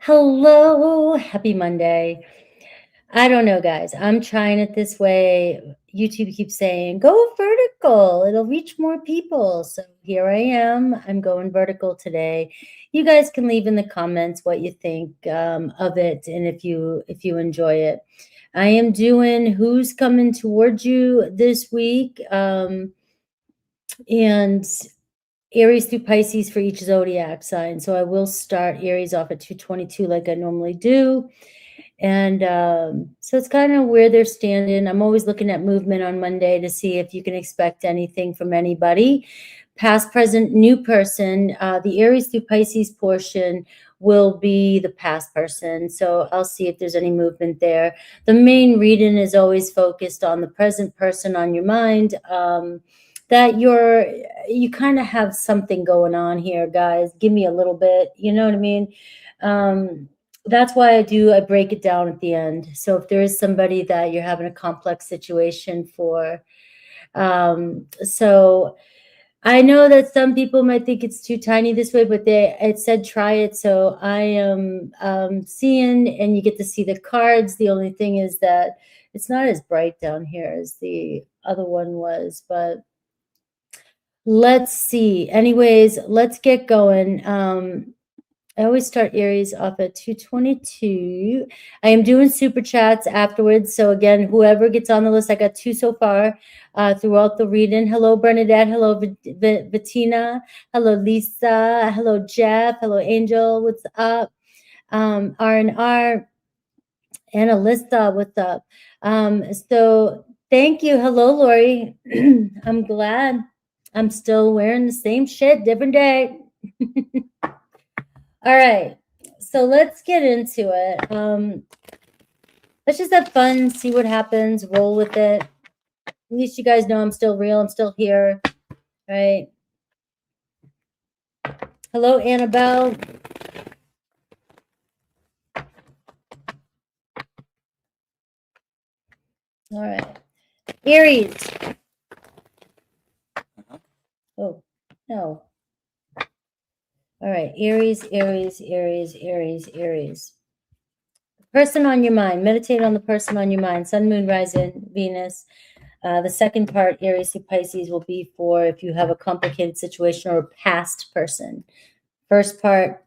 Hello, happy Monday. I don't know, guys. I'm trying it this way. YouTube keeps saying, go vertical. It'll reach more people. So here I am. I'm going vertical today. You guys can leave in the comments what you think of it and if you enjoy it. I am doing who's coming towards you this week. And Aries through Pisces for each zodiac sign. So I will start Aries off at 222 like I normally do. And so it's kind of where they're standing. I'm always looking at movement on Monday to see if you can expect anything from anybody. Past, present, new person. The Aries through Pisces portion will be the past person. So I'll see if there's any movement there. The main reading is always focused on the present person on your mind. That you kind of have something going on here, guys. Give me a little bit, you know what I mean? That's why I break it down at the end. So if there is somebody that you're having a complex situation for, so I know that some people might think it's too tiny this way, but it said try it. So I am seeing, and you get to see the cards. The only thing is that it's not as bright down here as the other one was, but let's see. Anyways, let's get going. I always start Aries off at 222. I am doing super chats afterwards. So again, whoever gets on the list, I got 2 so far throughout the reading. Hello, Bernadette. Hello, Bettina. Hello, Lisa. Hello, Jeff. Hello, Angel. What's up? R&R. And Alyssa, what's up? So thank you. Hello, Lori. I'm glad. I'm still wearing the same shit, different day. All right, so let's get into it. Let's just have fun, see what happens, roll with it. At least you guys know I'm still real, I'm still here, right? Hello, Annabelle. All right, Aries. Oh, no. All right, Aries, Aries, Aries, Aries, Aries. Person on your mind. Meditate on the person on your mind. Sun, moon, rising, Venus. The second part, Aries through Pisces, will be for if you have a complicated situation or a past person. First part,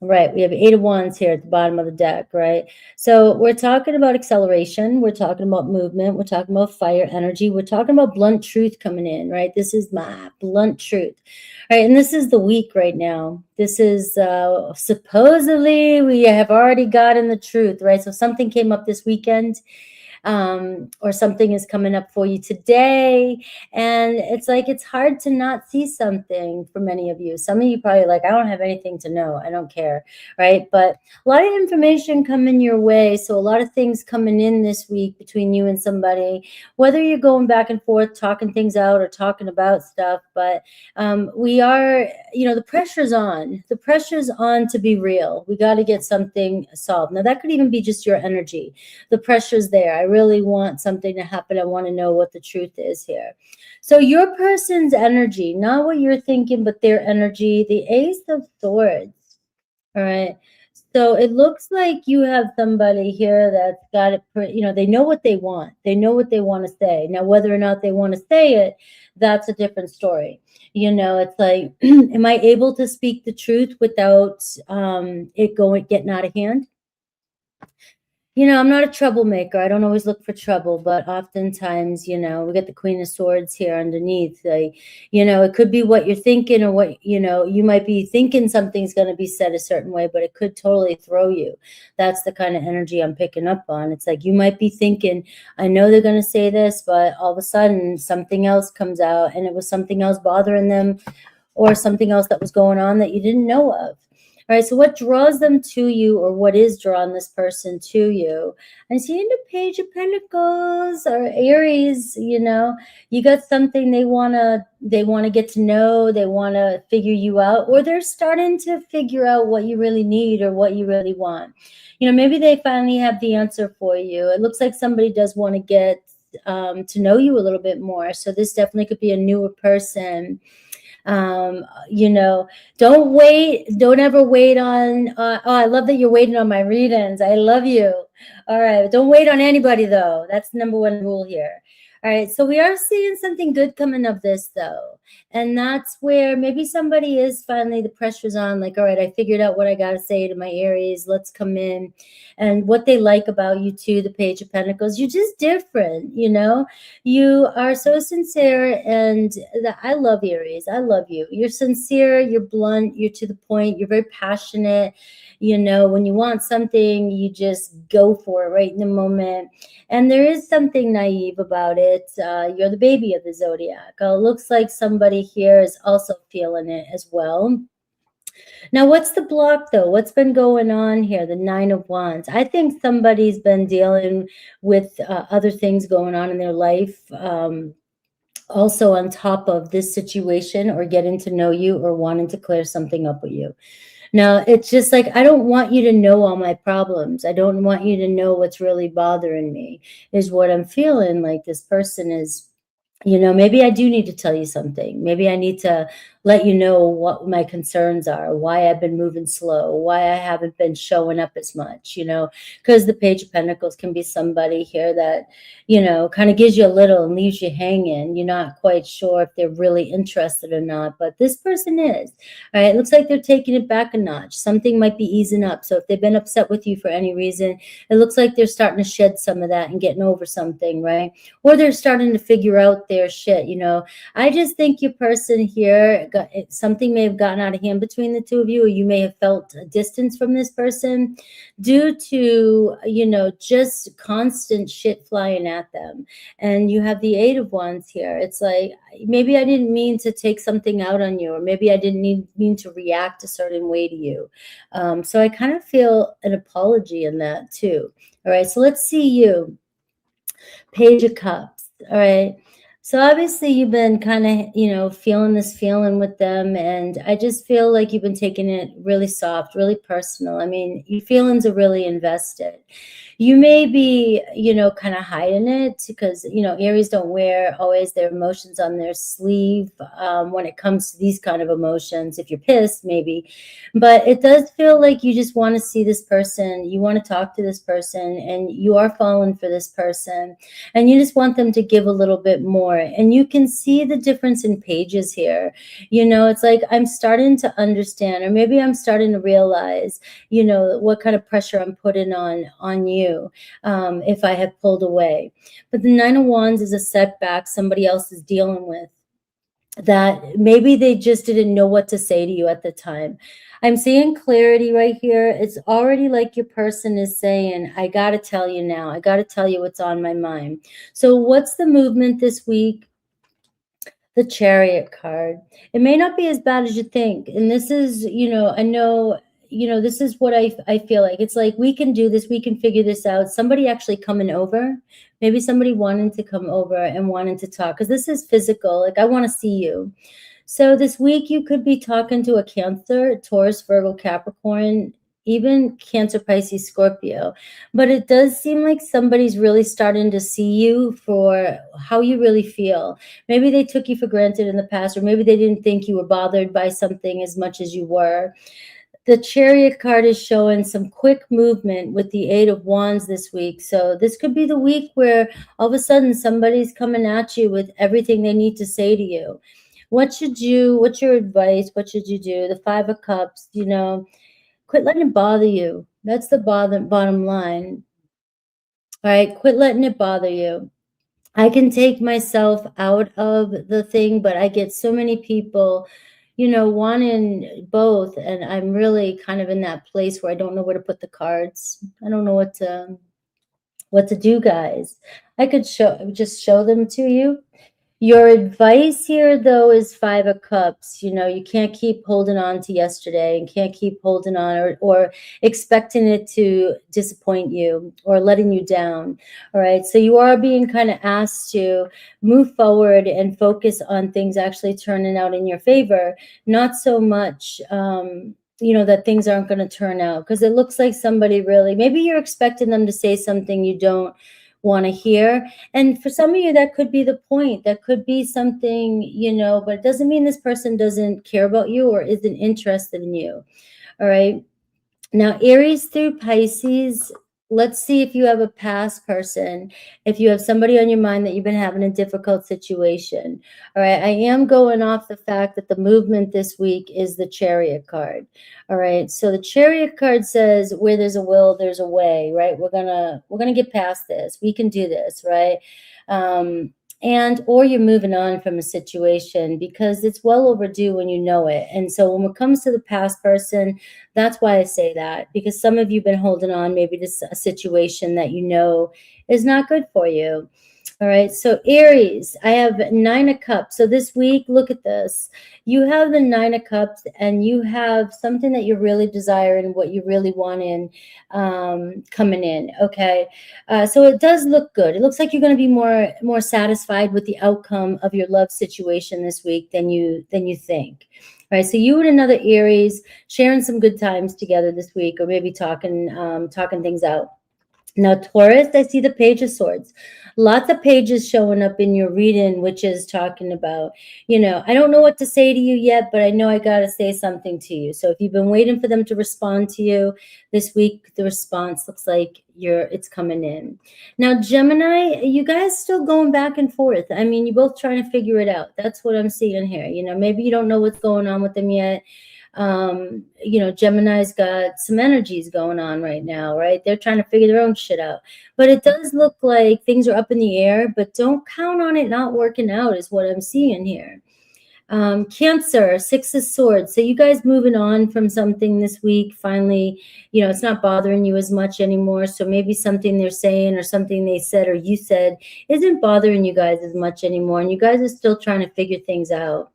right, we have 8 of Wands here at the bottom of the deck, right? So we're talking about acceleration. We're talking about movement. We're talking about fire energy. We're talking about blunt truth coming in, right? This is my blunt truth, right? And this is the week right now. This is supposedly we have already gotten the truth, right? So something came up this weekend. Or something is coming up for you today. And it's like, it's hard to not see something for many of you. Some of you probably like, I don't have anything to know. I don't care. Right. But a lot of information coming your way. So a lot of things coming in this week between you and somebody, whether you're going back and forth, talking things out or talking about stuff. But we are, the pressure's on. The pressure's on to be real. We got to get something solved. Now that could even be just your energy. The pressure's there. I really want something to happen. I want to know what the truth is here. So your person's energy, not what you're thinking, but their energy, the Ace of Swords. All right. So it looks like you have somebody here that's got it, they know what they want. They know what they want to say. Now, whether or not they want to say it, that's a different story. It's like, am I able to speak the truth without it getting out of hand? I'm not a troublemaker. I don't always look for trouble, but oftentimes, we get the Queen of Swords here underneath. Like, it could be what you're thinking or what, you might be thinking something's going to be said a certain way, but it could totally throw you. That's the kind of energy I'm picking up on. It's like, you might be thinking, I know they're going to say this, but all of a sudden something else comes out and it was something else bothering them or something else that was going on that you didn't know of. All right, so what draws them to you, or what is drawing this person to you? I see in the Page of Pentacles or Aries, you got something they wanna get to know, they wanna figure you out, or they're starting to figure out what you really need or what you really want. Maybe they finally have the answer for you. It looks like somebody does want to get to know you a little bit more. So this definitely could be a newer person. You know, don't ever wait on, oh, I love that you're waiting on my readings. I love you. All right, don't wait on anybody though. That's the number one rule here. All right, so we are seeing something good coming of this though. And that's where maybe somebody is finally, the pressure's on, like, all right, I figured out what I got to say to my Aries. Let's come in. And what they like about you too, the Page of Pentacles, you're just different, you know? You are so sincere, and I love Aries. I love you. You're sincere, you're blunt, you're to the point, you're very passionate. You know, when you want something, you just go for it right in the moment. And there is something naive about it. You're the baby of the zodiac. It looks like somebody here is also feeling it as well. Now, what's the block though? What's been going on here? The Nine of Wands. I think somebody's been dealing with other things going on in their life. Also on top of this situation, or getting to know you, or wanting to clear something up with you. Now, it's just like, I don't want you to know all my problems. I don't want you to know what's really bothering me, is what I'm feeling like this person is. You know, maybe I do need to tell you something. Maybe I need to let you know what my concerns are, why I've been moving slow, why I haven't been showing up as much, you know, because the Page of Pentacles can be somebody here that, you know, kind of gives you a little and leaves you hanging. You're not quite sure if they're really interested or not, but this person is. All right, it looks like they're taking it back a notch. Something might be easing up. So if they've been upset with you for any reason, it looks like they're starting to shed some of that and getting over something, right? Or they're starting to figure out their shit, you know. I just think your person here, something may have gotten out of hand between the two of you, or you may have felt a distance from this person due to, you know, just constant shit flying at them. And you have the Eight of Wands here. It's like, maybe I didn't mean to take something out on you, or maybe I didn't mean to react a certain way to you. So I kind of feel an apology in that too. All right, so let's see you. Page of Cups. All right. So obviously you've been kind of, you know, feeling this feeling with them. And I just feel like you've been taking it really soft, really personal. I mean, your feelings are really invested. You may be, you know, kind of hiding it because, you know, Aries don't wear always their emotions on their sleeve when it comes to these kind of emotions. If you're pissed, maybe. But it does feel like you just want to see this person. You want to talk to this person, and you are falling for this person. And you just want them to give a little bit more. And you can see the difference in pages here. You know, it's like, I'm starting to understand, or maybe I'm starting to realize, you know, what kind of pressure I'm putting on you if I have pulled away. But the Nine of Wands is a setback somebody else is dealing with, that maybe they just didn't know what to say to you at the time. I'm seeing clarity right here. It's already like your person is saying, I got to tell you now. I got to tell you what's on my mind. So what's the movement this week? The Chariot card. It may not be as bad as you think. And this is, you know, I know, you know, this is what I feel like. It's like, we can do this. We can figure this out. Somebody actually coming over, maybe somebody wanting to come over and wanting to talk, because this is physical. Like, I want to see you. So this week you could be talking to a Cancer, Taurus, Virgo, Capricorn, even Cancer, Pisces, Scorpio. But it does seem like somebody's really starting to see you for how you really feel. Maybe they took you for granted in the past, or maybe they didn't think you were bothered by something as much as you were. The Chariot card is showing some quick movement with the Eight of Wands this week. So this could be the week where all of a sudden somebody's coming at you with everything they need to say to you. What's your advice? What should you do? The Five of Cups, you know, quit letting it bother you. That's the bottom line. All right, quit letting it bother you. I can take myself out of the thing, but I get so many people, you know, wanting both. And I'm really kind of in that place where I don't know where to put the cards. I don't know what to do, guys. I could just show them to you. Your advice here, though, is Five of Cups. You know, you can't keep holding on to yesterday, and can't keep holding on or expecting it to disappoint you or letting you down. All right. So you are being kind of asked to move forward and focus on things actually turning out in your favor, not so much, you know, that things aren't going to turn out, because it looks like somebody really, maybe you're expecting them to say something you don't want to hear. And for some of you, that could be the point. That could be something, you know, but it doesn't mean this person doesn't care about you or isn't interested in you. All right. Now, Aries through Pisces, let's see if you have a past person, if you have somebody on your mind that you've been having a difficult situation. All right, I am going off the fact that the movement this week is the Chariot card. All right, so the Chariot card says where there's a will, there's a way, right? We're gonna get past this. We can do this, right? And or you're moving on from a situation because it's well overdue when you know it. And so when it comes to the past person, that's why I say that, because some of you have been holding on maybe to a situation that you know is not good for you. All right, so Aries, I have 9 of Cups. So this week, look at this. You have the 9 of Cups, and you have something that you really desire and what you really want in coming in. Okay, so it does look good. It looks like you're going to be more satisfied with the outcome of your love situation this week than you think. All right, so you and another Aries sharing some good times together this week, or maybe talking things out. Now, Taurus, I see the Page of Swords. Lots of pages showing up in your reading, which is talking about, you know, I don't know what to say to you yet, but I know I got to say something to you. So if you've been waiting for them to respond to you this week, the response looks like it's coming in. Now, Gemini, you guys still going back and forth. I mean, you're both trying to figure it out. That's what I'm seeing here. You know, maybe you don't know what's going on with them yet. You know, Gemini's got some energies going on right now, right? They're trying to figure their own shit out. But it does look like things are up in the air, but don't count on it not working out is what I'm seeing here. Cancer, 6 of Swords. So you guys moving on from something this week. Finally, you know, it's not bothering you as much anymore. So maybe something they're saying or something they said or you said isn't bothering you guys as much anymore. And you guys are still trying to figure things out.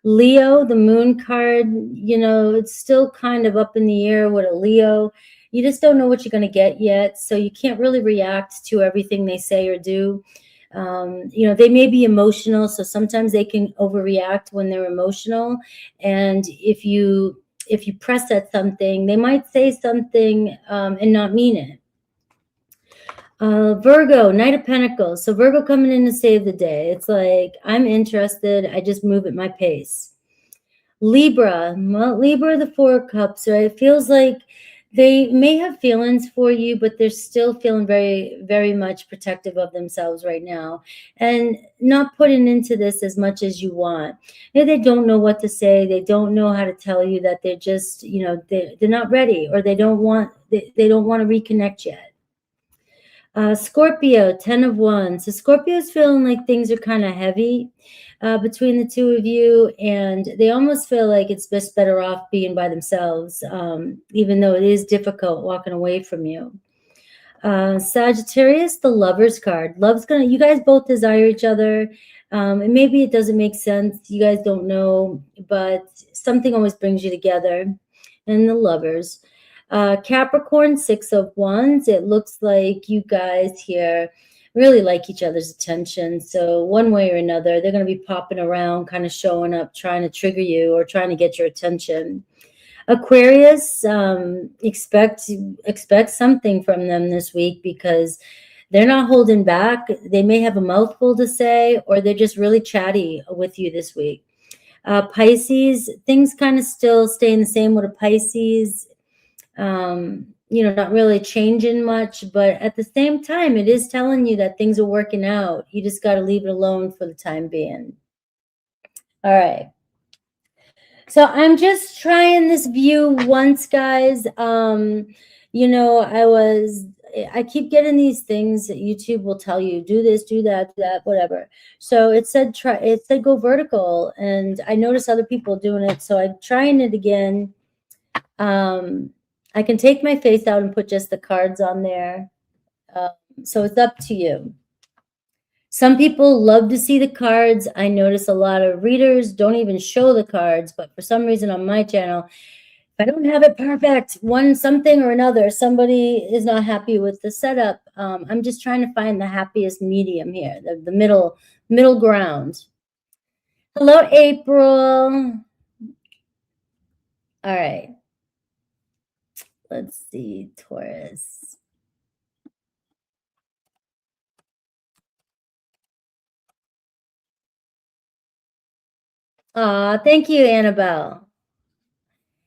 Leo, the moon card, you know, it's still kind of up in the air with a Leo. You just don't know what you're going to get yet. So you can't really react to everything they say or do. You know, they may be emotional. So sometimes they can overreact when they're emotional. And if you press at something, they might say something and not mean it. Virgo, Knight of Pentacles. So Virgo coming in to save the day. It's like, I'm interested. I just move at my pace. Libra, well, Libra, the 4 of Cups, right? It feels like they may have feelings for you, but they're still feeling very, very much protective of themselves right now and not putting into this as much as you want. Maybe they don't know what to say. They don't know how to tell you that they're just, you know, they're not ready, or they don't want to reconnect yet. Scorpio, 10 of Wands. So Scorpio is feeling like things are kind of heavy between the two of you, and they almost feel like it's just better off being by themselves, even though it is difficult walking away from you. Sagittarius, the Lover's card. You guys both desire each other. And maybe it doesn't make sense. You guys don't know, but something always brings you together. And the Lovers. Capricorn, 6 of Wands. It looks like you guys here really like each other's attention. So one way or another, they're going to be popping around, kind of showing up, trying to trigger you or trying to get your attention. Aquarius, expect something from them this week because they're not holding back. They may have a mouthful to say, or they're just really chatty with you this week. Pisces, things kind of still staying the same with a Pisces. You know, not really changing much, but at the same time, it is telling you that things are working out. You just got to leave it alone for the time being. All right. So I'm just trying this view once, guys. You know, I keep getting these things that YouTube will tell you, do this, do that, whatever. So it said go vertical, and I noticed other people doing it. So I'm trying it again. I can take my face out and put just the cards on there. So it's up to you. Some people love to see the cards. I notice a lot of readers don't even show the cards, but for some reason on my channel, if I don't have it perfect, something or another, somebody is not happy with the setup. I'm just trying to find the happiest medium here, the middle ground. Hello, April. All right. Let's see, Taurus. Aw, thank you, Annabelle.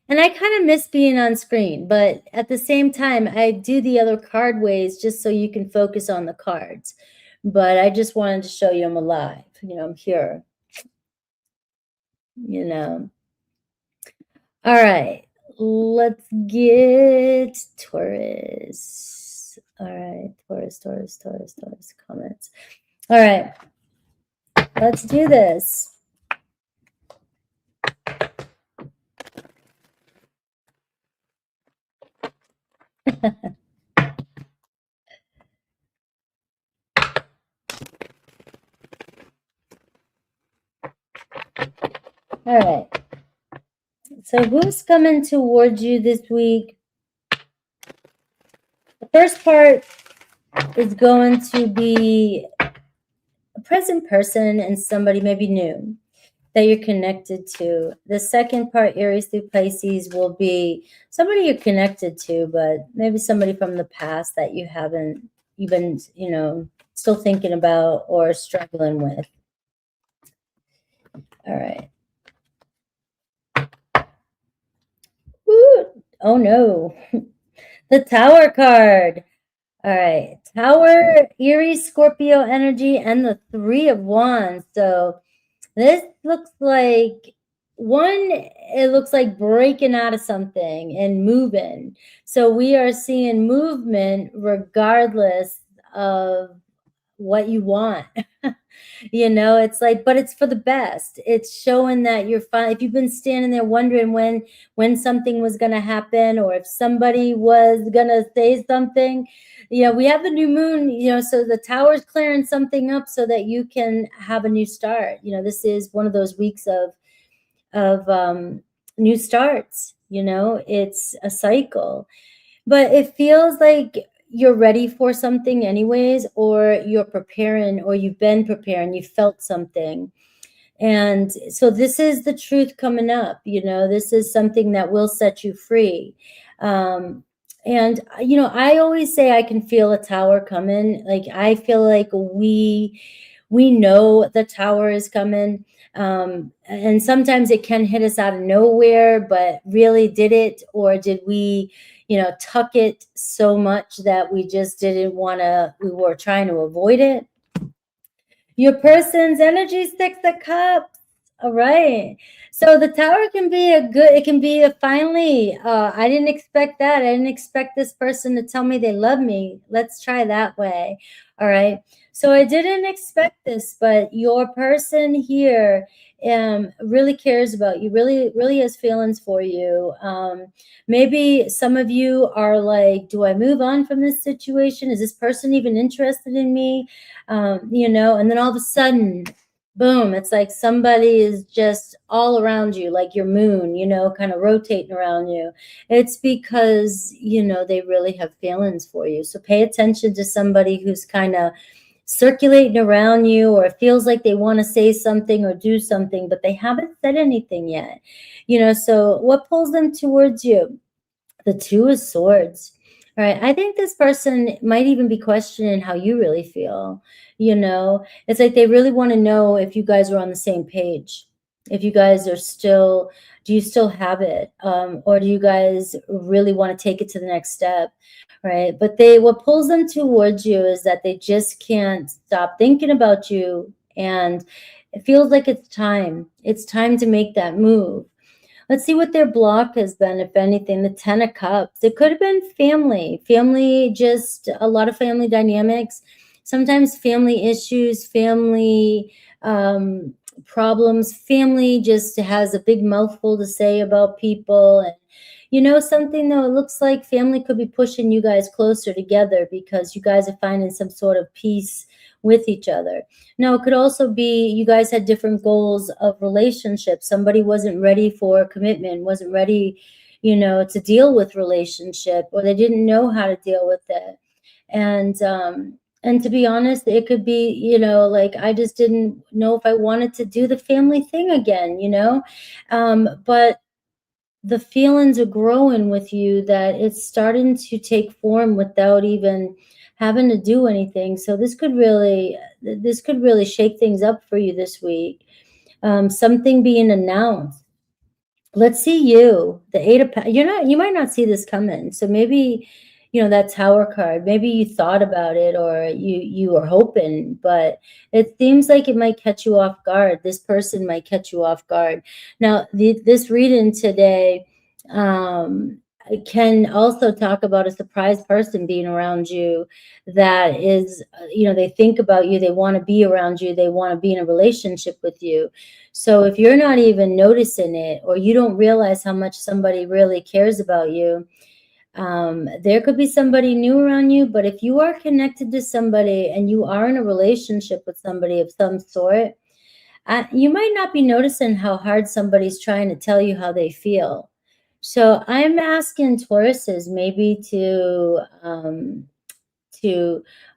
And I kind of miss being on screen, but at the same time, I do the other card ways just so you can focus on the cards. But I just wanted to show you I'm alive. You know, I'm here. You know. All right. Let's get Taurus. All right. Taurus. Comments. All right. Let's do this. All right. So who's coming towards you this week? The first part is going to be a present person and somebody maybe new that you're connected to. The second part, Aries through Pisces, will be somebody you're connected to, but maybe somebody from the past that you haven't even, you know, still thinking about or struggling with. All right. Ooh, oh no. The Tower card. All right. Tower, Aries, Scorpio energy, and the Three of Wands. So this looks like it looks like breaking out of something and moving. So we are seeing movement regardless of what you want. You know, it's like, but it's for the best. It's showing that you're fine. If you've been standing there wondering when something was going to happen, or if somebody was going to say something, you know, we have the new moon, you know, so the tower's clearing something up so that you can have a new start. You know, this is one of those weeks of new starts. You know, it's a cycle, but it feels like you're ready for something anyways, or you're preparing, or you've been preparing, you felt something. And so this is the truth coming up. You know, this is something that will set you free. And you know, I always say I can feel a tower coming. Like, I feel like we know the tower is coming. And sometimes it can hit us out of nowhere, but really, did it, or did we, you know, tuck it so much that we just didn't want to, we were trying to avoid it? Your person's energy, Six of Cups. All right. So the tower can be it can be a finally, I didn't expect that. I didn't expect this person to tell me they love me. Let's try that way. All right. So I didn't expect this, but your person here really cares about you, really has feelings for you. Maybe some of you are like, do I move on from this situation? Is this person even interested in me? You know, and then all of a sudden, boom, it's like somebody is just all around you, like your moon, you know, kind of rotating around you. It's because, you know, they really have feelings for you. So pay attention to somebody who's kind of circulating around you, or it feels like they want to say something or do something, but they haven't said anything yet. You know, so what pulls them towards you? The Two of Swords. All right. I think this person might even be questioning how you really feel. You know, it's like they really want to know if you guys are on the same page. If you guys are still, do you still have it? Or do you guys really want to take it to the next step? Right. But what pulls them towards you is that they just can't stop thinking about you. And it feels like it's time. It's time to make that move. Let's see what their block has been, if anything. The Ten of Cups. It could have been family, just a lot of family dynamics. Sometimes family issues, family problems. Family just has a big mouthful to say about people. And you know something, though, it looks like family could be pushing you guys closer together because you guys are finding some sort of peace with each other. Now, it could also be you guys had different goals of relationships. Somebody wasn't ready for commitment, wasn't ready, you know, to deal with relationship, or they didn't know how to deal with it. And to be honest, it could be, you know, like, I just didn't know if I wanted to do the family thing again, you know. But the feelings are growing with you, that it's starting to take form without even having to do anything. So this could really shake things up for you this week. something being announced. Let's see you, the Eight of you might not see this coming. So maybe, that Tower card, maybe you thought about it or you were hoping, but it seems like it might catch you off guard. This person might catch you off guard. Now, this reading today can also talk about a surprise person being around you that is, they think about you, they want to be around you, they want to be in a relationship with you. So if you're not even noticing it, or you don't realize how much somebody really cares about you, there could be somebody new around you. But if you are connected to somebody and you are in a relationship with somebody of some sort, you might not be noticing how hard somebody's trying to tell you how they feel. So I'm asking Tauruses maybe to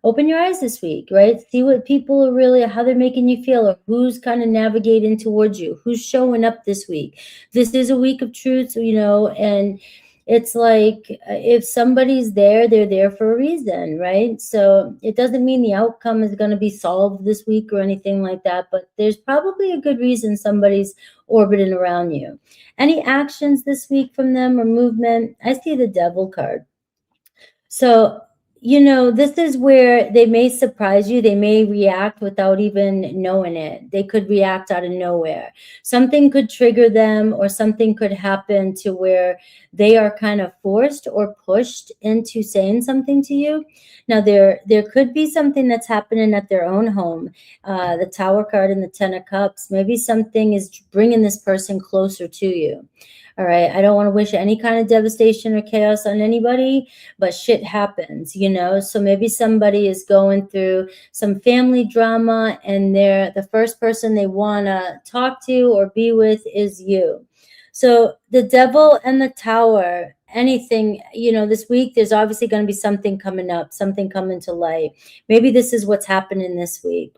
open your eyes this week, right? See what people are really, how they're making you feel, or who's kind of navigating towards you, who's showing up this week. This is a week of truth, and it's like if somebody's there, they're there for a reason, right? So it doesn't mean the outcome is going to be solved this week or anything like that, but there's probably a good reason somebody's orbiting around you. Any actions this week from them or movement? I see the Devil card. So, this is where they may surprise you. They may react without even knowing it. They could react out of nowhere. Something could trigger them, or something could happen to where they are kind of forced or pushed into saying something to you. Now, there could be something that's happening at their own home. The Tower card and the Ten of Cups. Maybe something is bringing this person closer to you. All right. I don't want to wish any kind of devastation or chaos on anybody, but shit happens, So maybe somebody is going through some family drama, and the first person they want to talk to or be with is you. So the Devil and the Tower, anything, this week, there's obviously going to be something coming up, something coming to light. Maybe this is what's happening this week.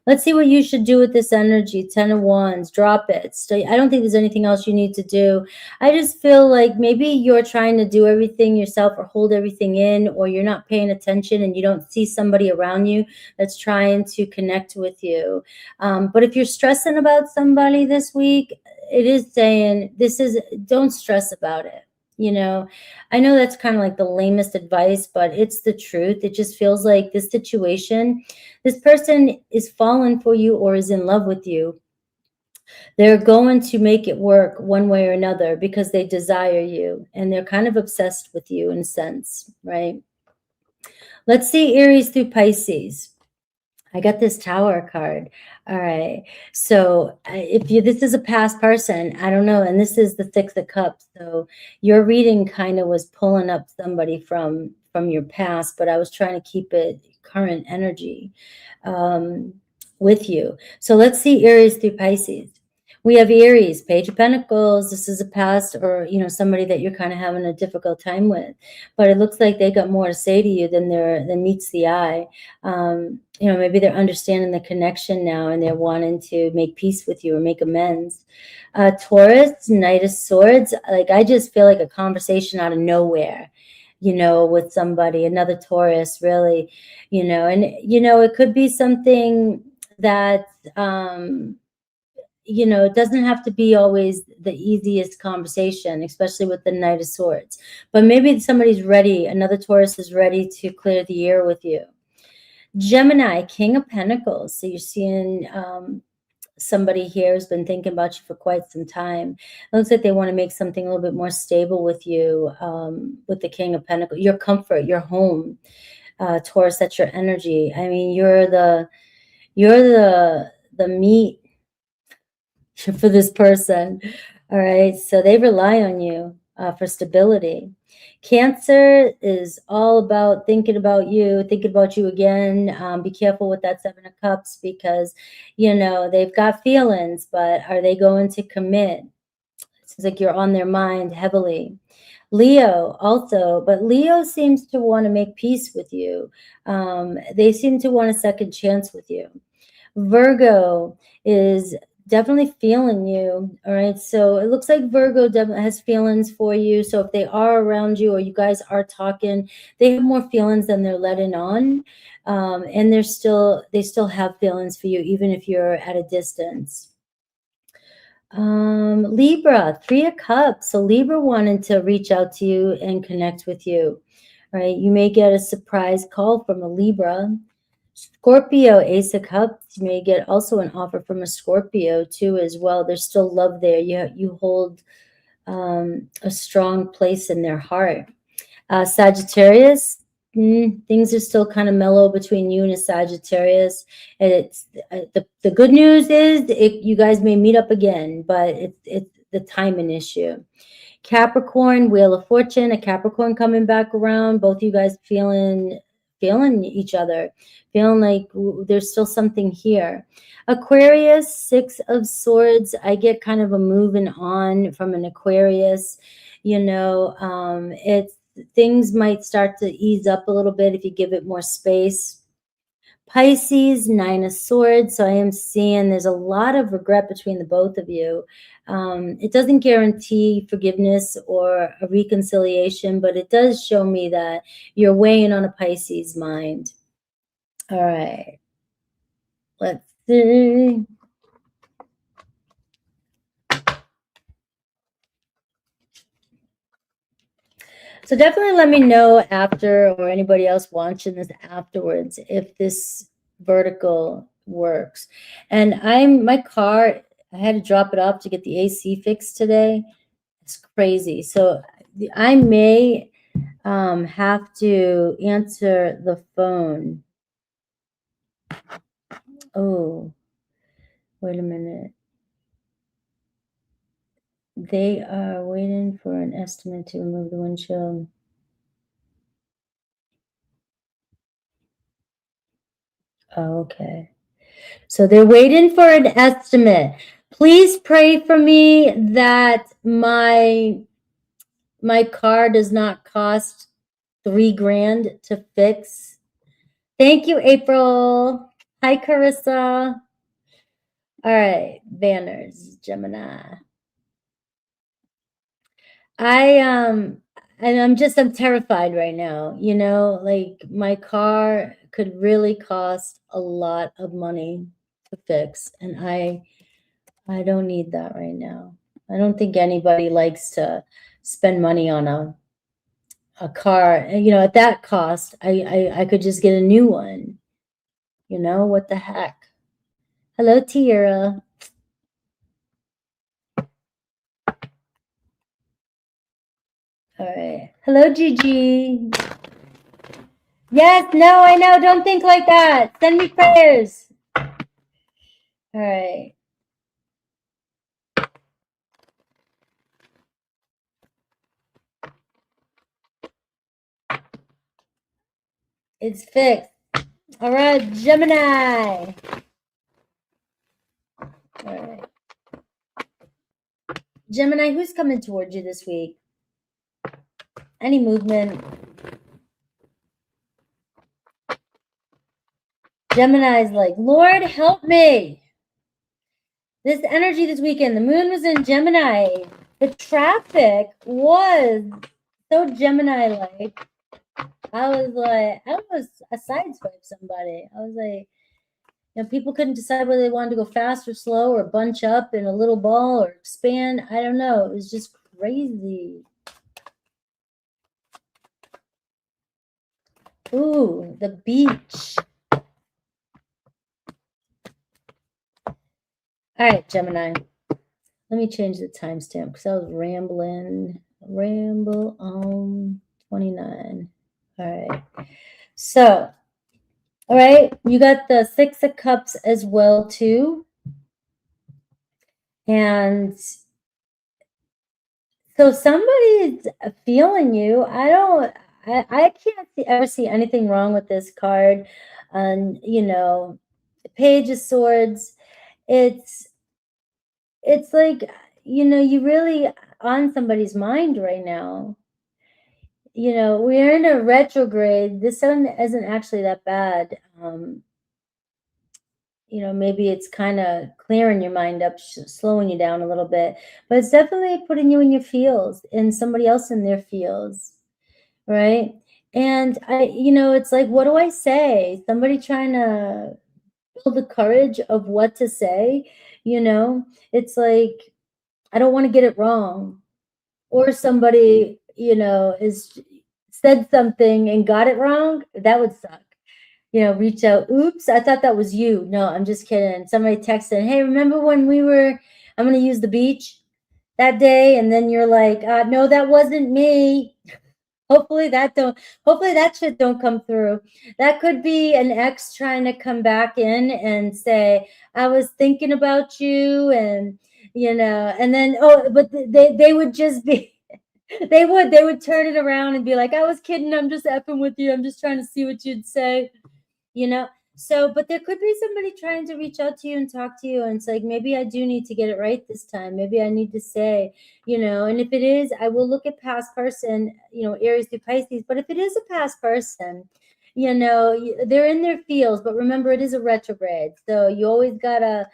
Let's see what you should do with this energy. 10 of Wands, drop it. I don't think there's anything else you need to do. I just feel like maybe you're trying to do everything yourself or hold everything in, or you're not paying attention and you don't see somebody around you that's trying to connect with you. But if you're stressing about somebody this week, it is saying don't stress about it. I know that's kind of like the lamest advice, but it's the truth. It just feels like this situation, this person is falling for you or is in love with you. They're going to make it work one way or another because they desire you, and they're kind of obsessed with you in a sense, right? Let's see Aries through Pisces. I got this Tower card. All right. So this is a past person, I don't know. And this is the Six of Cups. So your reading kind of was pulling up somebody from your past, but I was trying to keep it current energy with you. So let's see Aries through Pisces. We have Aries, Page of Pentacles. This is a past, or somebody that you're kind of having a difficult time with, but it looks like they got more to say to you than meets the eye. Maybe they're understanding the connection now, and they're wanting to make peace with you or make amends. Taurus, Knight of Swords. Like, I just feel like a conversation out of nowhere, with somebody, another Taurus, really, and it could be something that it doesn't have to be always the easiest conversation, especially with the Knight of Swords. But maybe somebody's ready, another Taurus is ready to clear the air with you. Gemini, King of Pentacles. So you're seeing somebody here who's been thinking about you for quite some time. It looks like they want to make something a little bit more stable with you, with the King of Pentacles. Your comfort, your home. Taurus, that's your energy. I mean, you're the meat for this person. All right. So they rely on you for stability. Cancer is all about thinking about you again. Be careful with that Seven of Cups, because, they've got feelings, but are they going to commit? It seems like you're on their mind heavily. Leo also, but Leo seems to want to make peace with you. They seem to want a second chance with you. Virgo is definitely feeling you. All right. So it looks like Virgo definitely has feelings for you. So if they are around you or you guys are talking, they have more feelings than they're letting on. And they still have feelings for you, even if you're at a distance. Libra, 3 of Cups. So Libra wanted to reach out to you and connect with you, right? You may get a surprise call from a Libra. Scorpio, Ace of Cups. You may get also an offer from a Scorpio too as well. There's still love there. You hold a strong place in their heart. Sagittarius, things are still kind of mellow between you and a Sagittarius. And it's the good news is you guys may meet up again, but it's the timing issue. Capricorn, Wheel of Fortune, a Capricorn coming back around. Both you guys feeling each other, feeling like there's still something here. Aquarius, 6 of Swords. I get kind of a moving on from an Aquarius. You know, things might start to ease up a little bit if you give it more space. Pisces, 9 of Swords. So I am seeing there's a lot of regret between the both of you. It doesn't guarantee forgiveness or a reconciliation, but it does show me that you're weighing on a Pisces mind. All right. Let's see. So definitely let me know after, or anybody else watching this afterwards, if this vertical works. And my car, I had to drop it off to get the AC fixed today. It's crazy. So I may have to answer the phone. Oh, wait a minute. They are waiting for an estimate to remove the windshield. Oh, okay. So they're waiting for an estimate. Please pray for me that my car does not cost $3,000 to fix. Thank you, April. Hi, Carissa. All right, banners, Gemini. I'm terrified right now. You know, like my car could really cost a lot of money to fix, and I don't need that right now. I don't think anybody likes to spend money on a car. You know, at that cost, I could just get a new one. You know, what the heck? Hello, Tiara. All right. Hello, Gigi. Yes, no, I know. Don't think like that. Send me prayers. All right. It's fixed. All right, Gemini. All right. Gemini, who's coming towards you this week? Any movement? Gemini's like, Lord, help me. This energy this weekend, the moon was in Gemini. The traffic was so Gemini-like. I was a sideswipe somebody. I was like, you know, people couldn't decide whether they wanted to go fast or slow or bunch up in a little ball or expand. I don't know. It was just crazy. Ooh, the beach. All right, Gemini. Let me change the timestamp because I was ramble on 29. All right. So, all right, you got the 6 of Cups as well too. And so somebody's feeling you. I can't ever see anything wrong with this card. And, you know, Page of Swords, it's like, you know, you really on somebody's mind right now. You know, we're in a retrograde. This sun isn't actually that bad. You know, maybe it's kind of clearing your mind up, slowing you down a little bit, but it's definitely putting you in your feels and somebody else in their feels, right? And you know, it's like, what do I say? Somebody trying to build the courage of what to say, you know? It's like, I don't want to get it wrong. Or somebody, you know, said something and got it wrong. That would suck. You know, reach out. Oops, I thought that was you. No, I'm just kidding. Somebody texted, hey, remember when I'm going to use the beach that day? And then you're like, no, that wasn't me. Hopefully that shit don't come through. That could be an ex trying to come back in and say, I was thinking about you, and you know, and then but they would just be they would turn it around and be like, I was kidding, I'm just effing with you, I'm just trying to see what you'd say, you know. So, but there could be somebody trying to reach out to you and talk to you, and it's like, maybe I do need to get it right this time. Maybe I need to say, you know, and if it is, I will look at past person, you know, Aries through Pisces. But if it is a past person, you know, they're in their fields, but remember, it is a retrograde. So you always gotta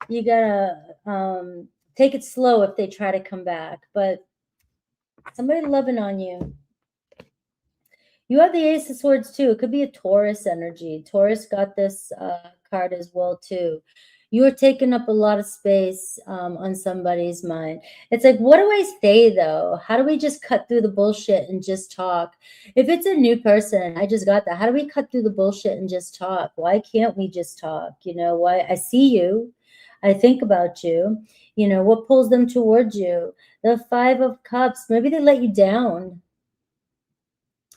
take it slow if they try to come back. But somebody loving on you. You have the Ace of Swords too. It could be a Taurus energy. Taurus got this card as well too. You are taking up a lot of space on somebody's mind. It's like, what do I say though? How do we just cut through the bullshit and just talk? If it's a new person, I just got that. How do we cut through the bullshit and just talk? Why can't we just talk? You know, why? I see you. I think about you. You know, what pulls them towards you? The Five of Cups. Maybe they let you down.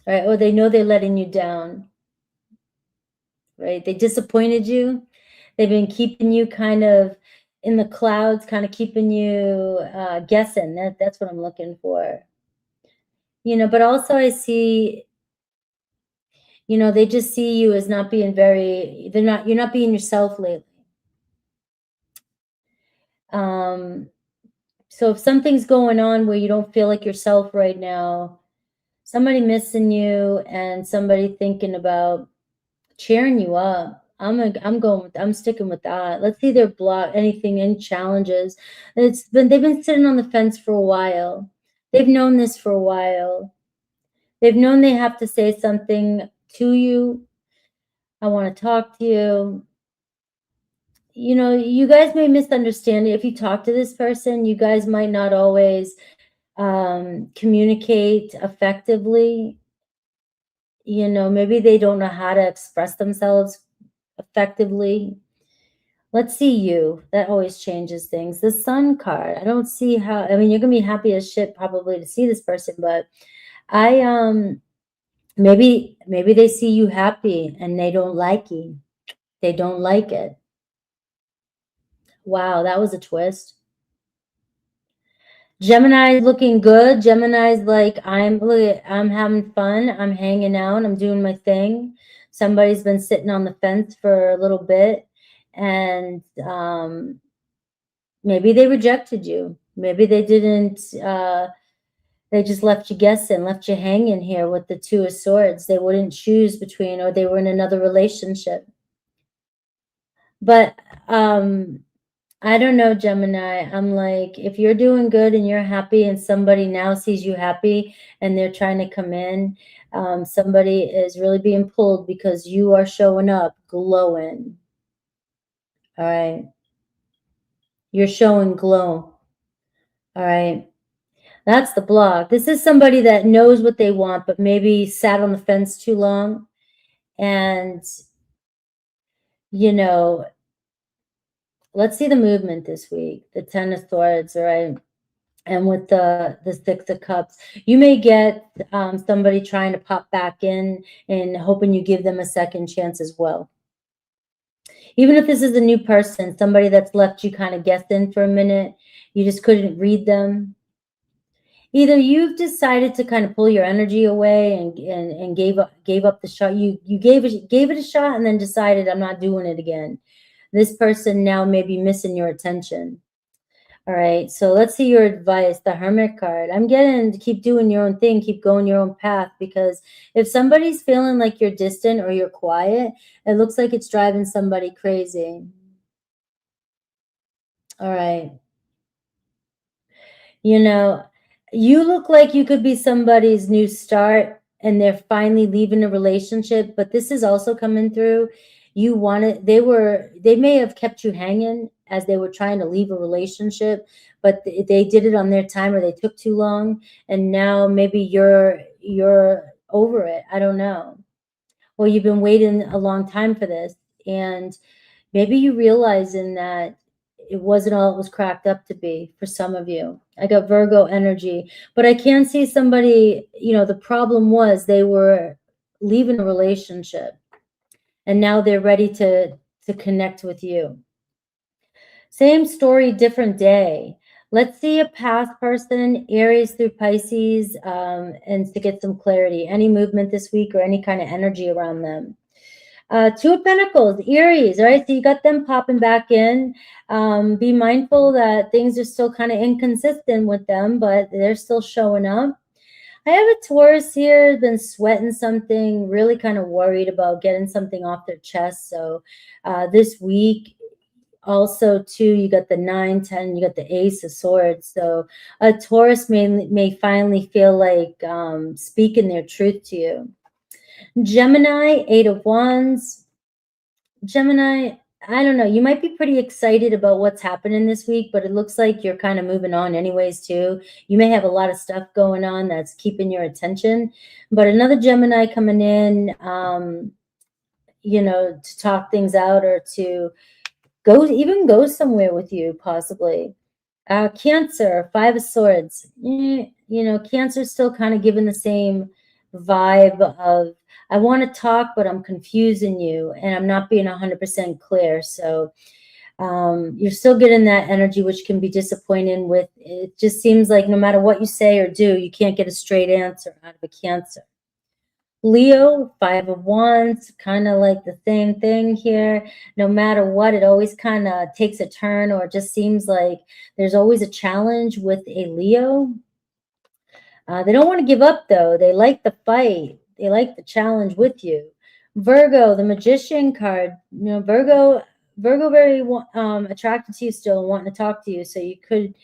Right? Or they know they're letting you down, right? They disappointed you. They've been keeping you kind of in the clouds, kind of keeping you guessing. That's what I'm looking for. You know, but also I see, you know, they just see you as not being you're not being yourself lately. So if something's going on where you don't feel like yourself right now, somebody missing you and somebody thinking about cheering you up. I'm sticking with that. Let's see their block, any challenges. They've been sitting on the fence for a while. They've known this for a while. They've known they have to say something to you. I want to talk to you. You know, you guys may misunderstand it. If you talk to this person, you guys might not always communicate effectively. You know, maybe they don't know how to express themselves effectively. Let's see you. That always changes things. The Sun card. I don't see how, I mean, you're gonna be happy as shit probably to see this person, but maybe they see you happy and they don't like you. They don't like it. Wow, that was a twist. Gemini looking good. Gemini's like, I'm having fun. I'm hanging out. I'm doing my thing. Somebody's been sitting on the fence for a little bit, and maybe they rejected you. Maybe they didn't. They just left you guessing, left you hanging here with the Two of Swords. They wouldn't choose between, or they were in another relationship. But I don't know, Gemini. I'm like, if you're doing good and you're happy and somebody now sees you happy and they're trying to come in, somebody is really being pulled because you are showing up glowing. All right. You're showing glow. All right. That's the block. This is somebody that knows what they want, but maybe sat on the fence too long. And, you know, let's see the movement this week. The Ten of Swords, all right? And with the Six of Cups, you may get somebody trying to pop back in and hoping you give them a second chance as well. Even if this is a new person, somebody that's left you kind of guessing for a minute, you just couldn't read them. Either you've decided to kind of pull your energy away and gave up the shot. You gave it a shot and then decided, I'm not doing it again. This person now may be missing your attention. All right, so let's see your advice. The Hermit card. I'm getting to keep doing your own thing, keep going your own path, because if somebody's feeling like you're distant or you're quiet, it looks like it's driving somebody crazy. All right. You know, you look like you could be somebody's new start and they're finally leaving a relationship, but this is also coming through. You wanted, they may have kept you hanging as they were trying to leave a relationship, but they did it on their time, or they took too long, and now maybe you're over it. I don't know. Well, you've been waiting a long time for this, and maybe you realizing that it wasn't all it was cracked up to be for some of you. I got Virgo energy, but I can see somebody, you know, the problem was they were leaving a relationship, and now they're ready to connect with you. Same story, different day. Let's see a past person, Aries through Pisces, and to get some clarity. Any movement this week or any kind of energy around them. Two of Pentacles, Aries, right? So you got them popping back in. Be mindful that things are still kind of inconsistent with them, but they're still showing up. I have a Taurus here, been sweating something, really kind of worried about getting something off their chest. So this week, also too, you got the 9, 10, you got the Ace of Swords. So a Taurus may finally feel like speaking their truth to you. Gemini, 8 of Wands. Gemini, I don't know. You might be pretty excited about what's happening this week, but it looks like you're kind of moving on anyways too. You may have a lot of stuff going on that's keeping your attention, but another Gemini coming in, you know, to talk things out or to go somewhere with you, possibly. Cancer, 5 of Swords. You know, Cancer's still kind of giving the same vibe of, I want to talk, but I'm confusing you, and I'm not being 100% clear. So you're still getting that energy, which can be disappointing with, it just seems like no matter what you say or do, you can't get a straight answer out of a Cancer. Leo, 5 of Wands, kind of like the same thing here. No matter what, it always kind of takes a turn, or it just seems like there's always a challenge with a Leo. They don't want to give up, though. They like the fight. They like the challenge with you. Virgo, the Magician card. You know, Virgo very attracted to you still and wanting to talk to you. So you could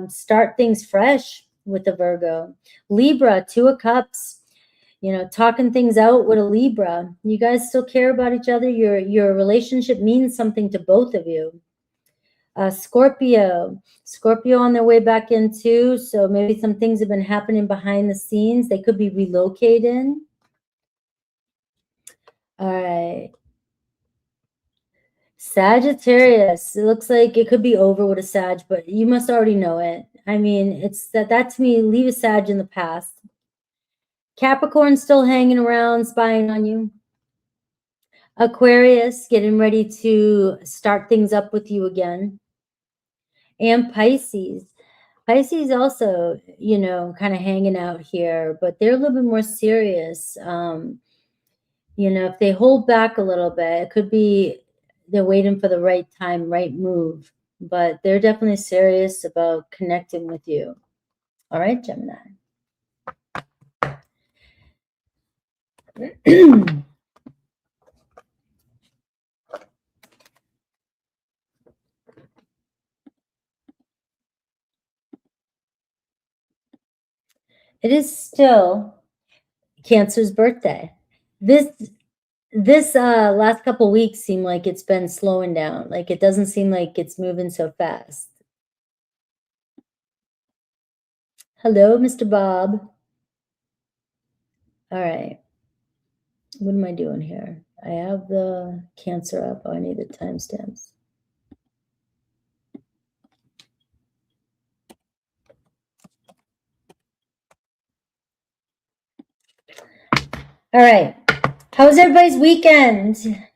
start things fresh with the Virgo. Libra, 2 of Cups. You know, talking things out with a Libra. You guys still care about each other. Your relationship means something to both of you. Scorpio on their way back in too. So maybe some things have been happening behind the scenes. They could be relocated. All right. Sagittarius. It looks like it could be over with a Sag, but you must already know it. I mean, it's that to me, leave a Sag in the past. Capricorn still hanging around, spying on you. Aquarius, getting ready to start things up with you again. And Pisces. Pisces also, you know, kind of hanging out here, but they're a little bit more serious. You know, if they hold back a little bit, it could be they're waiting for the right time, right move. But they're definitely serious about connecting with you. All right, Gemini. It is still Cancer's birthday. This last couple weeks seem like it's been slowing down. Like it doesn't seem like it's moving so fast. Hello, Mr. Bob. All right. What am I doing here? I have the Cancer up. Oh, I need the timestamps. All right. How was everybody's weekend?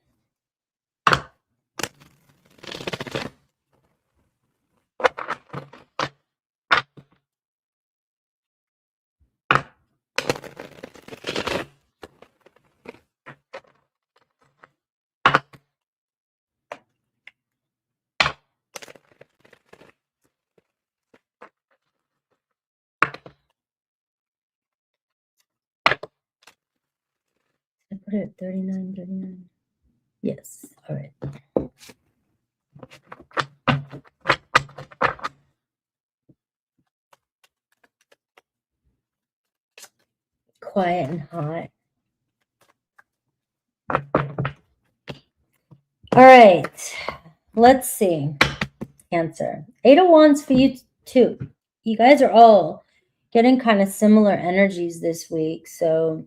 I put it at 39. Yes. All right. Quiet and hot. All right. Let's see. Cancer. 8 of Wands for you too. You guys are all getting kind of similar energies this week. So,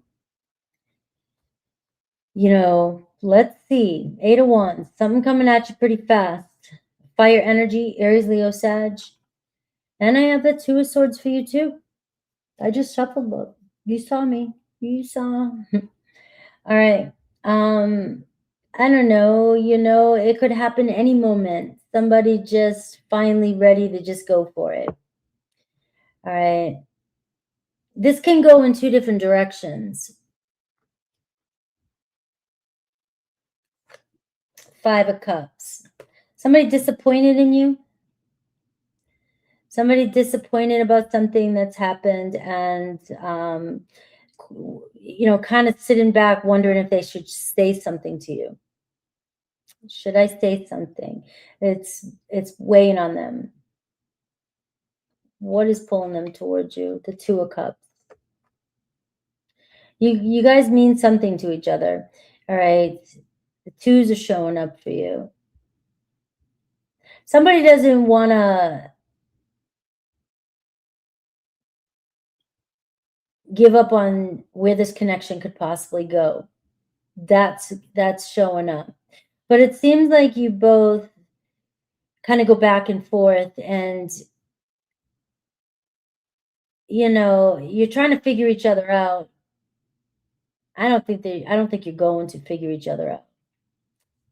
you know, let's see. 8 of Wands. Something coming at you pretty fast. Fire energy, Aries, Leo, Sag. And I have the 2 of Swords for you too. I just shuffled them. You saw me. You saw. All right. I don't know, you know, it could happen any moment. Somebody just finally ready to just go for it. All right. This can go in 2 different directions. 5 of Cups. Somebody disappointed in you. Somebody disappointed about something that's happened and, you know, kind of sitting back wondering if they should say something to you. Should I say something? It's weighing on them. What is pulling them towards you? The 2 of Cups. You guys mean something to each other. All right. The 2s are showing up for you. Somebody doesn't want to give up on where this connection could possibly go. That's showing up. But it seems like you both kind of go back and forth and, you know, you're trying to figure each other out. I don't think you're going to figure each other out.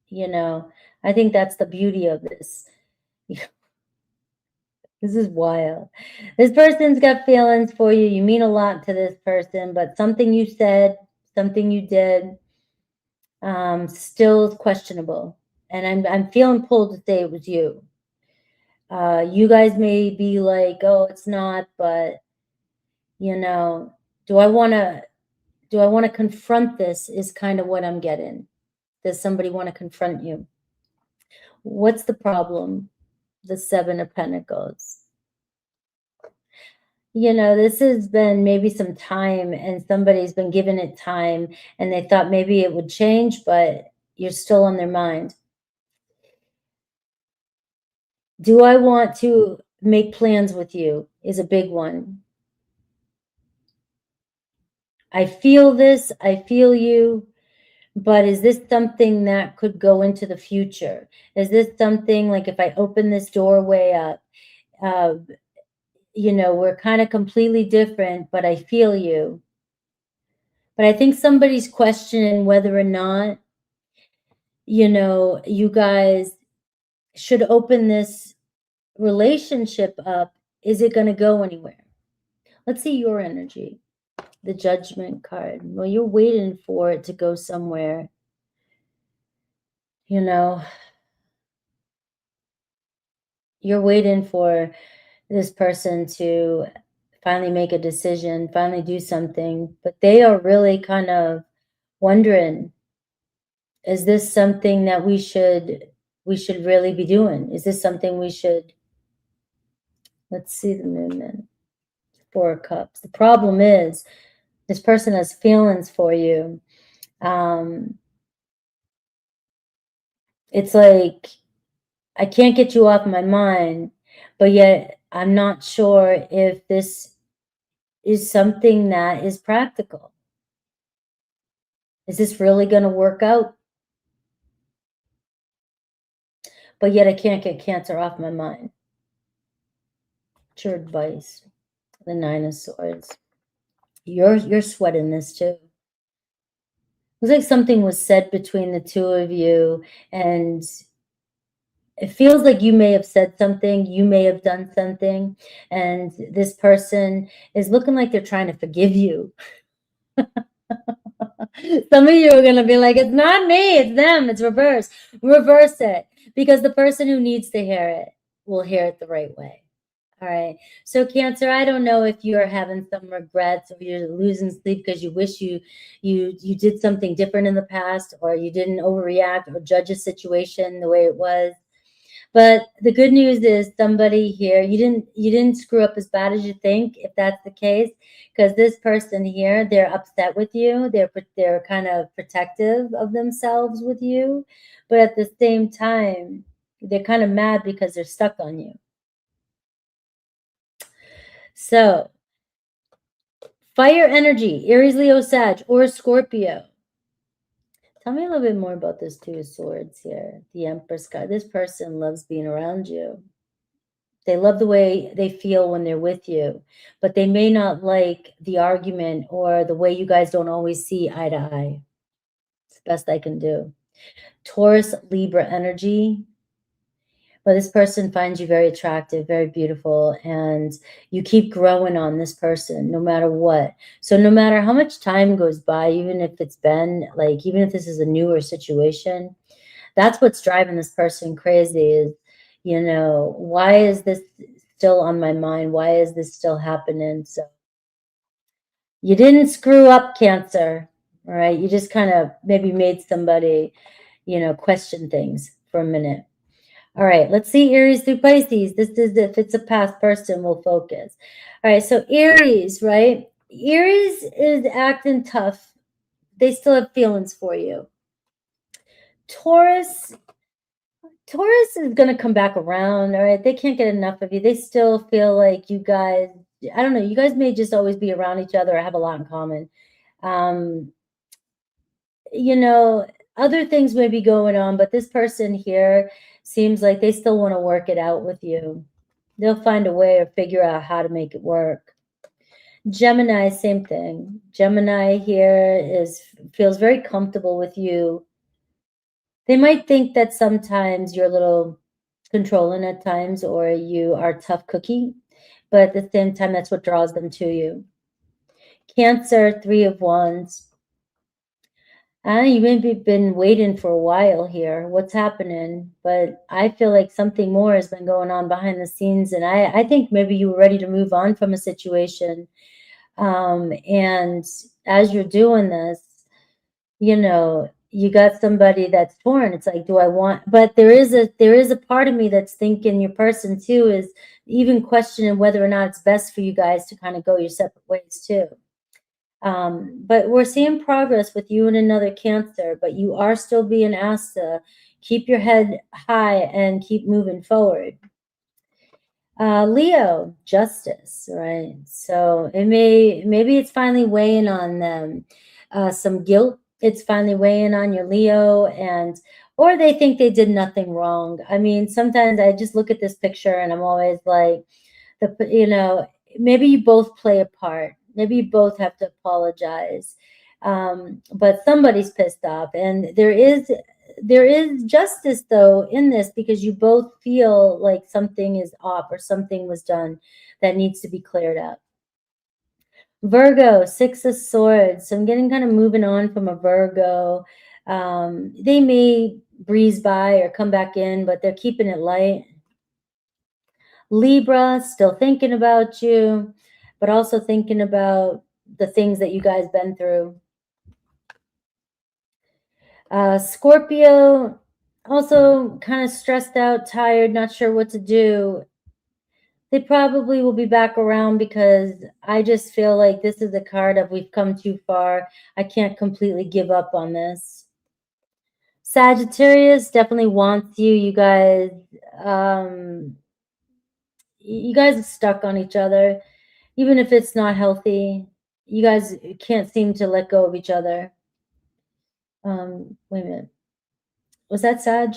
You know, I think that's the beauty of this. This is wild. This person's got feelings for you. You mean a lot to this person, but something you said, something you did, still is questionable. And I'm feeling pulled to say it was you. You guys may be like, oh, it's not, but you know, do I want to confront this is kind of what I'm getting. Does somebody want to confront you? What's the problem? The 7 of Pentacles. You know, this has been maybe some time and somebody's been giving it time and they thought maybe it would change, but you're still on their mind. Do I want to make plans with you is a big one. I feel this, I feel you, but is this something that could go into the future? Is this something like if I open this doorway up, you know, we're kind of completely different, but I feel you. But I think somebody's questioning whether or not, you know, you guys should open this relationship up. Is it going to go anywhere? Let's see your energy. The Judgment card. Well, you're waiting for it to go somewhere. You know, you're waiting for this person to finally make a decision, finally do something, but they are really kind of wondering, is this something that we should really be doing? Is this something we should? Let's see the movement. 4 of Cups. The problem is this person has feelings for you. It's like, I can't get you off my mind, but yet I'm not sure if this is something that is practical. Is this really going to work out? But yet I can't get Cancer off my mind. What's your advice? The 9 of Swords. You're sweating this too. Looks like something was said between the 2 of you, and it feels like you may have said something, you may have done something, and this person is looking like they're trying to forgive you. Some of you are going to be like, it's not me, it's them, it's reverse. Reverse it, because the person who needs to hear it will hear it the right way. All right. So Cancer, I don't know if you're having some regrets or you're losing sleep because you wish you did something different in the past, or you didn't overreact or judge a situation the way it was. But the good news is somebody here, you didn't screw up as bad as you think, if that's the case, because this person here, they're upset with you. They're kind of protective of themselves with you. But at the same time, They're kind of mad because they're stuck on you. So, fire energy, Aries, Leo, Sag, or Scorpio. Tell me a little bit more about this Two of Swords here. The Empress card. This person loves being around you. They love the way they feel when they're with you, but they may not like the argument or the way you guys don't always see eye to eye. It's the best I can do. Taurus, Libra energy. But this person finds you very attractive, very beautiful, and you keep growing on this person no matter what. So no matter how much time goes by, even if it's been like, even if this is a newer situation, that's what's driving this person crazy is, you know, why is this still on my mind? Why is this still happening? So you didn't screw up, Cancer, all right? You just kind of maybe made somebody, you know, question things for a minute. All right, let's see Aries through Pisces. This is if it's a past person, we'll focus. All right, so Aries, right? Aries is acting tough. They still have feelings for you. Taurus is going to come back around, all right? They can't get enough of you. They still feel like you guys, I don't know, you guys may just always be around each other or have a lot in common. You know, other things may be going on, but this person here seems like they still want to work it out with you. They'll find a way or figure out how to make it work. Gemini, same thing. Gemini here feels very comfortable with you. They might think that sometimes you're a little controlling at times or you are a tough cookie, but at the same time, that's what draws them to you. Cancer, Three of Wands. You maybe been waiting for a while here. What's happening? But I feel like something more has been going on behind the scenes. And I think maybe you were ready to move on from a situation. And as you're doing this, you know, you got somebody that's torn. It's like, do I want, but there is a part of me that's thinking your person too is even questioning whether or not it's best for you guys to kind of go your separate ways too. But we're seeing progress with you and another Cancer, but you are still being asked to keep your head high and keep moving forward. Leo, Justice, right? So maybe it's finally weighing on them. Some guilt, it's finally weighing on your Leo, or they think they did nothing wrong. I mean, sometimes I just look at this picture and I'm always like, you know, maybe you both play a part. Maybe you both have to apologize. But somebody's pissed off. And there is justice, though, in this because you both feel like something is off or something was done that needs to be cleared up. Virgo, Six of Swords. So I'm getting kind of moving on from a Virgo. They may breeze by or come back in, but they're keeping it light. Libra, still thinking about you, but also thinking about the things that you guys been through. Scorpio, also kind of stressed out, tired, not sure what to do. They probably will be back around because I just feel like this is a card of we've come too far. I can't completely give up on this. Sagittarius definitely wants you. You guys are stuck on each other. Even if it's not healthy, you guys can't seem to let go of each other. Wait a minute. Was that Sag?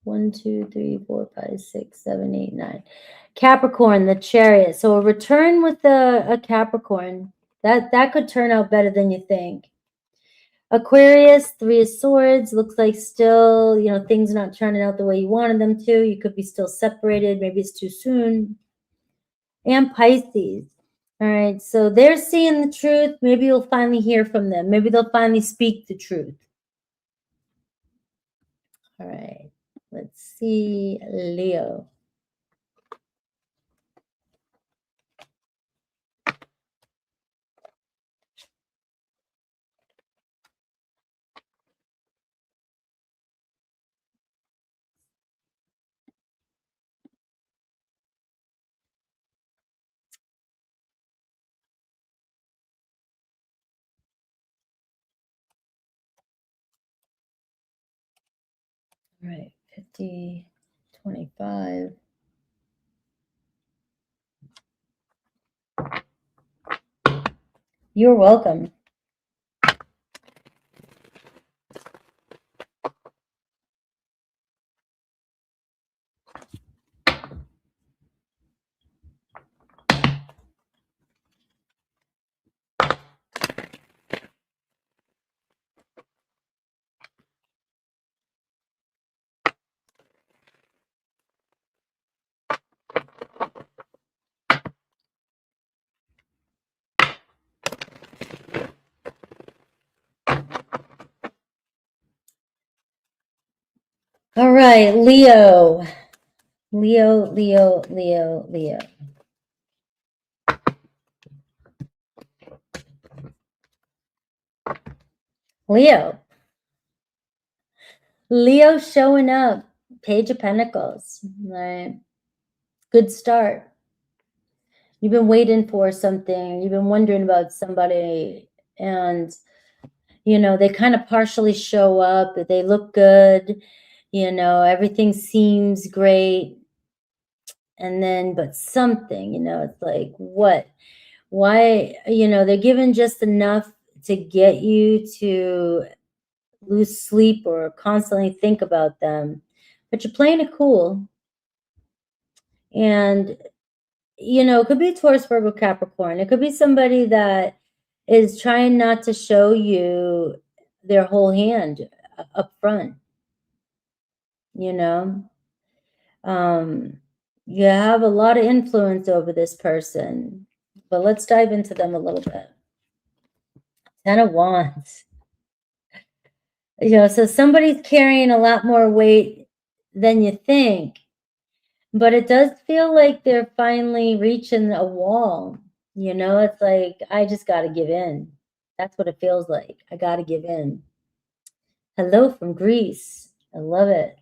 1, 2, 3, 4, 5, 6, 7, 8, 9. Capricorn, the Chariot. So a return with a Capricorn. That could turn out better than you think. Aquarius, Three of Swords. Looks like still, you know, things not turning out the way you wanted them to. You could be still separated. Maybe it's too soon. And Pisces. All right, so they're seeing the truth. Maybe you'll finally hear from them. Maybe they'll finally speak the truth. All right, let's see, Leo. All right, 50, 25. You're welcome. All right, Leo. Leo, Leo, Leo, Leo. Leo. Leo showing up. Page of Pentacles. All right. Good start. You've been waiting for something. You've been wondering about somebody. And, you know, they kind of partially show up. They look good. You know, everything seems great. And then, but something, you know, it's like, what? Why? You know, they're given just enough to get you to lose sleep or constantly think about them. But you're playing it cool. And, you know, it could be Taurus, Virgo, Capricorn. It could be somebody that is trying not to show you their whole hand up front. You know, you have a lot of influence over this person, but let's dive into them a little bit. 10 of Wands. You know, so somebody's carrying a lot more weight than you think, but it does feel like they're finally reaching a wall. You know, it's like, I just got to give in. That's what it feels like. I got to give in. Hello from Greece. I love it.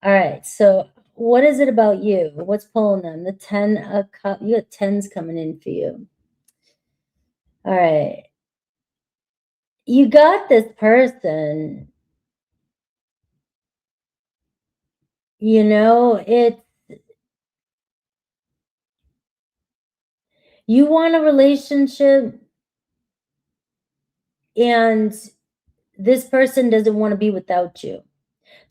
All right. So what is it about you? What's pulling them? The 10 of Cups. You got 10s coming in for you. All right. You got this person. You know, you want a relationship and this person doesn't want to be without you.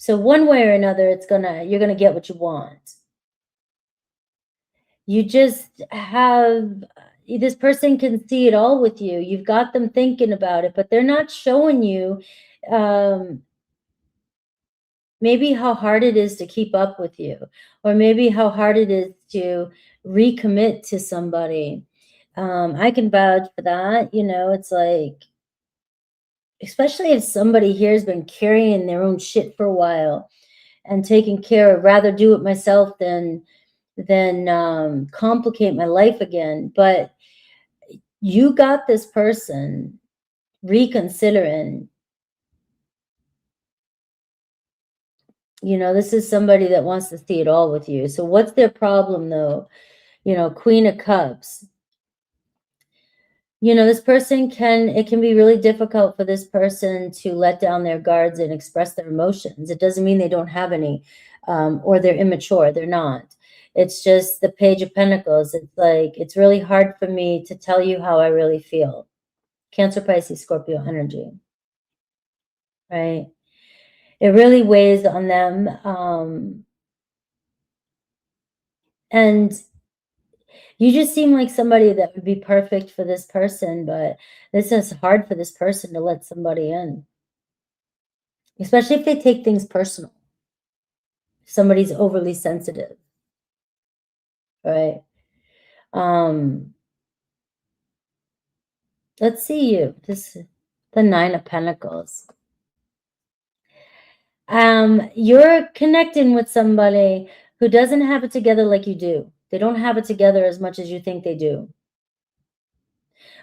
So one way or another, you're gonna get what you want. You just have, this person can see it all with you. You've got them thinking about it, but they're not showing you maybe how hard it is to keep up with you, or maybe how hard it is to recommit to somebody. I can vouch for that. You know, it's like, especially if somebody here has been carrying their own shit for a while and taking care of, rather do it myself than complicate my life again. But you got this person reconsidering. You know, this is somebody that wants to see it all with you. So what's their problem though? You know, Queen of Cups. You know, this person it can be really difficult for this person to let down their guards and express their emotions. It doesn't mean they don't have any, or they're immature. They're not. It's just the Page of Pentacles. It's like, it's really hard for me to tell you how I really feel. Cancer, Pisces, Scorpio energy, right? It really weighs on them. And you just seem like somebody that would be perfect for this person, but this is hard for this person to let somebody in, especially if they take things personal. Somebody's overly sensitive, right? Let's see you. The 9 of Pentacles. You're connecting with somebody who doesn't have it together like you do. They don't have it together as much as you think they do.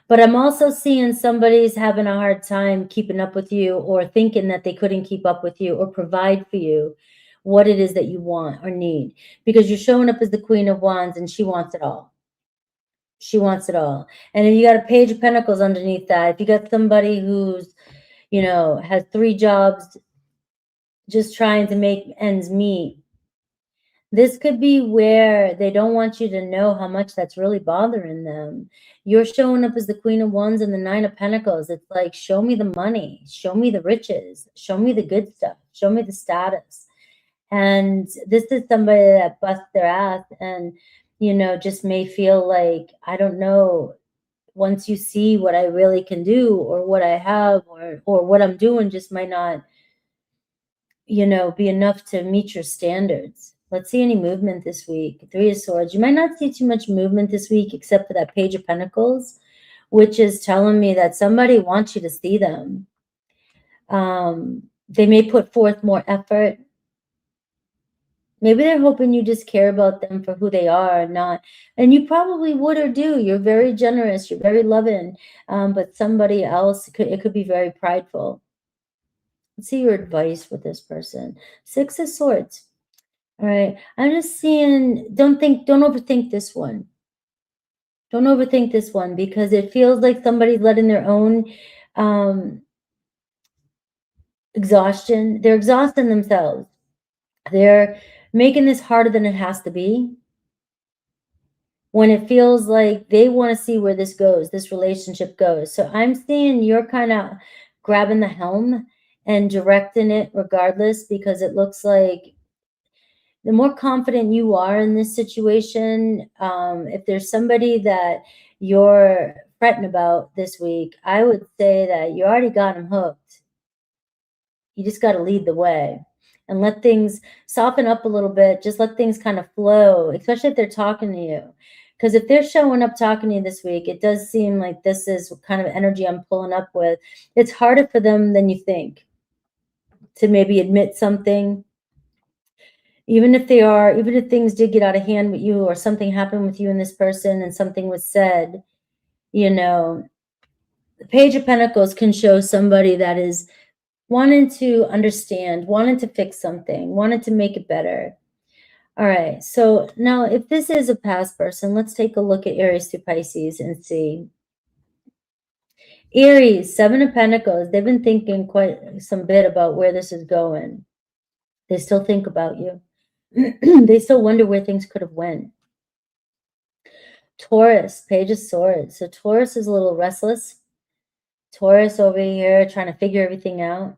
But I'm also seeing somebody's having a hard time keeping up with you, or thinking that they couldn't keep up with you or provide for you what it is that you want or need, because you're showing up as the Queen of Wands and she wants it all. She wants it all. And if you got a Page of Pentacles underneath that, if you got somebody who's, you know, has 3 jobs, just trying to make ends meet, This could be where they don't want you to know how much that's really bothering them. You're showing up as the Queen of Wands and the Nine of Pentacles. It's like, show me the money, show me the riches, show me the good stuff, show me the status. And this is somebody that busts their ass and, you know, just may feel like, I don't know, once you see what I really can do or what I have or what I'm doing just might not, you know, be enough to meet your standards. Let's see any movement this week. Three of Swords. You might not see too much movement this week except for that Page of Pentacles, which is telling me that somebody wants you to see them. They may put forth more effort. Maybe they're hoping you just care about them for who they are, not, and you probably would or do. You're very generous. You're very loving. But somebody else, it could be very prideful. Let's see your advice with this person. Six of Swords. All right. I'm just seeing, don't overthink this one. Don't overthink this one because it feels like somebody's letting their own exhaustion. They're exhausting themselves. They're making this harder than it has to be. When it feels like they want to see where this goes, this relationship goes. So I'm seeing you're kind of grabbing the helm and directing it regardless, because it looks like the more confident you are in this situation, if there's somebody that you're fretting about this week, I would say that you already got them hooked. You just got to lead the way and let things soften up a little bit. Just let things kind of flow, especially if they're talking to you. Because if they're showing up talking to you this week, it does seem like this is kind of energy I'm pulling up with. It's harder for them than you think to maybe admit something. Even if things did get out of hand with you or something happened with you and this person and something was said, you know, the Page of Pentacles can show somebody that is wanting to understand, wanting to fix something, wanting to make it better. All right. So now if this is a past person, let's take a look at Aries to Pisces and see. Aries, Seven of Pentacles. They've been thinking quite some bit about where this is going. They still think about you. They still wonder where things could have went. Taurus, Page of Swords. So Taurus is a little restless. Taurus over here trying to figure everything out.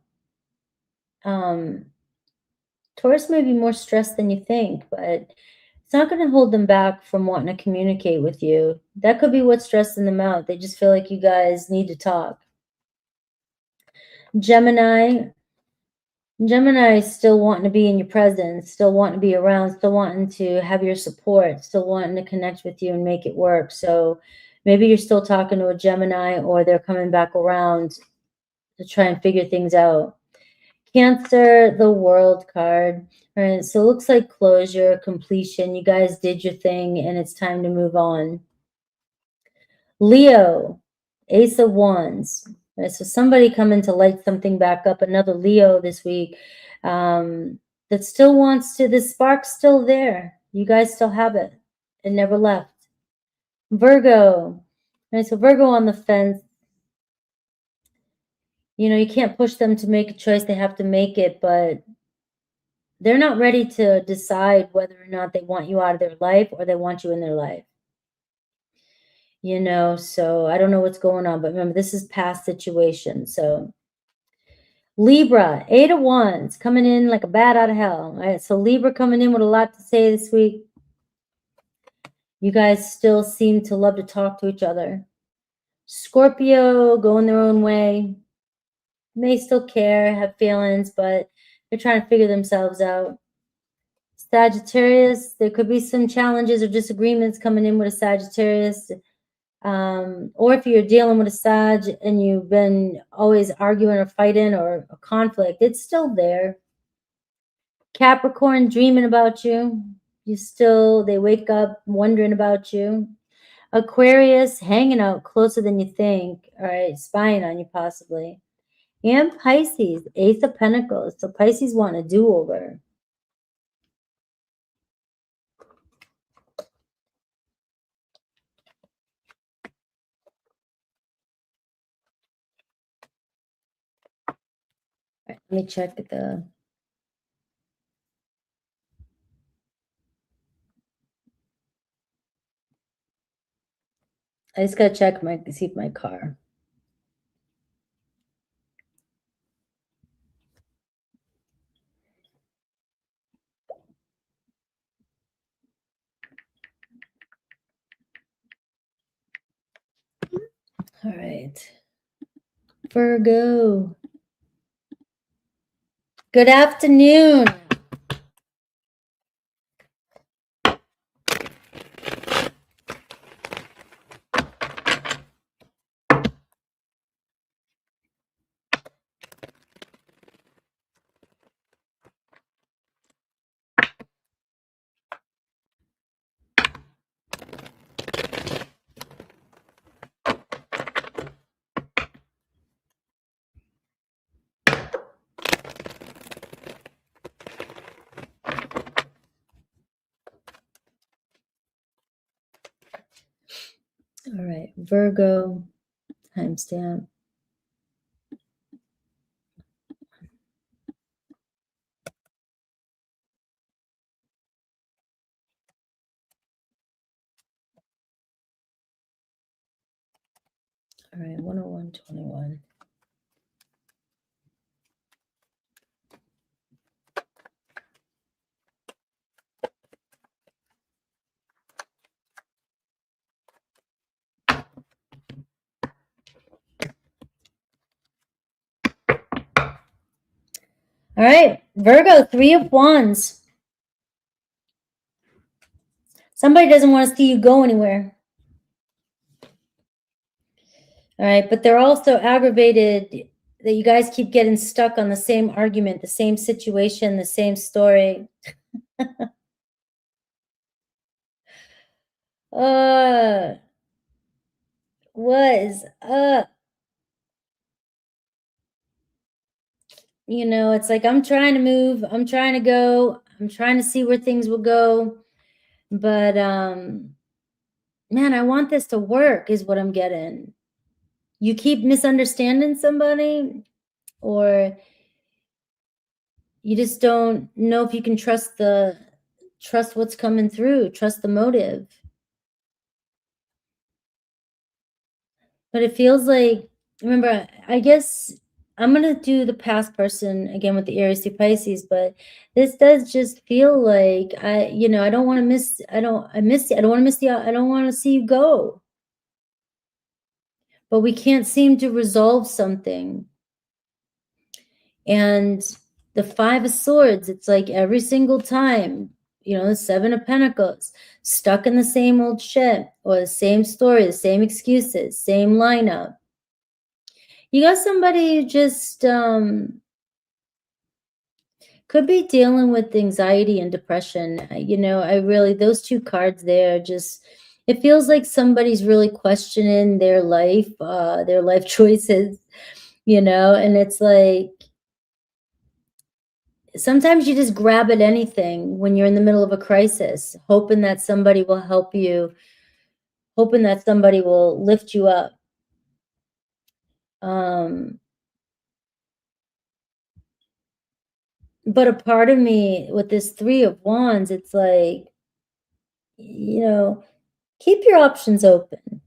Taurus may be more stressed than you think, but it's not going to hold them back from wanting to communicate with you. That could be what's stressing them out. They just feel like you guys need to talk. Gemini is still wanting to be in your presence, still wanting to be around, still wanting to have your support, still wanting to connect with you and make it work. So maybe you're still talking to a Gemini, or they're coming back around to try and figure things out. Cancer, the World card. All right, so it looks like closure, completion. You guys did your thing and it's time to move on. Leo, Ace of Wands. All right, so somebody coming to light something back up, another Leo this week, that still wants to, the spark's still there. You guys still have it. It never left. Virgo. All right, so Virgo on the fence. You know, you can't push them to make a choice. They have to make it, but they're not ready to decide whether or not they want you out of their life or they want you in their life. You know, so I don't know what's going on, but remember, this is past situation. So Libra, Eight of Wands, coming in like a bat out of hell. All right, so Libra coming in with a lot to say this week. You guys still seem to love to talk to each other. Scorpio, going their own way. May still care, have feelings, but they're trying to figure themselves out. Sagittarius, there could be some challenges or disagreements coming in with a Sagittarius. Or if you're dealing with a Sag and you've been always arguing or fighting or a conflict, it's still there. Capricorn, dreaming about you. They wake up wondering about you. Aquarius, hanging out closer than you think. All right, spying on you possibly. And Pisces, Ace of Pentacles. So Pisces want a do-over. Let me check the I just gotta check see if my car. All right. Virgo. Good afternoon. All right, Virgo, timestamp. All right, 101:21. All right, Virgo, 3 of Wands. Somebody doesn't want to see you go anywhere. All right, but they're also aggravated that you guys keep getting stuck on the same argument, the same situation, the same story. What is up? You know, it's like I'm trying to move, I'm trying to go, I'm trying to see where things will go. But man, I want this to work is what I'm getting. You keep misunderstanding somebody, or you just don't know if you can trust what's coming through, trust the motive. But it feels like, remember, I guess I'm going to do the past person again with the Aries to Pisces, but this does just feel like I don't want to miss, I don't want to see you go. But we can't seem to resolve something. And the 5 of Swords, it's like every single time, the 7 of Pentacles, stuck in the same old shit, or the same story, the same excuses, same lineup. You got somebody who just could be dealing with anxiety and depression. I really, those 2 cards there, just, it feels like somebody's really questioning their life choices, and it's like, sometimes you just grab at anything when you're in the middle of a crisis, hoping that somebody will help you, hoping that somebody will lift you up. But a part of me with this 3 of Wands, it's like, keep your options open.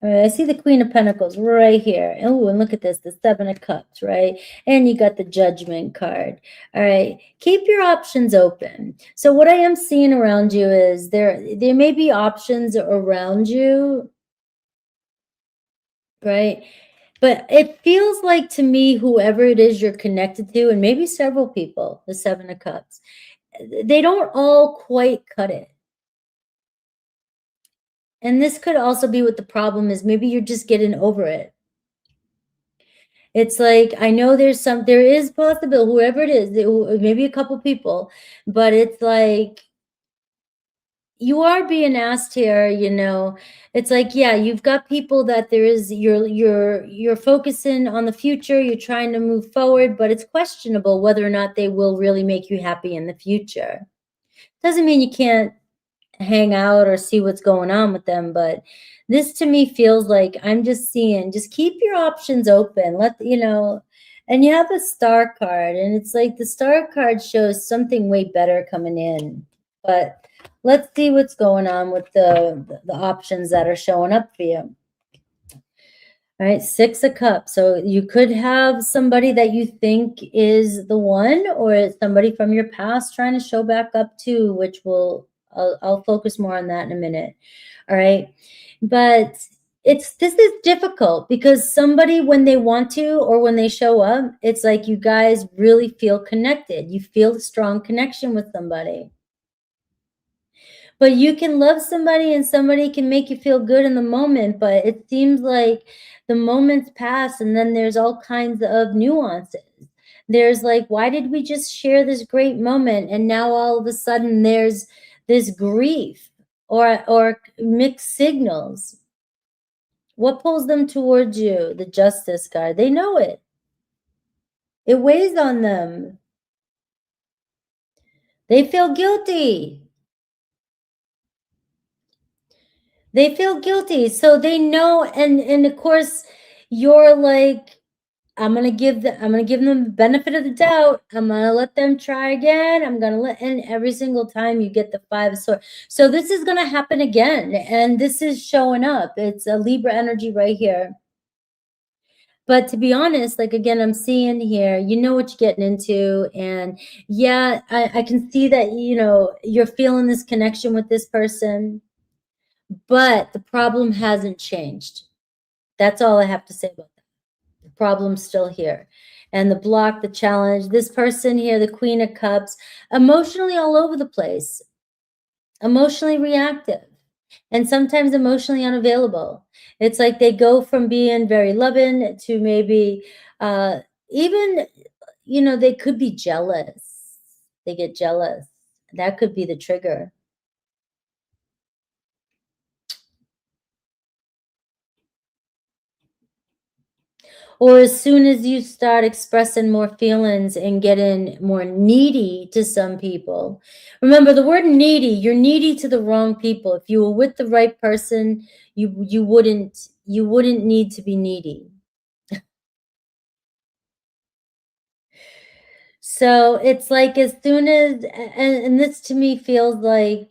All right, I see the Queen of Pentacles right here. Oh, and look at this, the 7 of Cups, right? And you got the Judgment card. All right, keep your options open. So what I am seeing around you is there may be options around you, right? But it feels like to me, whoever it is you're connected to, and maybe several people, the 7 of Cups, they don't all quite cut it. And this could also be what the problem is. Maybe you're just getting over it. It's like, I know there is possible, whoever it is, maybe a couple people, but it's like, you are being asked here, it's like, yeah, you've got people that you're focusing on the future, you're trying to move forward, but it's questionable whether or not they will really make you happy in the future. Doesn't mean you can't hang out or see what's going on with them, but this to me feels like I'm just seeing, just keep your options open. And you have a Star card, and it's like the Star card shows something way better coming in. but let's see what's going on with the options that are showing up for you. All right, 6 of Cups. So you could have somebody that you think is the one, or somebody from your past trying to show back up too, which I'll focus more on that in a minute. All right, but this is difficult because somebody, when they want to or when they show up, it's like you guys really feel connected. You feel a strong connection with somebody. But you can love somebody and somebody can make you feel good in the moment, but it seems like the moments pass and then there's all kinds of nuances. There's like, why did we just share this great moment and now all of a sudden there's this grief or mixed signals? What pulls them towards you? The Justice card. They know it. It weighs on them. They feel guilty. They feel guilty. So they know, and of course you're like, I'm gonna give them the benefit of the doubt. I'm gonna let them try again. And every single time you get the 5 of Swords. So this is gonna happen again, and this is showing up. It's a Libra energy right here. But to be honest, like, again, I'm seeing here, you know what you're getting into. And yeah, I can see that, you know, you're feeling this connection with this person, but the problem hasn't changed. That's all I have to say about that. The problem's still here. And the block, the challenge, this person here, the Queen of Cups, emotionally all over the place, emotionally reactive, and sometimes emotionally unavailable. It's like they go from being very loving to maybe even, you know, they could be jealous. They get jealous. That could be the trigger. Or as soon as you start expressing more feelings and getting more needy to some people. Remember the word needy, you're needy to the wrong people. If you were with the right person, you wouldn't need to be needy. So it's like as soon as, and this to me feels like,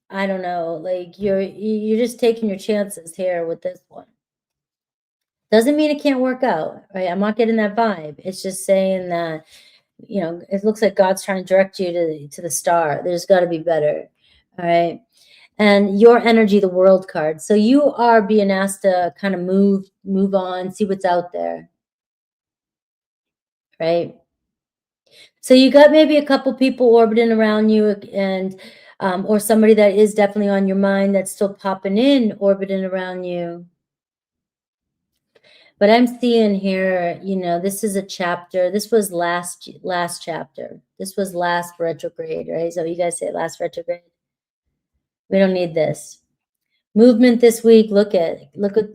I don't know, like you're just taking your chances here with this one. Doesn't mean it can't work out, right? I'm not getting that vibe. It's just saying that, you know, it looks like God's trying to direct you to the star. There's got to be better, all right? And your energy, the World card. So you are being asked to kind of move on, see what's out there, right? So you got maybe a couple people orbiting around you, and or somebody that is definitely on your mind that's still popping in, orbiting around you. But I'm seeing here, you know, this is a chapter. This was last chapter. This was last retrograde, right? So you guys say last retrograde. We don't need this. Movement this week. Look at,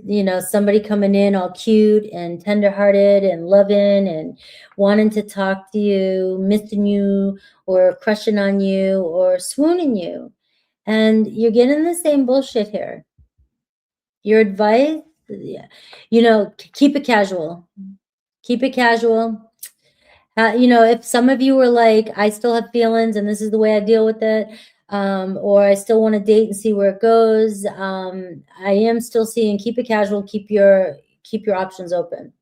you know, somebody coming in all cute and tenderhearted and loving and wanting to talk to you, missing you or crushing on you or swooning you. And you're getting the same bullshit here. Your advice, yeah, you know, keep it casual. Keep it casual. You know, if some of you were like, I still have feelings and this is the way I deal with it, or I still want to date and see where it goes, I am still seeing keep it casual, keep your options open.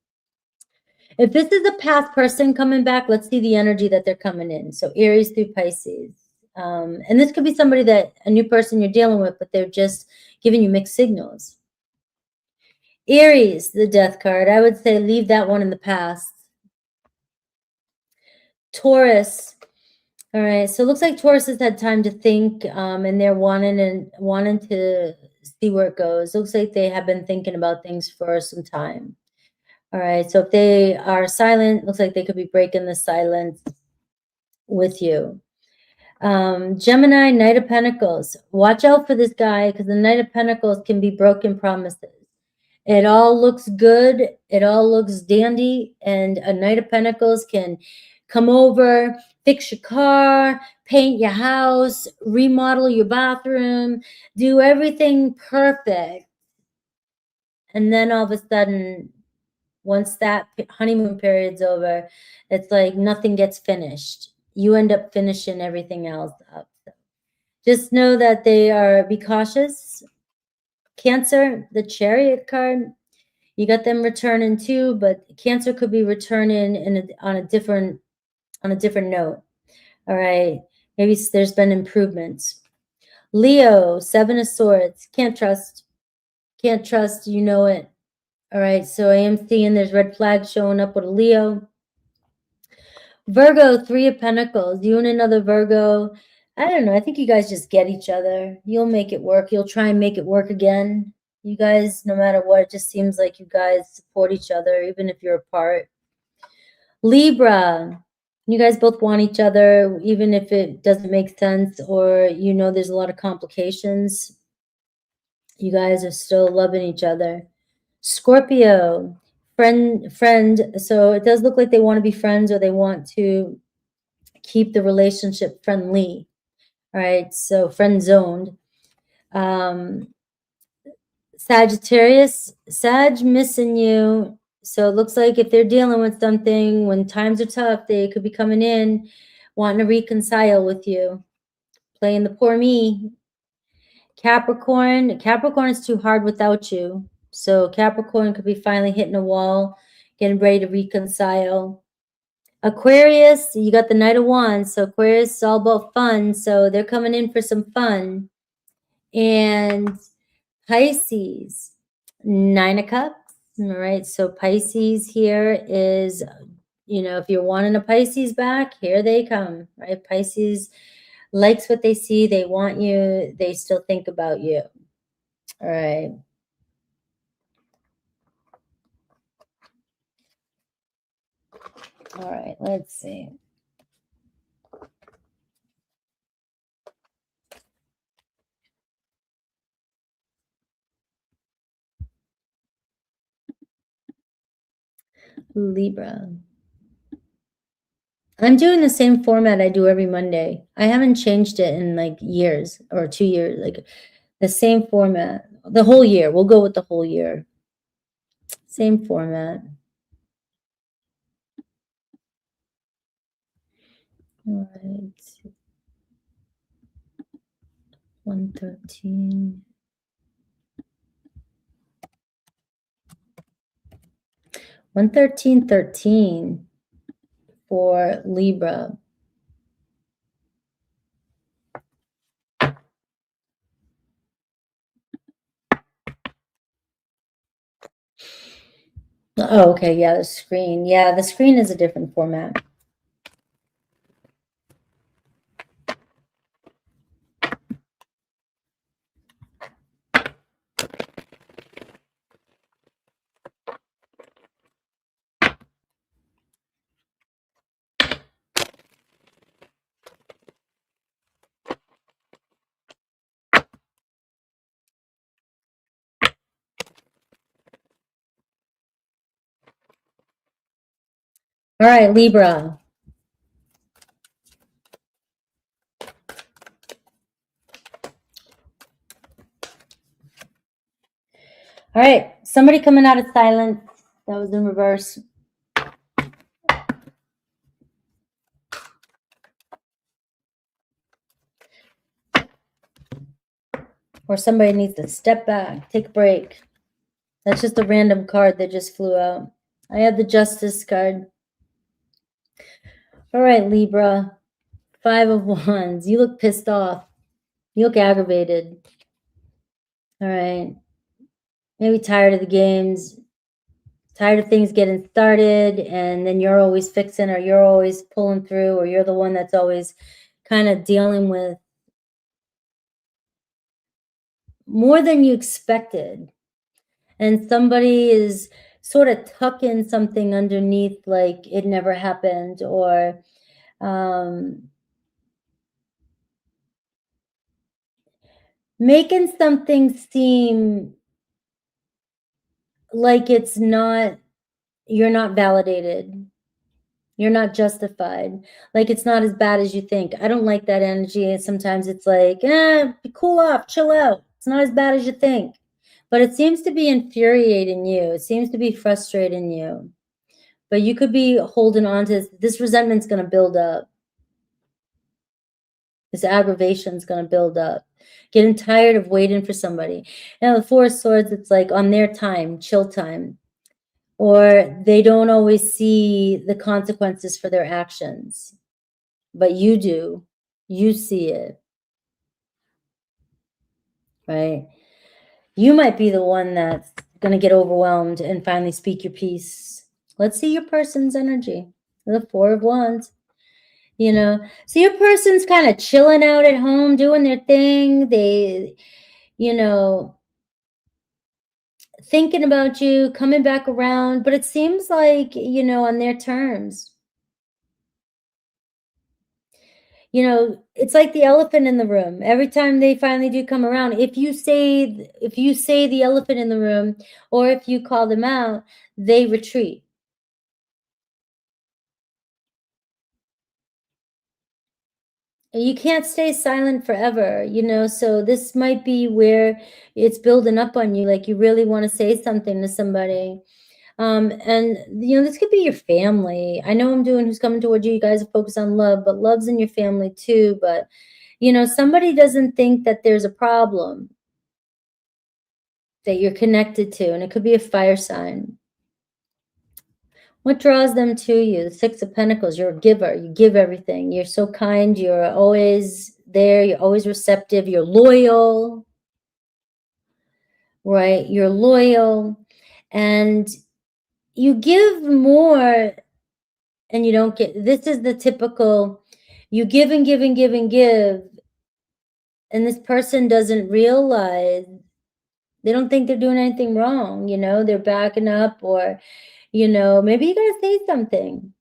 If this is a past person coming back, let's see the energy that they're coming in. So Aries through Pisces. And this could be somebody a new person you're dealing with, but they're just giving you mixed signals. Aries, the Death card, I would say leave that one in the past. Taurus. All right, so it looks like Taurus has had time to think, and they're wanting to see where it goes. Looks like they have been thinking about things for some time. All right, so if they are silent, looks like they could be breaking the silence with you. Gemini, Knight of Pentacles. Watch out for this guy because the Knight of Pentacles can be broken promises. It all looks good. It all looks dandy. And a Knight of Pentacles can come over, fix your car, paint your house, remodel your bathroom, do everything perfect. And then all of a sudden, once that honeymoon period's over, it's like nothing gets finished. you end up finishing everything else up. Just know that be cautious. Cancer, the Chariot card, you got them returning too, but Cancer could be returning on a different note. All right, maybe there's been improvements. Leo, Seven of Swords, can't trust, you know it. All right, so I am seeing there's red flags showing up with a Leo. Virgo, Three of Pentacles, you and another Virgo. I don't know, I think you guys just get each other. You'll make it work. You'll try and make it work again. You guys, no matter what, it just seems like you guys support each other, even if you're apart. Libra, you guys both want each other, even if it doesn't make sense or you know there's a lot of complications. You guys are still loving each other. Scorpio, friend. So it does look like they want to be friends or they want to keep the relationship friendly. All right, so friend zoned. Sagittarius, Sag missing you. So it looks like if they're dealing with something, when times are tough, they could be coming in, wanting to reconcile with you, playing the poor me. Capricorn is too hard without you. So Capricorn could be finally hitting a wall, getting ready to reconcile. Aquarius, you got the Knight of Wands. So Aquarius is all about fun. So they're coming in for some fun. And Pisces, Nine of Cups. All right, so Pisces here is, you know, if you're wanting a Pisces back, here they come, right? Pisces likes what they see. They want you. They still think about you. All right. All right, let's see. Libra. I'm doing the same format I do every Monday. I haven't changed it in like years or 2 years, like the same format. The whole year. We'll go with the whole year. Same format. All right. 113. 113.13 for Libra. Oh, okay. Yeah, the screen. Yeah, the screen is a different format. All right, Libra. All right, somebody coming out of silence. That was in reverse. Or somebody needs to step back, take a break. That's just a random card that just flew out. I have the Justice card. All right, Libra. 5 of Wands. You look pissed off. You look aggravated. All right. Maybe tired of the games. Tired of things getting started, and then you're always fixing, or you're always pulling through, or you're the one that's always kind of dealing with more than you expected. And somebody is sort of tucking something underneath like it never happened, or making something seem like it's not, you're not validated. You're not justified. Like it's not as bad as you think. I don't like that energy. Sometimes it's like, cool off, chill out. It's not as bad as you think. But it seems to be infuriating you. It seems to be frustrating you. But you could be holding on to this resentment's going to build up. This aggravation is going to build up. Getting tired of waiting for somebody. Now, the Four of Swords, it's like on their time, chill time. Or they don't always see the consequences for their actions. But you do. You see it. Right? You might be the one that's going to get overwhelmed and finally speak your piece. Let's see your person's energy. The Four of Wands. You know, so your person's kind of chilling out at home, doing their thing. They, you know, thinking about you, coming back around, but it seems like, you know, on their terms. You know, it's like the elephant in the room. Every time they finally do come around, if you say the elephant in the room, or if you call them out, they retreat. You can't stay silent forever, you know, so this might be where it's building up on you, like you really want to say something to somebody. And, you know, this could be your family. I know I'm doing Who's Coming Towards You. You guys are focused on love, but love's in your family too. But, you know, somebody doesn't think that there's a problem that you're connected to, and it could be a fire sign. What draws them to you? The Six of Pentacles. You're a giver. You give everything. You're so kind. You're always there. You're always receptive. You're loyal, right? You're loyal, and you give more, and you don't get. This is the typical, you give and give and give and give, and this person doesn't realize, they don't think they're doing anything wrong, you know, they're backing up, or, you know, maybe you gotta say something,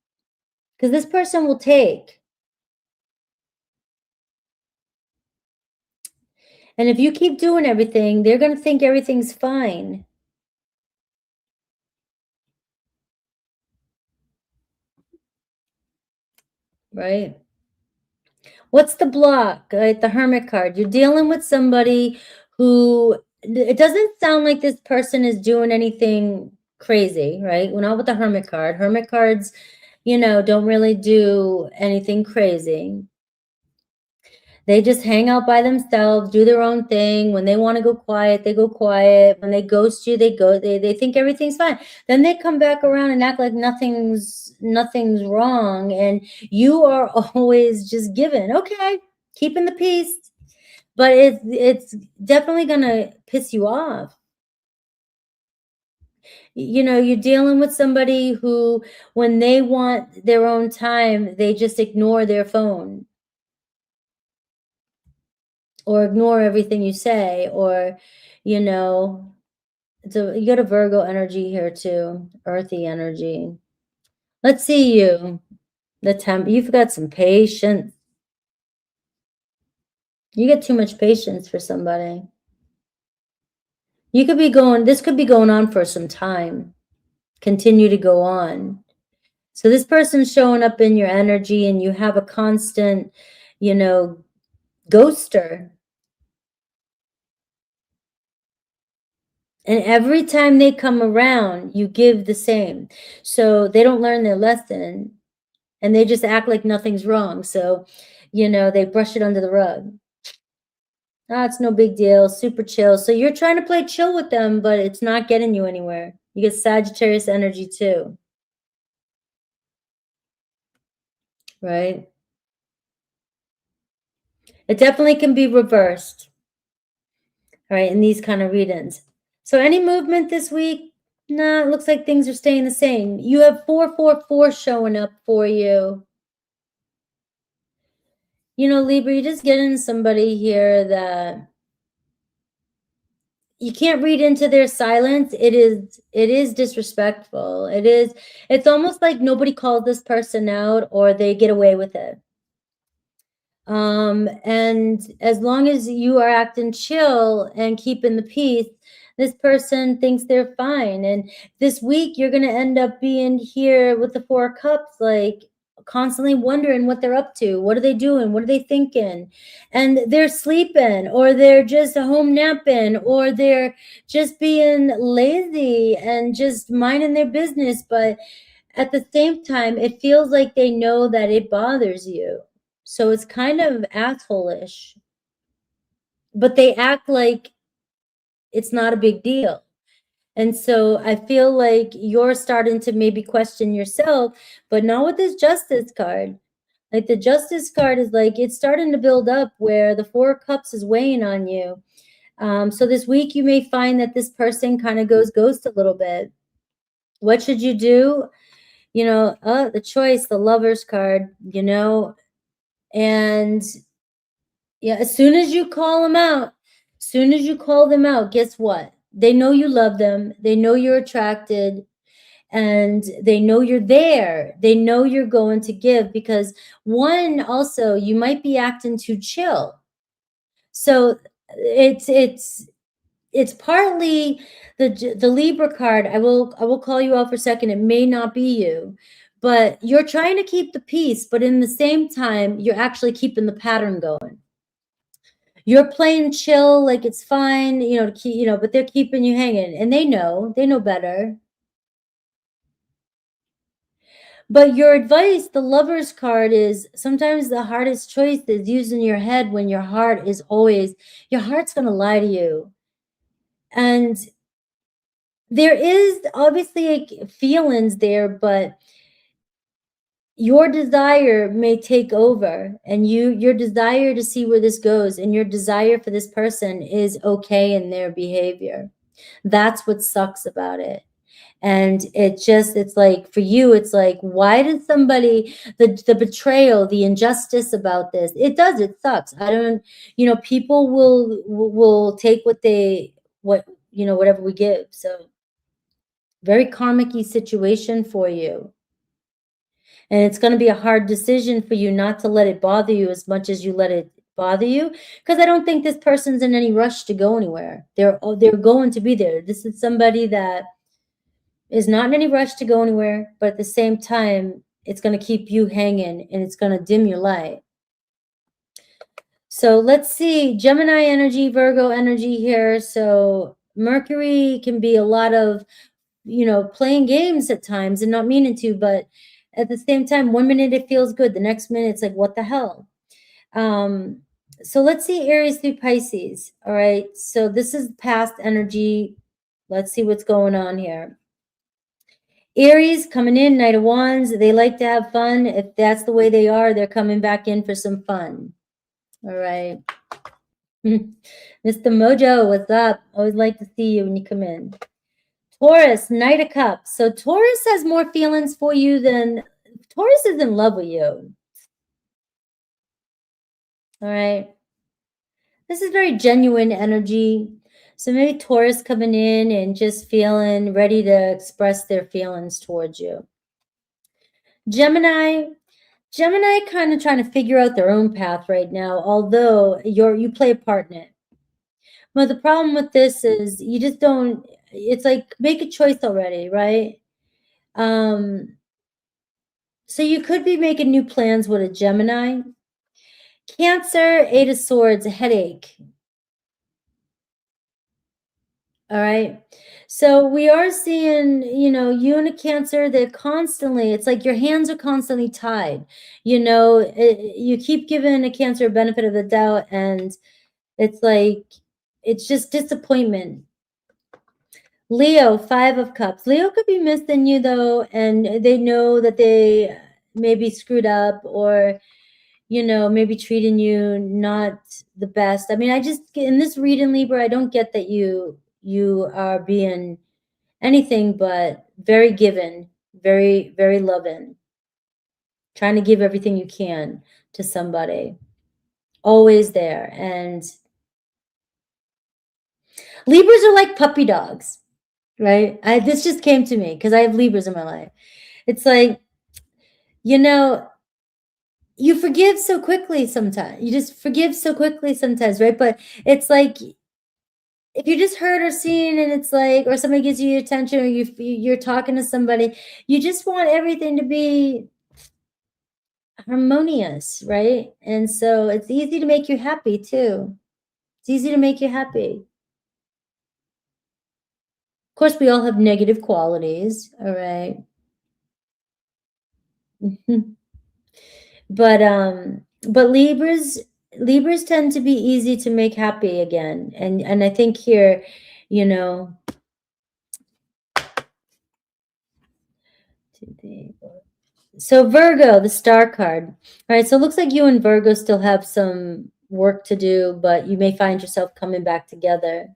because this person will take. And if you keep doing everything, they're going to think everything's fine. Right? What's the block? Right? The Hermit card. You're dealing with somebody who, it doesn't sound like this person is doing anything crazy, right? We're not with the Hermit card. Hermit cards, you know, don't really do anything crazy. They just hang out by themselves, do their own thing. When they want to go quiet, they go quiet. When they ghost you, they think everything's fine. Then they come back around and act like nothing's wrong. And you are always just given, okay, keeping the peace. But it's definitely gonna piss you off. You know, you're dealing with somebody who, when they want their own time, they just ignore their phone, or ignore everything you say, or, you know, you got a Virgo energy here too, earthy energy. Let's see you. The temp, you've got some patience. You get too much patience for somebody. You could be going, this could be going on for some time. Continue to go on. So this person's showing up in your energy, and you have a constant, you know, ghoster. And every time they come around, you give the same. So they don't learn their lesson, and they just act like nothing's wrong. So, you know, they brush it under the rug. Ah, it's no big deal, super chill. So you're trying to play chill with them, but it's not getting you anywhere. You get Sagittarius energy too. Right? It definitely can be reversed. All right, in these kind of readings. So any movement this week? Nah, it looks like things are staying the same. You have 444 showing up for you. You know, Libra, you're just getting somebody here that you can't read into their silence. It is disrespectful. It's almost like nobody called this person out, or they get away with it. And as long as you are acting chill and keeping the peace, this person thinks they're fine. And this week you're going to end up being here with the Four of Cups, like constantly wondering what they're up to. What are they doing? What are they thinking? And they're sleeping, or they're just home napping, or they're just being lazy and just minding their business. But at the same time, it feels like they know that it bothers you. So it's kind of asshole-ish, but they act like it's not a big deal. And so I feel like you're starting to maybe question yourself, but not with this Justice card. Like the Justice card is like, it's starting to build up where the Four of Cups is weighing on you. So this week you may find that this person kind of goes ghost a little bit. What should you do? You know, the choice, the Lovers card, you know, and yeah, as soon as you call them out, guess what? They know you love them. They know you're attracted. And they know you're there. They know you're going to give, because one, also, you might be acting too chill. So it's partly the Libra card. I will call you out for a second. It may not be you, but you're trying to keep the peace, but in the same time, you're actually keeping the pattern going. You're playing chill, like it's fine, you know, to keep, you know, but they're keeping you hanging, and they know better. But your advice, the Lovers card, is sometimes the hardest choice is using your head when your heart is always, your heart's going to lie to you. And there is obviously feelings there, but your desire may take over, and your desire to see where this goes, and your desire for this person is okay in their behavior. That's what sucks about it. And it's like, for you, it's like, why did somebody, the betrayal, the injustice about this, it sucks. I don't, you know, people will take what you know, whatever we give. So very karmic-y situation for you. And it's going to be a hard decision for you not to let it bother you as much as you let it bother you, because I don't think this person's in any rush to go anywhere. They're going to be there. This is somebody that is not in any rush to go anywhere, but at the same time, it's going to keep you hanging, and it's going to dim your light. So let's see, Gemini energy, Virgo energy here. So Mercury can be a lot of, you know, playing games at times and not meaning to, but at the same time, 1 minute it feels good, the next minute it's like, what the hell? So let's see Aries through Pisces. All right, so this is past energy. Let's see what's going on here. Aries coming in, Knight of Wands. They like to have fun. If that's the way they are, they're coming back in for some fun. All right. Mr. Mojo, what's up? Always like to see you when you come in. Taurus, Knight of Cups. So Taurus has more feelings for you than, Taurus is in love with you. All right. This is very genuine energy. So maybe Taurus coming in and just feeling ready to express their feelings towards you. Gemini kind of trying to figure out their own path right now, although you play a part in it. But the problem with this is you just don't, it's like, make a choice already, right? So you could be making new plans with a Gemini. Cancer, Eight of Swords, a headache. All right. So we are seeing, you know, you and a Cancer, they're constantly, it's like your hands are constantly tied. You know, you keep giving a Cancer a benefit of the doubt, and it's like, it's just disappointment. Leo, Five of Cups. Leo could be missing you, though, and they know that they maybe screwed up, or, you know, maybe treating you not the best. I mean, I just, in this reading, Libra, I don't get that you are being anything but very given, very, very loving, trying to give everything you can to somebody, always there. And Libras are like puppy dogs, right? This just came to me because I have Libras in my life. It's like, you know, you forgive so quickly sometimes. You just forgive so quickly sometimes, right? But it's like, if you just heard or seen, and it's like, or somebody gives you your attention, or you're talking to somebody, you just want everything to be harmonious, right? And so it's easy to make you happy too. It's easy to make you happy. Of course, we all have negative qualities, all right? But But Libras tend to be easy to make happy again. And I think here, you know, so Virgo, the star card. All right, so it looks like you and Virgo still have some work to do, but you may find yourself coming back together.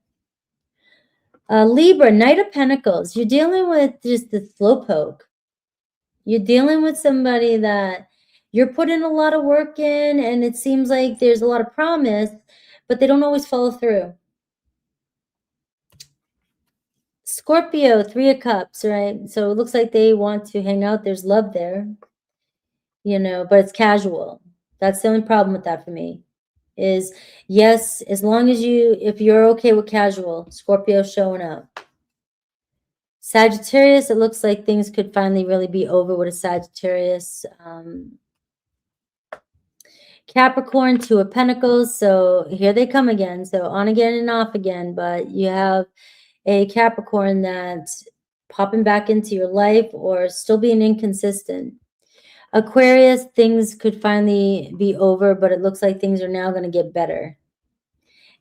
Libra, Knight of Pentacles. You're dealing with just the slowpoke. You're dealing with somebody that you're putting a lot of work in, and it seems like there's a lot of promise, but they don't always follow through. Scorpio, 3 of Cups, right? So it looks like they want to hang out. There's love there, you know, but it's casual. That's the only problem with that for me. Is yes, as long as if you're okay with casual, Scorpio showing up. Sagittarius, it looks like things could finally really be over with a Sagittarius. Capricorn, 2 of Pentacles. So here they come again. So on again and off again. But you have a Capricorn that's popping back into your life or still being inconsistent. Aquarius, things could finally be over, but it looks like things are now going to get better.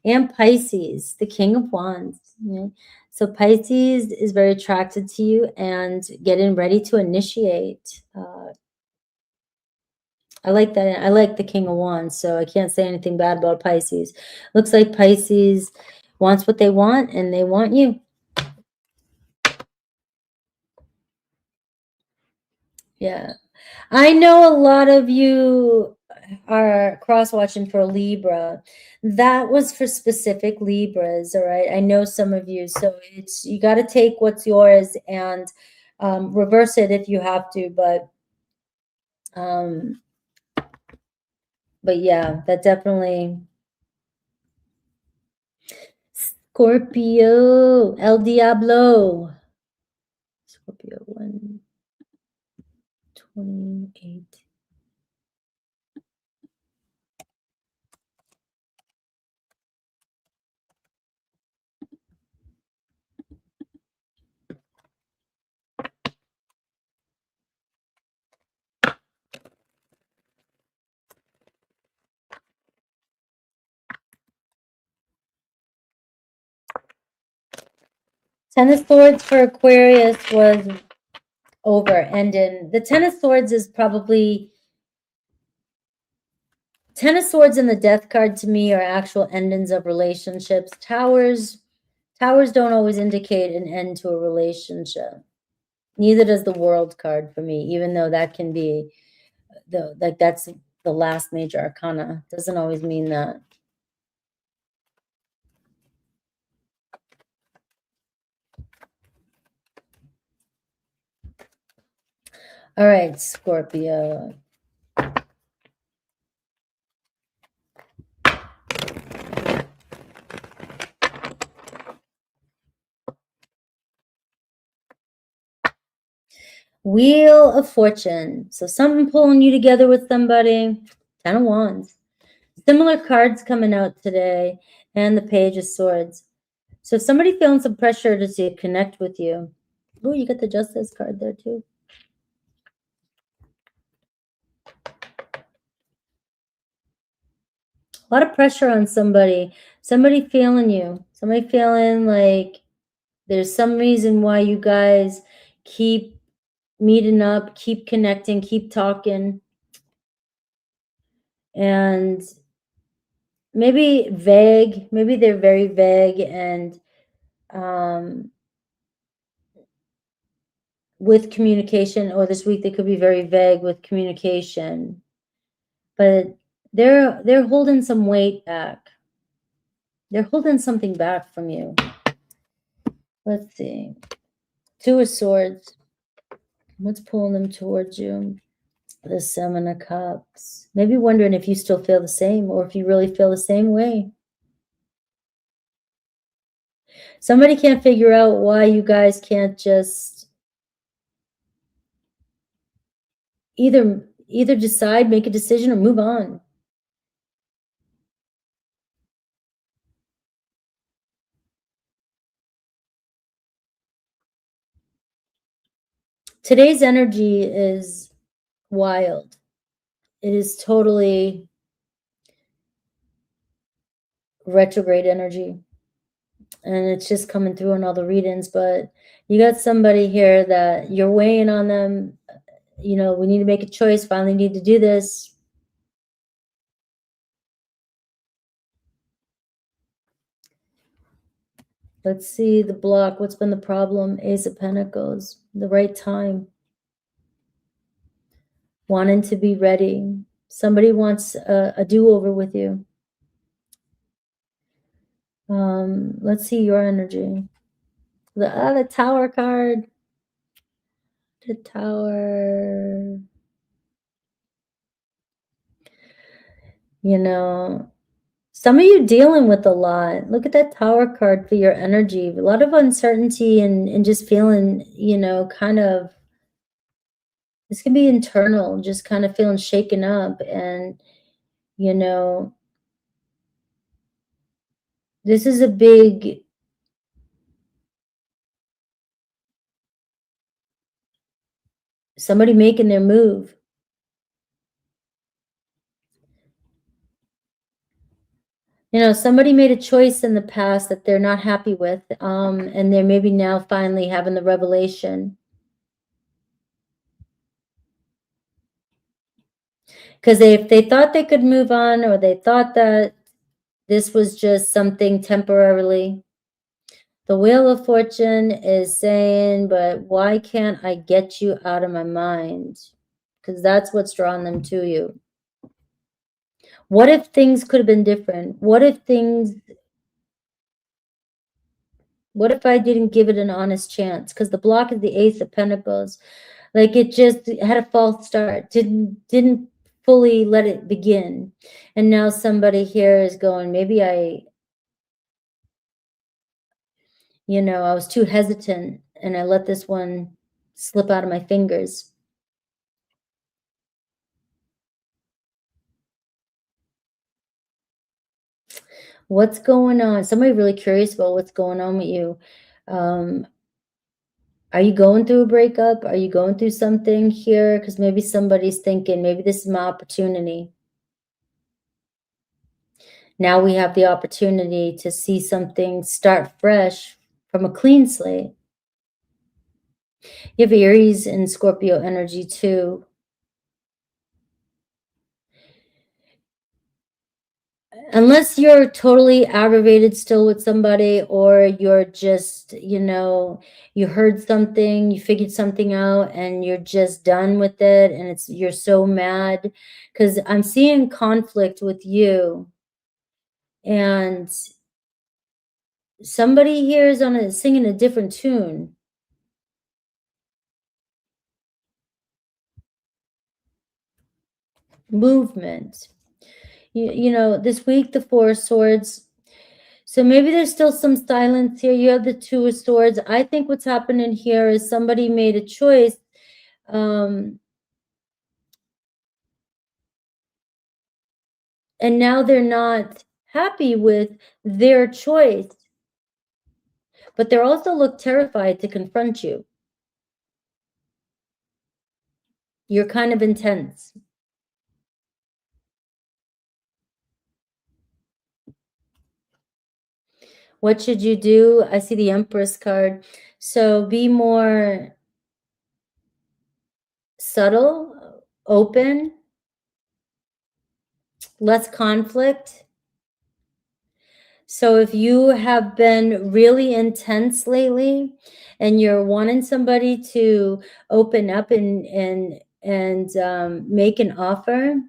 And Pisces, the King of Wands. Right? So Pisces is very attracted to you and getting ready to initiate. I like that. I like the King of Wands, so I can't say anything bad about Pisces. Looks like Pisces wants what they want, and they want you. Yeah. I know a lot of you are cross-watching for Libra. That was for specific Libras, all right? I know some of you, so you got to take what's yours and reverse it if you have to, but yeah, that definitely. Scorpio, El Diablo. Scorpio 128. Ten of Swords for Aquarius was over, ending. The Ten of Swords is probably Ten of Swords and the Death card to me are actual endings of relationships. Towers don't always indicate an end to a relationship. Neither does the World card for me, even though that can be that's the last major arcana. Doesn't always mean that. All right, Scorpio. Wheel of Fortune. So something pulling you together with somebody. 10 of Wands. Similar cards coming out today. And the Page of Swords. So if somebody feeling some pressure to connect with you. Oh, you got the Justice card there too. A lot of pressure on somebody. Somebody feeling you. Somebody feeling like there's some reason why you guys keep meeting up, keep connecting, keep talking. And maybe vague. Maybe they're very vague and with communication, or this week they could be very vague with communication, but they're holding some weight back. They're holding something back from you. Let's see. 2 of Swords. What's pulling them towards you? The 7 of Cups. Maybe wondering if you still feel the same, or if you really feel the same way. Somebody can't figure out why you guys can't just either decide, make a decision, or move on. Today's energy is wild. It is totally retrograde energy. And it's just coming through in all the readings, but you got somebody here that you're weighing on them. You know, we need to make a choice, finally need to do this. Let's see the block. What's been the problem? Ace of Pentacles. The right time. Wanting to be ready. Somebody wants a do-over with you. Let's see your energy. The Tower card. The Tower. You know, some of you dealing with a lot. Look at that Tower card for your energy. A lot of uncertainty and just feeling, you know, kind of, this can be internal, just kind of feeling shaken up. And, you know, this is a big, somebody making their move. You know, somebody made a choice in the past that they're not happy with, and they're maybe now finally having the revelation. Because if they thought they could move on, or they thought that this was just something temporarily, the Wheel of Fortune is saying, but why can't I get you out of my mind? Because that's what's drawn them to you. What if things could have been different? What if I didn't give it an honest chance? Because the block is the Ace of Pentacles. Like, it just had a false start. Didn't fully let it begin. And now somebody here is going, maybe I was too hesitant and I let this one slip out of my fingers. What's going on? Somebody really curious about what's going on with you. Are you going through a breakup? Are you going through something here? Because maybe somebody's thinking, maybe this is my opportunity. Now we have the opportunity to see something start fresh from a clean slate. You have Aries and Scorpio energy too. Unless you're totally aggravated still with somebody, or you're just, you heard something, you figured something out and you're just done with it, and you're so mad, because I'm seeing conflict with you. And somebody here is singing a different tune. Movement. You know, this week, the Four of Swords. So maybe there's still some silence here. You have the Two of Swords. I think what's happening here is somebody made a choice. And now they're not happy with their choice. But they also look terrified to confront you. You're kind of intense. What should you do? I see the Empress card. So be more subtle, open, less conflict. So if you have been really intense lately and you're wanting somebody to open up and make an offer,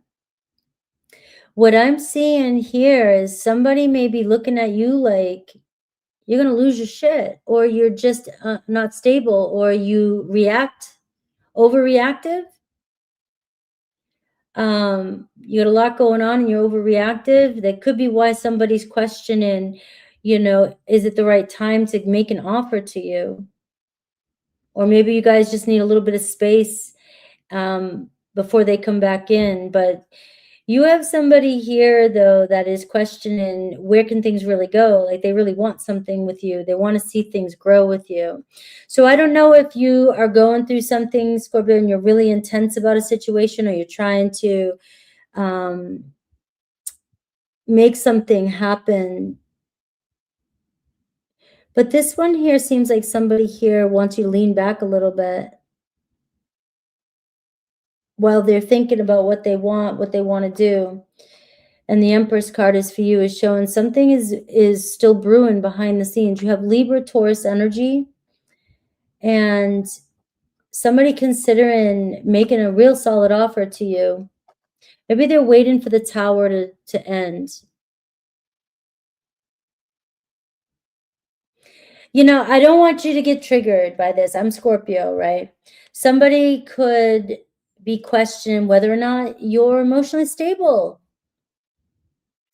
what I'm seeing here is somebody may be looking at you like you're going to lose your shit, or you're just not stable, or you overreactive. You got a lot going on and you're overreactive. That could be why somebody's questioning, is it the right time to make an offer to you? Or maybe you guys just need a little bit of space before they come back in. But you have somebody here, though, that is questioning, where can things really go? Like, they really want something with you. They want to see things grow with you. So I don't know if you are going through something, Scorpio, and you're really intense about a situation, or you're trying to make something happen. But this one here seems like somebody here wants you to lean back a little bit while they're thinking about what they want to do. And the Empress card is for you, is showing something is still brewing behind the scenes. You have Libra, Taurus energy, and somebody considering making a real solid offer to you. Maybe they're waiting for the Tower to end. You know, I don't want you to get triggered by this. I'm Scorpio, right? Somebody could be questioning whether or not you're emotionally stable.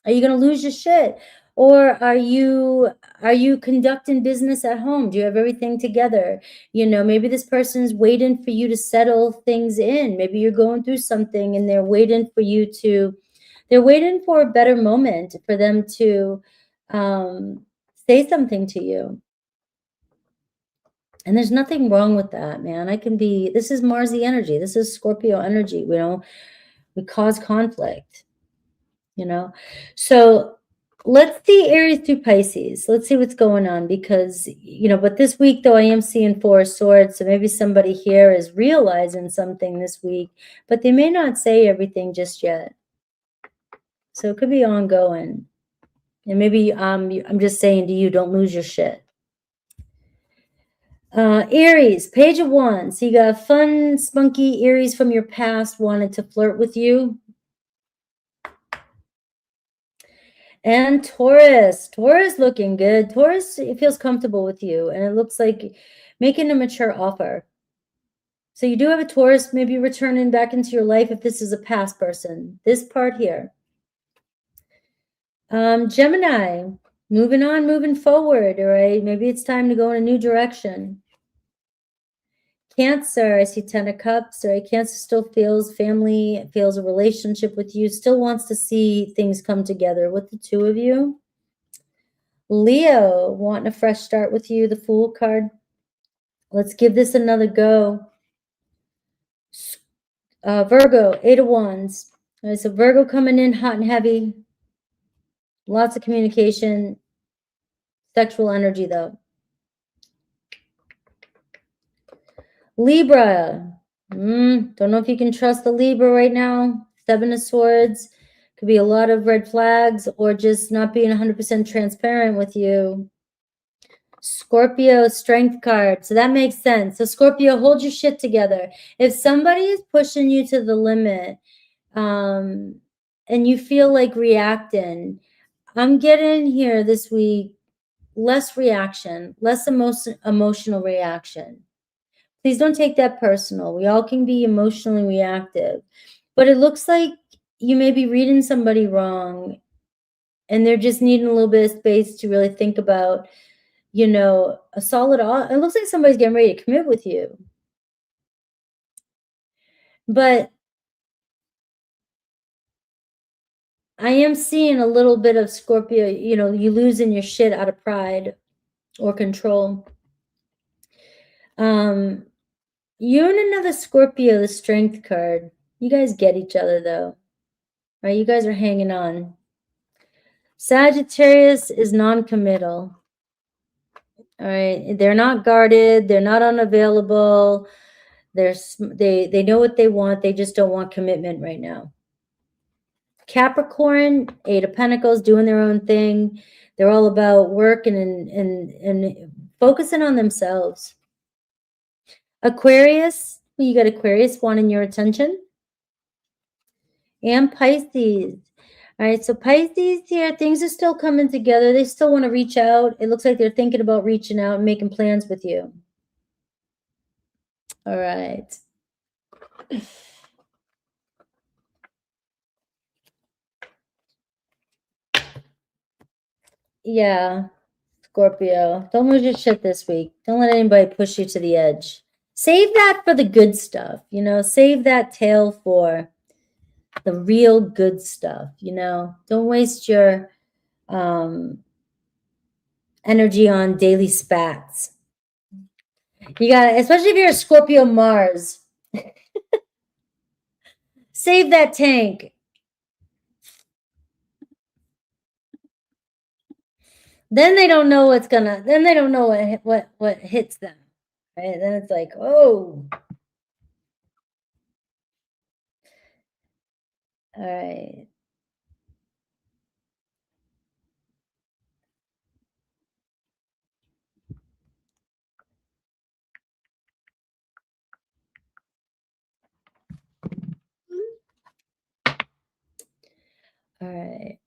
Are you going to lose your shit? Or are you conducting business at home? Do you have everything together? You know, maybe this person's waiting for you to settle things in. Maybe you're going through something and they're waiting for you to, they're waiting for a better moment for them to say something to you. And there's nothing wrong with that, man. This is Marsy energy. This is Scorpio energy. You know, we cause conflict, you know? So let's see Aries through Pisces. Let's see what's going on because, you know, but this week though, I am seeing Four of Swords. So maybe somebody here is realizing something this week, but they may not say everything just yet. So it could be ongoing. And maybe I'm just saying to you, don't lose your shit. Aries, Page of Wands. So you got fun, spunky Aries from your past wanted to flirt with you. And Taurus. Taurus looking good. Taurus, it feels comfortable with you. And it looks like making a mature offer. So you do have a Taurus maybe returning back into your life if this is a past person. This part here. Gemini, moving on, moving forward, all right? Maybe it's time to go in a new direction. Cancer, I see 10 of Cups, right? Cancer still feels family, feels a relationship with you, still wants to see things come together with the two of you. Leo, wanting a fresh start with you, the Fool card. Let's give this another go. Virgo, 8 of Wands. All right, so Virgo coming in hot and heavy. Lots of communication. Sexual energy, though. Libra. Don't know if you can trust the Libra right now. 7 of Swords. Could be a lot of red flags or just not being 100% transparent with you. Scorpio, Strength card. So that makes sense. So Scorpio, hold your shit together. If somebody is pushing you to the limit and you feel like reacting, I'm getting here this week less reaction, less emotional reaction. Please don't take that personal. We all can be emotionally reactive. But it looks like you may be reading somebody wrong and they're just needing a little bit of space to really think about, you know, a solid, it looks like somebody's getting ready to commit with you. But I am seeing a little bit of Scorpio, you know, you losing your shit out of pride or control. You and another Scorpio, the Strength card. You guys get each other though, right? You guys are hanging on. Sagittarius is non-committal. All right, they're not guarded, they're not unavailable. They know what they want, they just don't want commitment right now. Capricorn, 8 of Pentacles, doing their own thing. They're all about work and focusing on themselves. Aquarius, you got Aquarius wanting your attention. And Pisces. All right, so Pisces here, things are still coming together. They still want to reach out. It looks like they're thinking about reaching out and making plans with you. All right. Yeah, Scorpio, don't lose your shit this week. Don't let anybody push you to the edge. Save that for the good stuff, you know. Save that tail for the real good stuff, you know. Don't waste your energy on daily spats. You got, especially if you're a Scorpio Mars. Save that tank. Then they don't know what's gonna, then they don't know what hits them, right? Then it's like, oh. All right. All right.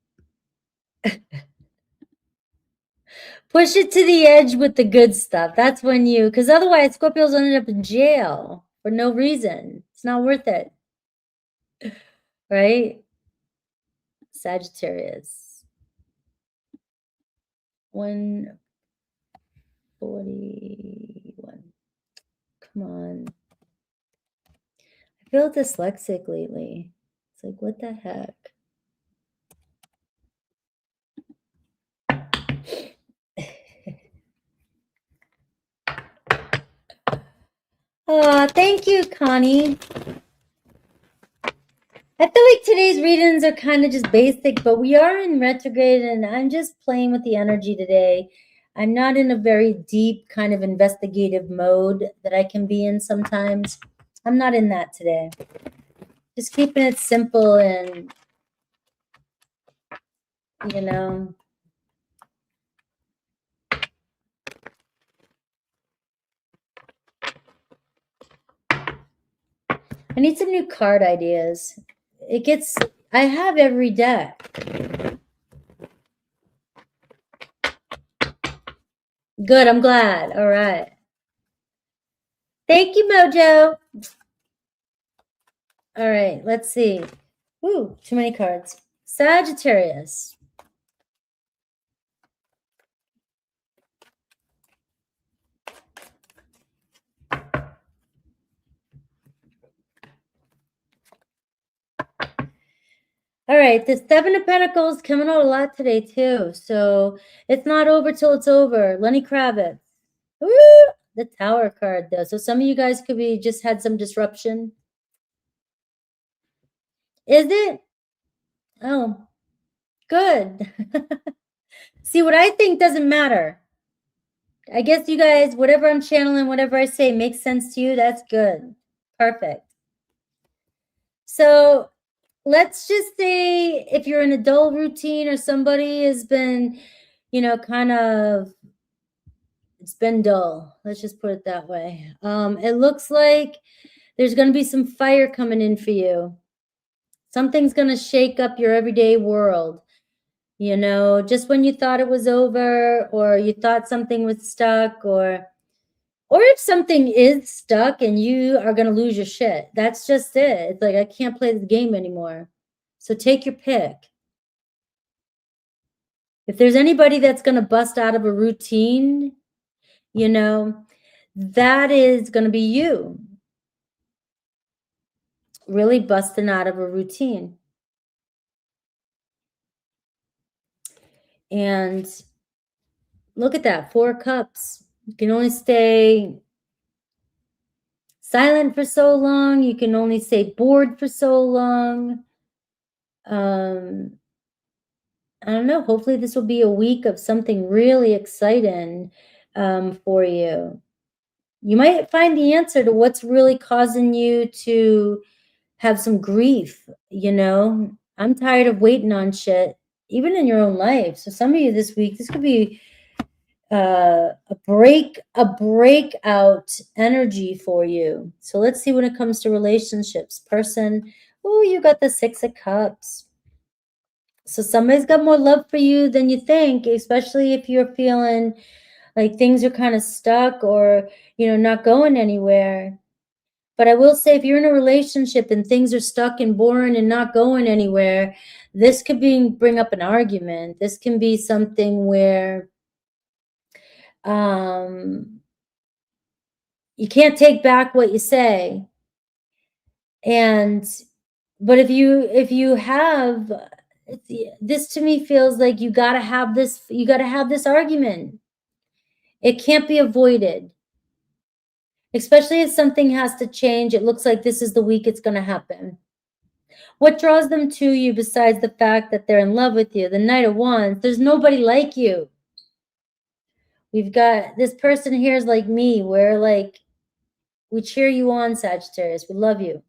Push it to the edge with the good stuff. That's when you, because otherwise Scorpios ended up in jail for no reason. It's not worth it. Right? Sagittarius. 141. Come on. I feel dyslexic lately. It's like, what the heck? Oh, thank you, Connie. I feel like today's readings are kind of just basic, but we are in retrograde and I'm just playing with the energy today. I'm not in a very deep kind of investigative mode that I can be in sometimes. I'm not in that today. Just keeping it simple and, you know. I need some new card ideas. I have every deck. Good, I'm glad. All right. Thank you, Mojo. All right, let's see. Ooh, too many cards. Sagittarius. All right, the Seven of Pentacles coming out a lot today too. So it's not over till it's over. Lenny Kravitz. Woo! The Tower card though. So some of you guys could be just had some disruption. Is it? Oh, good. See, what I think doesn't matter. I guess you guys, whatever I'm channeling, whatever I say makes sense to you. That's good. Perfect. So let's just say if you're in a dull routine or somebody has been, you know, kind of, it's been dull. Let's just put it that way. It looks like there's going to be some fire coming in for you. Something's going to shake up your everyday world. You know, just when you thought it was over or you thought something was stuck or if something is stuck and you are going to lose your shit. That's just it. It's like, I can't play the game anymore. So take your pick. If there's anybody that's going to bust out of a routine, you know, that is going to be you. Really busting out of a routine. And look at that, 4 cups. You can only stay silent for so long. You can only stay bored for so long. I don't know. Hopefully this will be a week of something really exciting for you. You might find the answer to what's really causing you to have some grief, you know. I'm tired of waiting on shit, even in your own life. So some of you this week, this could be a breakout energy for you. So let's see when it comes to relationships. Person, oh, you got the 6 of Cups. So somebody's got more love for you than you think, especially if you're feeling like things are kind of stuck or, you know, not going anywhere. But I will say, if you're in a relationship and things are stuck and boring and not going anywhere, this could bring up an argument. This can be something where you can't take back what you say. But if you have, this to me feels like you got to have this argument. It can't be avoided. Especially if something has to change, it looks like this is the week it's going to happen. What draws them to you besides the fact that they're in love with you? The Knight of Wands. There's nobody like you. We've got this person here is like me. We're like, we cheer you on, Sagittarius. We love you.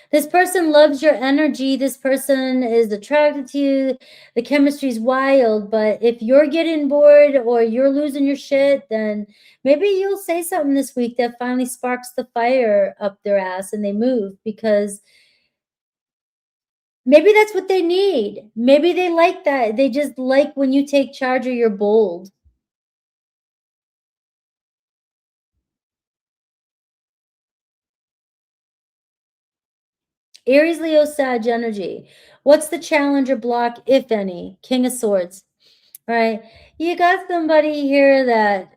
This person loves your energy. This person is attracted to you. The chemistry's wild, but if you're getting bored or you're losing your shit, then maybe you'll say something this week that finally sparks the fire up their ass and they move, because maybe that's what they need. Maybe they like that. They just like when you take charge or you're bold. Aries, Leo, Sag energy. What's the challenge or block, if any? King of Swords. All right. You got somebody here that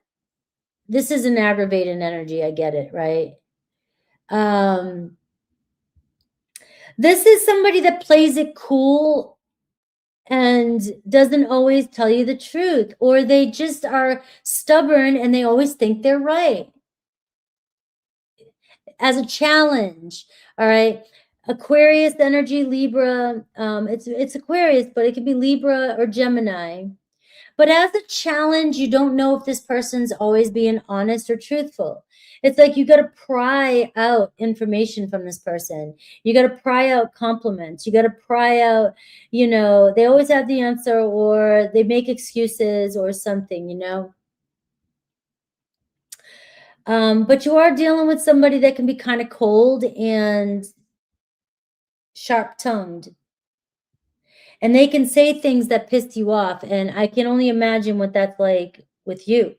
this is an aggravating energy. I get it, right? This is somebody that plays it cool and doesn't always tell you the truth, or they just are stubborn and they always think they're right. As a challenge, all right? Aquarius energy, Libra, it's Aquarius, but it could be Libra or Gemini. But as a challenge, you don't know if this person's always being honest or truthful. It's like you got to pry out information from this person. You got to pry out compliments. You got to pry out, you know, they always have the answer, or they make excuses or something, you know. But you are dealing with somebody that can be kind of cold and sharp-tongued. And they can say things that pissed you off. And I can only imagine what that's like with you.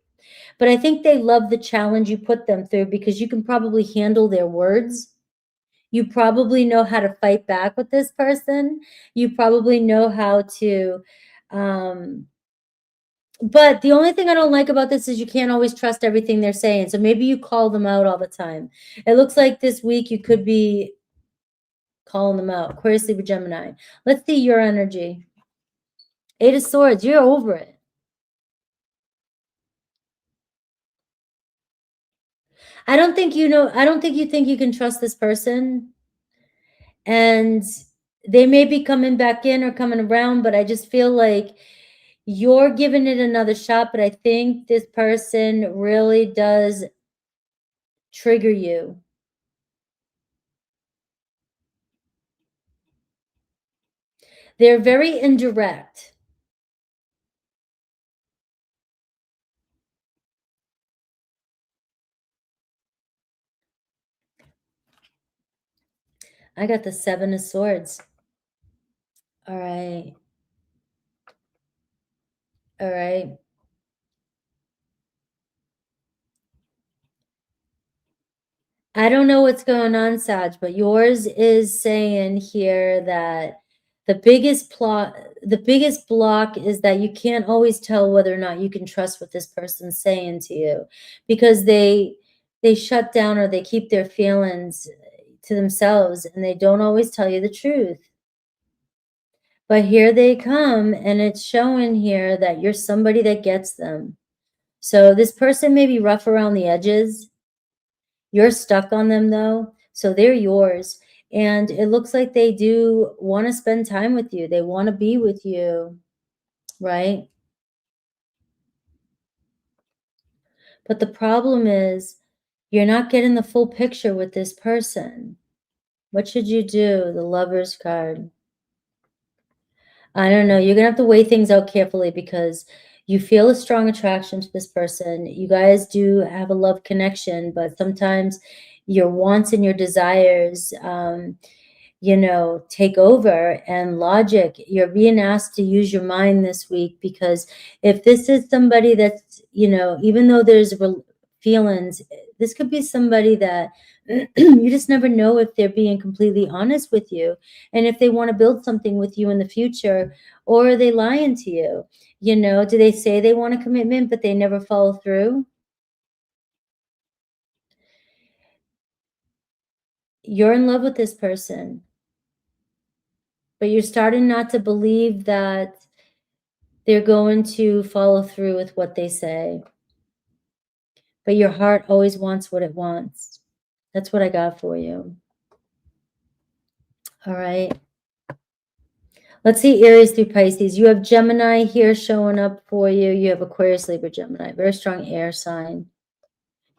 But I think they love the challenge you put them through, because you can probably handle their words. You probably know how to fight back with this person. You probably know how to, but the only thing I don't like about this is you can't always trust everything they're saying. So maybe you call them out all the time. It looks like this week you could be calling them out. Aquarius, Libra, Gemini. Let's see your energy. 8 of Swords. You're over it. I don't think you think you can trust this person. And they may be coming back in or coming around, but I just feel like you're giving it another shot. But I think this person really does trigger you. They're very indirect. I got the 7 of Swords. All right. All right. I don't know what's going on, Sag, but yours is saying here that the biggest block is that you can't always tell whether or not you can trust what this person's saying to you, because they shut down or they keep their feelings to themselves and they don't always tell you the truth. But here they come, and it's showing here that you're somebody that gets them. So this person may be rough around the edges. You're stuck on them though, so they're yours. And it looks like they do want to spend time with you. They want to be with you, right? But the problem is you're not getting the full picture with this person. What should you do? The Lover's card. I don't know. You're going to have to weigh things out carefully, because you feel a strong attraction to this person. You guys do have a love connection, but sometimes your wants and your desires, you know, take over, and logic. You're being asked to use your mind this week, because if this is somebody that's, you know, even though there's feelings, this could be somebody that you just never know if they're being completely honest with you, and if they want to build something with you in the future, or are they lying to you? You know, do they say they want a commitment but they never follow through? You're in love with this person, but you're starting not to believe that they're going to follow through with what they say. But your heart always wants what it wants. That's what I got for you. All right. Let's see Aries through Pisces. You have Gemini here showing up for you. You have Aquarius, Libra, Gemini. Very strong air sign.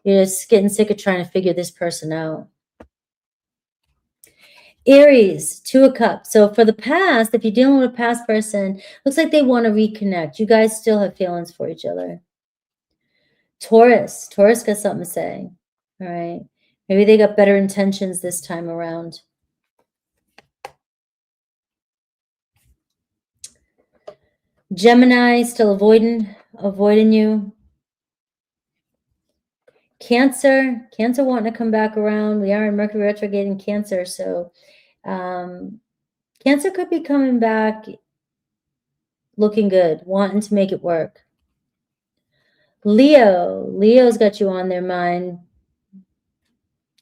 You're just getting sick of trying to figure this person out. Aries, Two of Cups. So for the past, if you're dealing with a past person, looks like they want to reconnect. You guys still have feelings for each other. Taurus. Taurus got something to say. All right. Maybe they got better intentions this time around. Gemini, still avoiding you. Cancer wanting to come back around. We are in Mercury retrograde in Cancer, so Cancer could be coming back looking good, wanting to make it work. Leo's got you on their mind.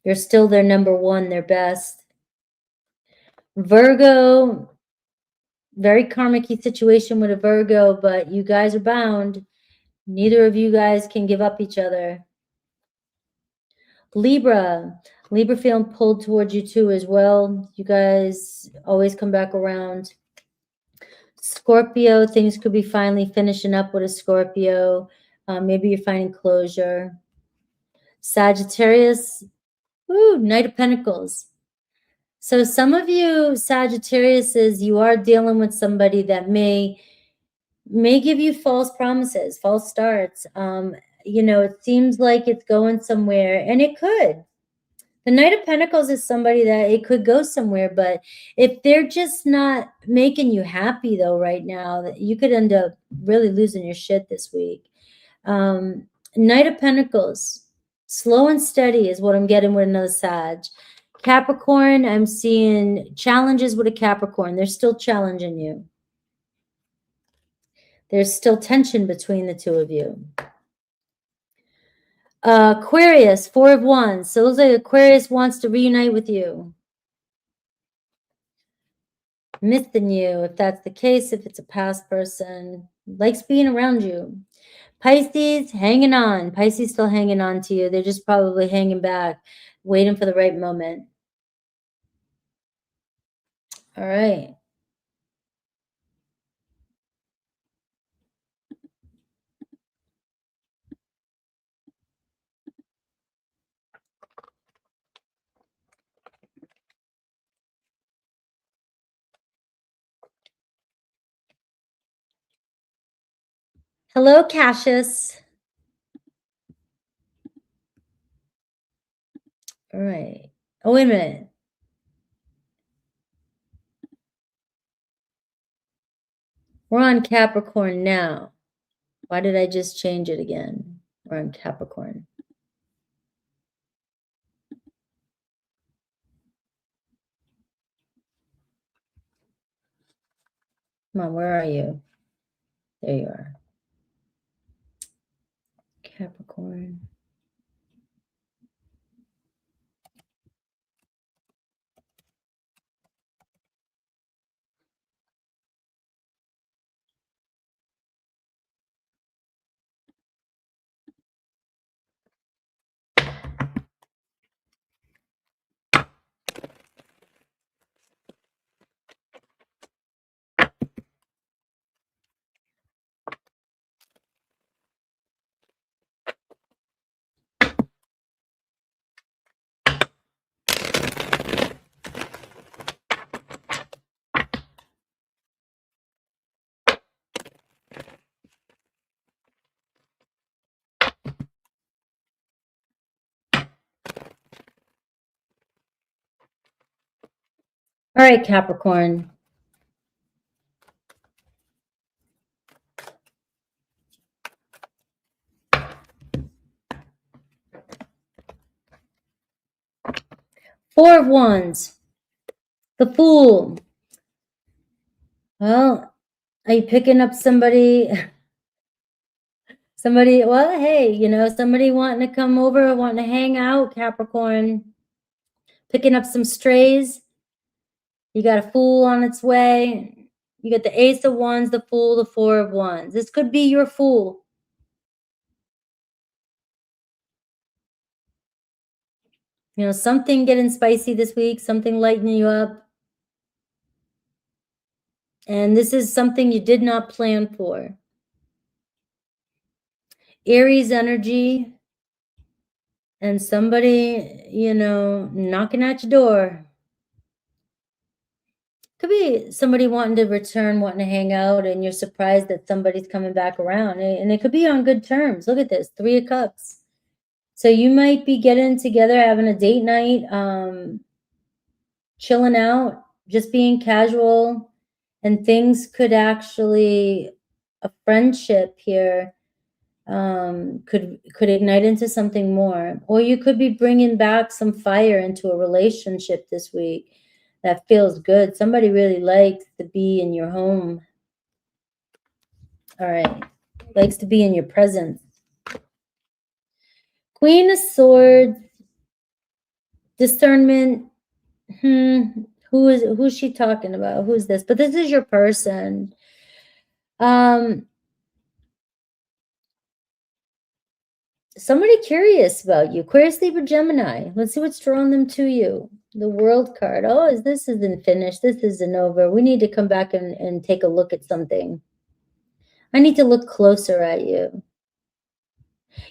You're still their number one, their best. Virgo, very karmic-y situation with a Virgo, but you guys are bound. Neither of you guys can give up each other. Libra feeling pulled towards you too as well. You guys always come back around. Scorpio, things could be finally finishing up with a Scorpio. Maybe you're finding closure. Sagittarius, Knight of Pentacles. So some of you Sagittariuses, you are dealing with somebody that may give you false promises, false starts. You know, it seems like it's going somewhere, and it could. The Knight of Pentacles is somebody that it could go somewhere, but if they're just not making you happy though right now, that you could end up really losing your shit this week. Knight of Pentacles, slow and steady is what I'm getting with another Sag. Capricorn, I'm seeing challenges with a Capricorn. They're still challenging you. There's still tension between the two of you. Aquarius, Four of Wands. So it looks like Aquarius wants to reunite with you. Missing you, if that's the case, if it's a past person, likes being around you. Pisces, hanging on. Pisces still hanging on to you. They're just probably hanging back, waiting for the right moment. All right. Hello, Cassius. All right. Oh, wait a minute. We're on Capricorn now. Why did I just change it again? We're on Capricorn. Come on, where are you? There you are. Capricorn. All right, Capricorn. Four of Wands. The Fool. Well, are you picking up somebody? Well, hey, you know, somebody wanting to come over, wanting to hang out, Capricorn. Picking up some strays. You got a Fool on its way. You got the Ace of Wands, the Fool, the Four of Wands. This could be your Fool. You know, something getting spicy this week, something lightening you up. And this is something you did not plan for. Aries energy and somebody, you know, knocking at your door. Could be somebody wanting to return, wanting to hang out, and you're surprised that somebody's coming back around. And it could be on good terms. Look at this, 3 of Cups. So you might be getting together, having a date night, chilling out, just being casual, and things could actually, a friendship here could ignite into something more. Or you could be bringing back some fire into a relationship this week that feels good. Somebody really likes to be in your home. All right. Likes to be in your presence. Queen of Swords. Discernment. Who's she talking about? Who's this? But this is your person. Somebody curious about you. Aquarius, Libra, Gemini. Let's see what's drawing them to you. The World card. Oh, this isn't finished. This isn't over. We need to come back and take a look at something. I need to look closer at you.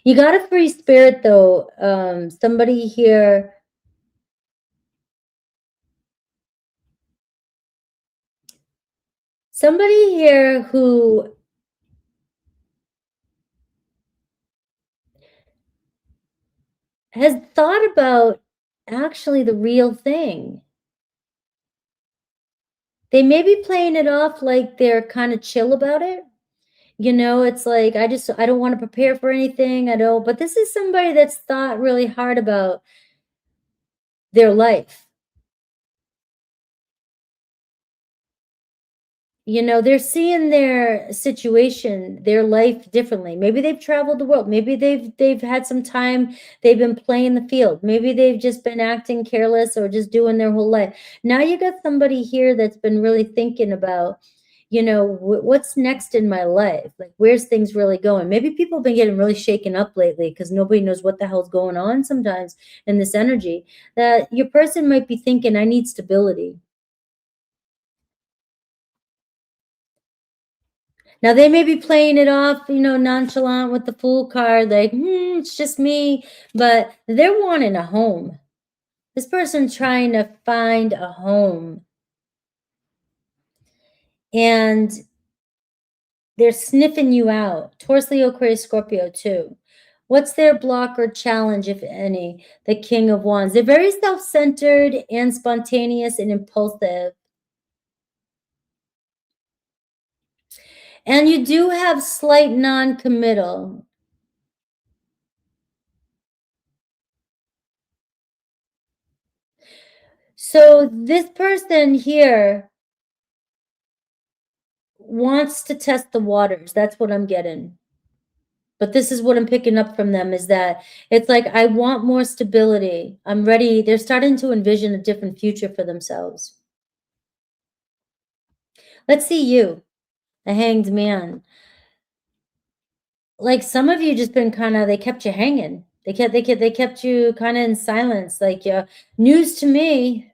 You got a free spirit, though. Somebody here. Somebody here who has thought about actually the real thing. They may be playing it off like they're kind of chill about it. You know, it's like, I don't want to prepare for anything. But this is somebody that's thought really hard about their life. You know, they're seeing their situation, their life differently. Maybe they've traveled the world. Maybe they've had some time. They've been playing the field. Maybe they've just been acting careless or just doing their whole life. Now you got somebody here that's been really thinking about, you know, what's next in my life? Like, where's things really going? Maybe people have been getting really shaken up lately because nobody knows what the hell's going on sometimes in this energy. That your person might be thinking, I need stability. Now, they may be playing it off, you know, nonchalant with the Fool card, like, it's just me. But they're wanting a home. This person's trying to find a home. And they're sniffing you out. Taurus, Leo, Aquarius, Scorpio, too. What's their block or challenge, if any? The King of Wands. They're very self-centered and spontaneous and impulsive. And you do have slight non-committal. So this person here wants to test the waters. That's what I'm getting. But this is what I'm picking up from them, is that it's like, I want more stability. I'm ready. They're starting to envision a different future for themselves. Let's see you, the Hanged Man. Like, some of you just been kind of, they kept you hanging. They kept you kind of in silence. Like, news to me.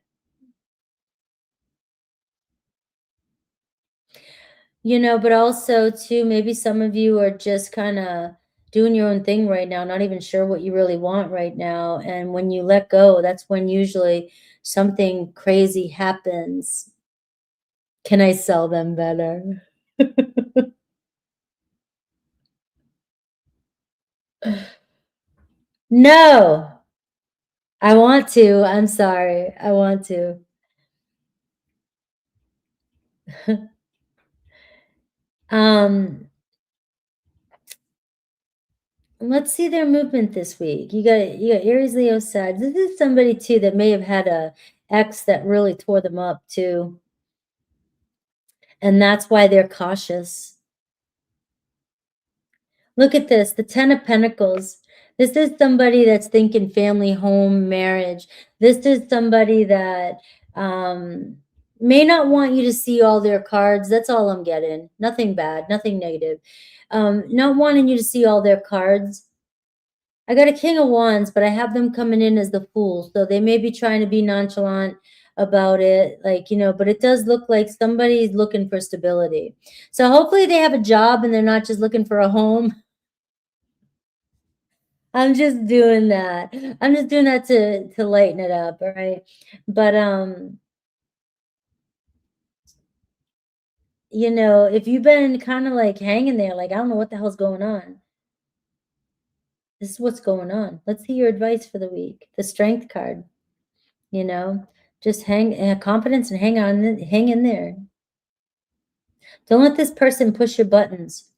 You know, but also too, maybe some of you are just kind of doing your own thing right now, not even sure what you really want right now. And when you let go, that's when usually something crazy happens. Can I sell them better? No, I want to. I'm sorry. I want to. Let's see their movement this week. You got Aries, Leo, Sag. This is somebody too that may have had a ex that really tore them up too. And that's why they're cautious. Look at this, the 10 of Pentacles. This is somebody that's thinking family, home, marriage. This is somebody that may not want you to see all their cards. That's all I'm getting. Nothing bad, nothing negative. Not wanting you to see all their cards. I got a King of Wands, but I have them coming in as the Fool. So they may be trying to be nonchalant. about it, like, you know, but it does look like somebody's looking for stability. So hopefully they have a job and they're not just looking for a home. I'm just doing that. I'm just doing that to lighten it up, all right? But you know, if you've been kind of like hanging there, like I don't know what the hell's going on. This is what's going on. Let's see your advice for the week. The Strength card, you know, just have confidence and hang on, hang in there. Don't let this person push your buttons.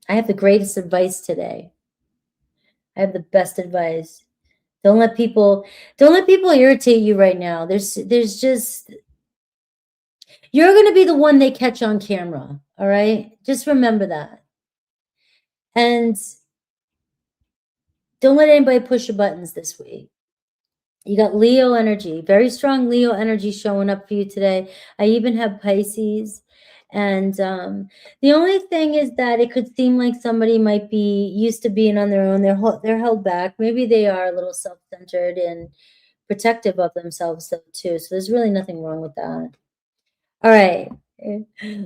I have the greatest advice today. I have the best advice. Don't let people irritate you right now. There's just, you're going to be the one they catch on camera. All right. Just remember that. And don't let anybody push your buttons this week. You got Leo energy, very strong Leo energy showing up for you today. I even have Pisces. And the only thing is that it could seem like somebody might be used to being on their own. They're held back. Maybe they are a little self-centered and protective of themselves though, too. So there's really nothing wrong with that. All right.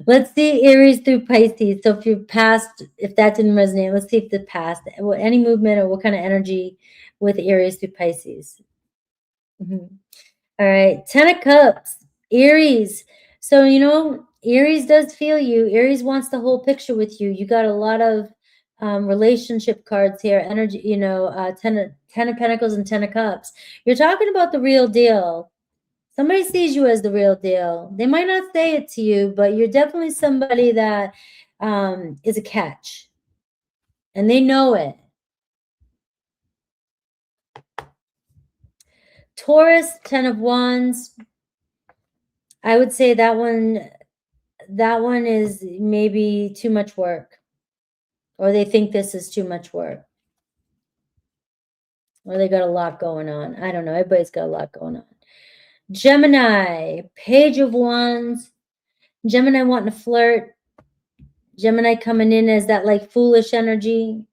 Let's see Aries through Pisces. So if that didn't resonate, let's see if the past, any movement or what kind of energy with Aries through Pisces. All right, 10 of Cups, Aries. So, you know, Aries does feel you. Aries wants the whole picture with you. You got a lot of relationship cards here, energy, you know, 10 of Pentacles and 10 of Cups. You're talking about the real deal. Somebody sees you as the real deal. They might not say it to you, but you're definitely somebody that is a catch. And they know it. Taurus, 10 of Wands. I would say that one is maybe too much work, or they think this is too much work, or they got a lot going on. I don't know. Everybody's got a lot going on. Gemini, Page of Wands. Gemini wanting to flirt. Gemini coming in as that like foolish energy.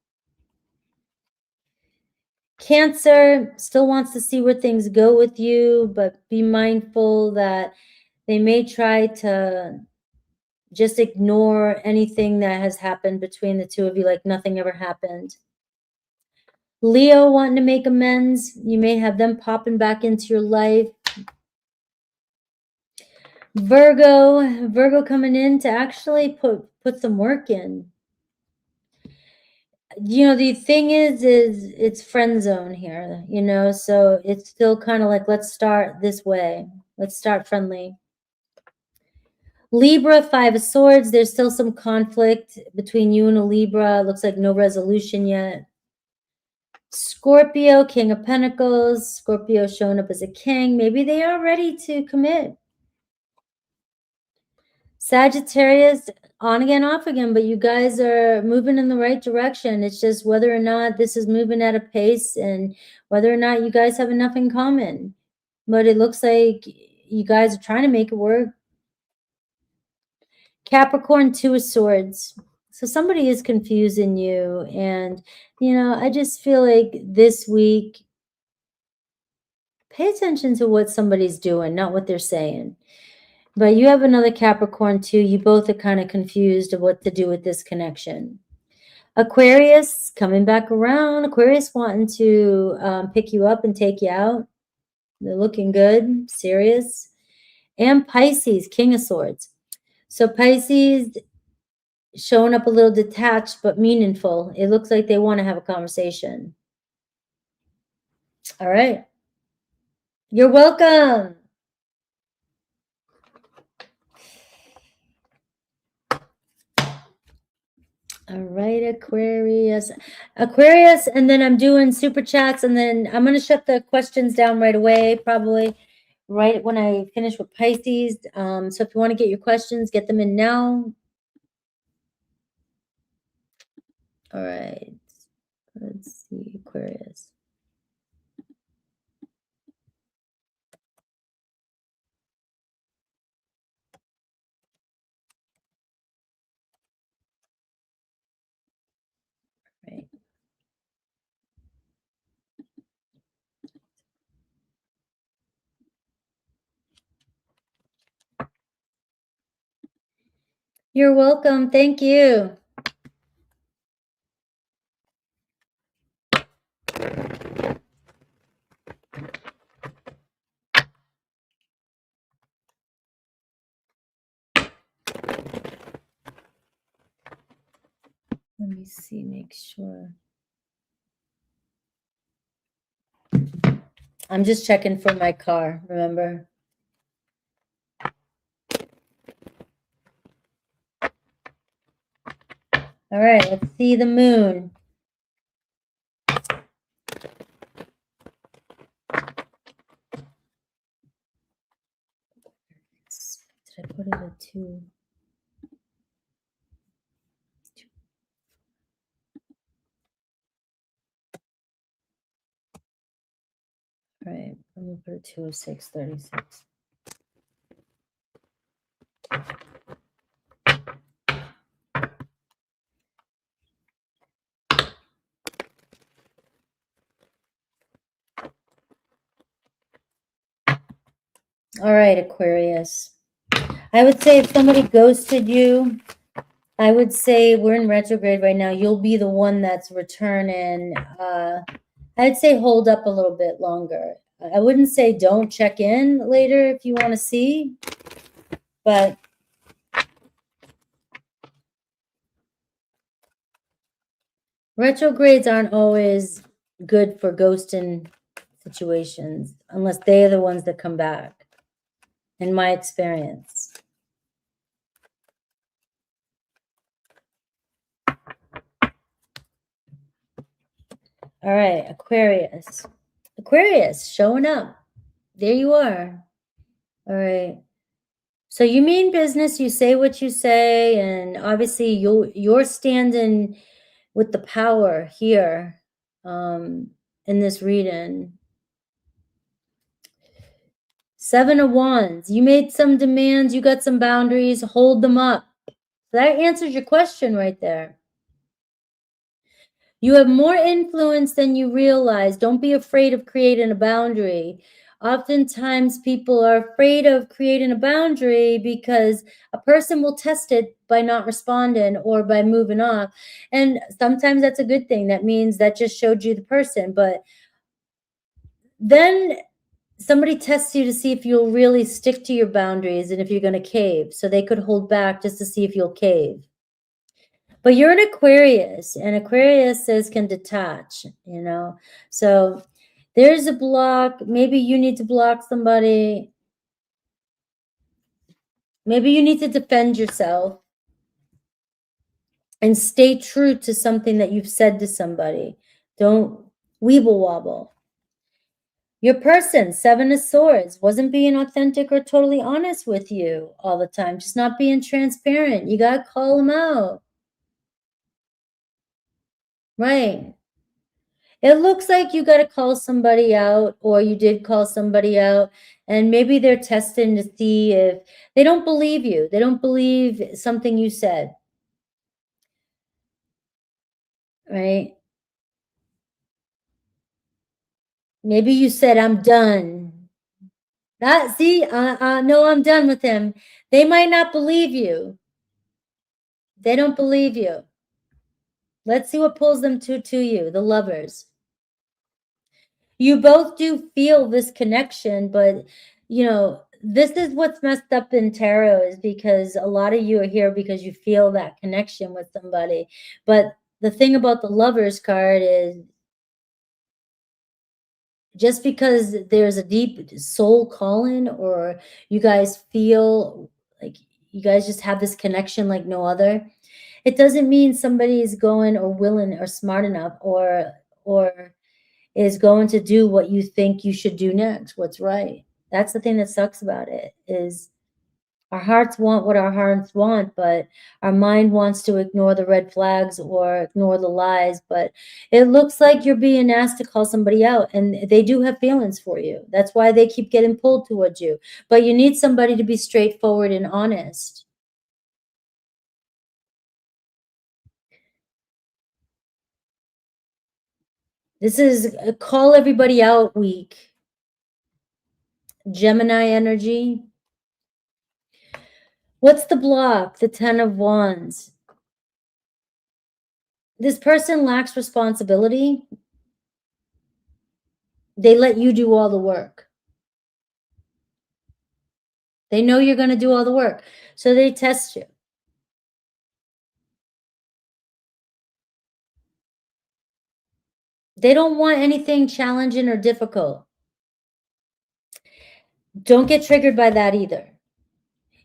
Cancer still wants to see where things go with you, but be mindful that they may try to just ignore anything that has happened between the two of you, like nothing ever happened. Leo wanting to make amends. You may have them popping back into your life. Virgo coming in to actually put some work in. You know, the thing is it's friend zone here, you know, so it's still kind of like, let's start this way. Let's start friendly. Libra, 5 of Swords. There's still some conflict between you and a Libra. Looks like no resolution yet. Scorpio, King of Pentacles. Scorpio showing up as a king. Maybe they are ready to commit. Sagittarius, on again, off again, but you guys are moving in the right direction. It's just whether or not this is moving at a pace and whether or not you guys have enough in common. But it looks like you guys are trying to make it work. Capricorn, 2 of Swords. So somebody is confusing you. And, you know, I just feel like this week, pay attention to what somebody's doing, not what they're saying. But you have another Capricorn too. You both are kind of confused of what to do with this connection. Aquarius coming back around. Aquarius wanting to pick you up and take you out. They're looking good, serious. And Pisces, King of Swords. So Pisces showing up a little detached but meaningful. It looks like they want to have a conversation. All right. You're welcome. All right, Aquarius, and then I'm doing super chats, and then I'm going to shut the questions down right away, probably right when I finish with Pisces. So if you want to get your questions, get them in now. All right, let's see, Aquarius. Right. You're welcome. Thank you. Let me see, make sure. I'm just checking for my car, remember? All right, let's see the moon. Did I put it at 2? All right, I'm gonna put it 206:36. All right, Aquarius. I would say if somebody ghosted you, I would say we're in retrograde right now. You'll be the one that's returning. I'd say hold up a little bit longer. I wouldn't say don't check in later if you want to see, but retrogrades aren't always good for ghosting situations unless they're the ones that come back, in my experience. All right, Aquarius. Aquarius, showing up. There you are. All right. So you mean business, you say what you say, and obviously you're standing with the power here in this reading. 7 of Wands. You made some demands, you got some boundaries, hold them up. That answers your question right there. You have more influence than you realize. Don't be afraid of creating a boundary. Oftentimes people are afraid of creating a boundary because a person will test it by not responding or by moving off. And sometimes that's a good thing. That means that just showed you the person. But then somebody tests you to see if you'll really stick to your boundaries and if you're going to cave. So they could hold back just to see if you'll cave. But you're an Aquarius, and Aquarius says can detach, you know. So there's a block. Maybe you need to block somebody. Maybe you need to defend yourself and stay true to something that you've said to somebody. Don't weeble wobble. Your person, 7 of Swords, wasn't being authentic or totally honest with you all the time. Just not being transparent. You got to call them out. Right. It looks like you got to call somebody out, or you did call somebody out, and maybe they're testing to see if they don't believe you. They don't believe something you said. Right? Maybe you said, I'm done. No, I'm done with him. They might not believe you. They don't believe you. Let's see what pulls them to you, the Lovers. You both do feel this connection, but you know, this is what's messed up in tarot, is because a lot of you are here because you feel that connection with somebody. But the thing about the Lovers card is just because there's a deep soul calling, or you guys feel like you guys just have this connection like no other, it doesn't mean somebody is going or willing or smart enough or is going to do what you think you should do next, what's right. That's the thing that sucks about it, is our hearts want what our hearts want, but our mind wants to ignore the red flags or ignore the lies. But it looks like you're being asked to call somebody out, and they do have feelings for you. That's why they keep getting pulled towards you. But you need somebody to be straightforward and honest. This is a call everybody out week. Gemini energy. What's the block? The 10 of Wands. This person lacks responsibility. They let you do all the work. They know you're going to do all the work, so they test you. They don't want anything challenging or difficult. Don't get triggered by that either.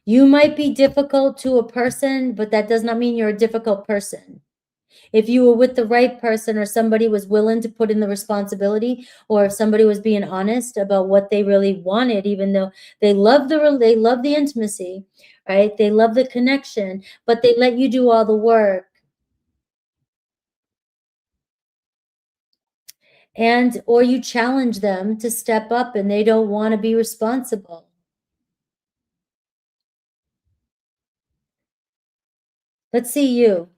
You might be difficult to a person, but that does not mean you're a difficult person. If you were with the right person, or somebody was willing to put in the responsibility, or if somebody was being honest about what they really wanted, even though they love the intimacy, right? They love the connection, but they let you do all the work. And or you challenge them to step up and they don't want to be responsible. Let's see you.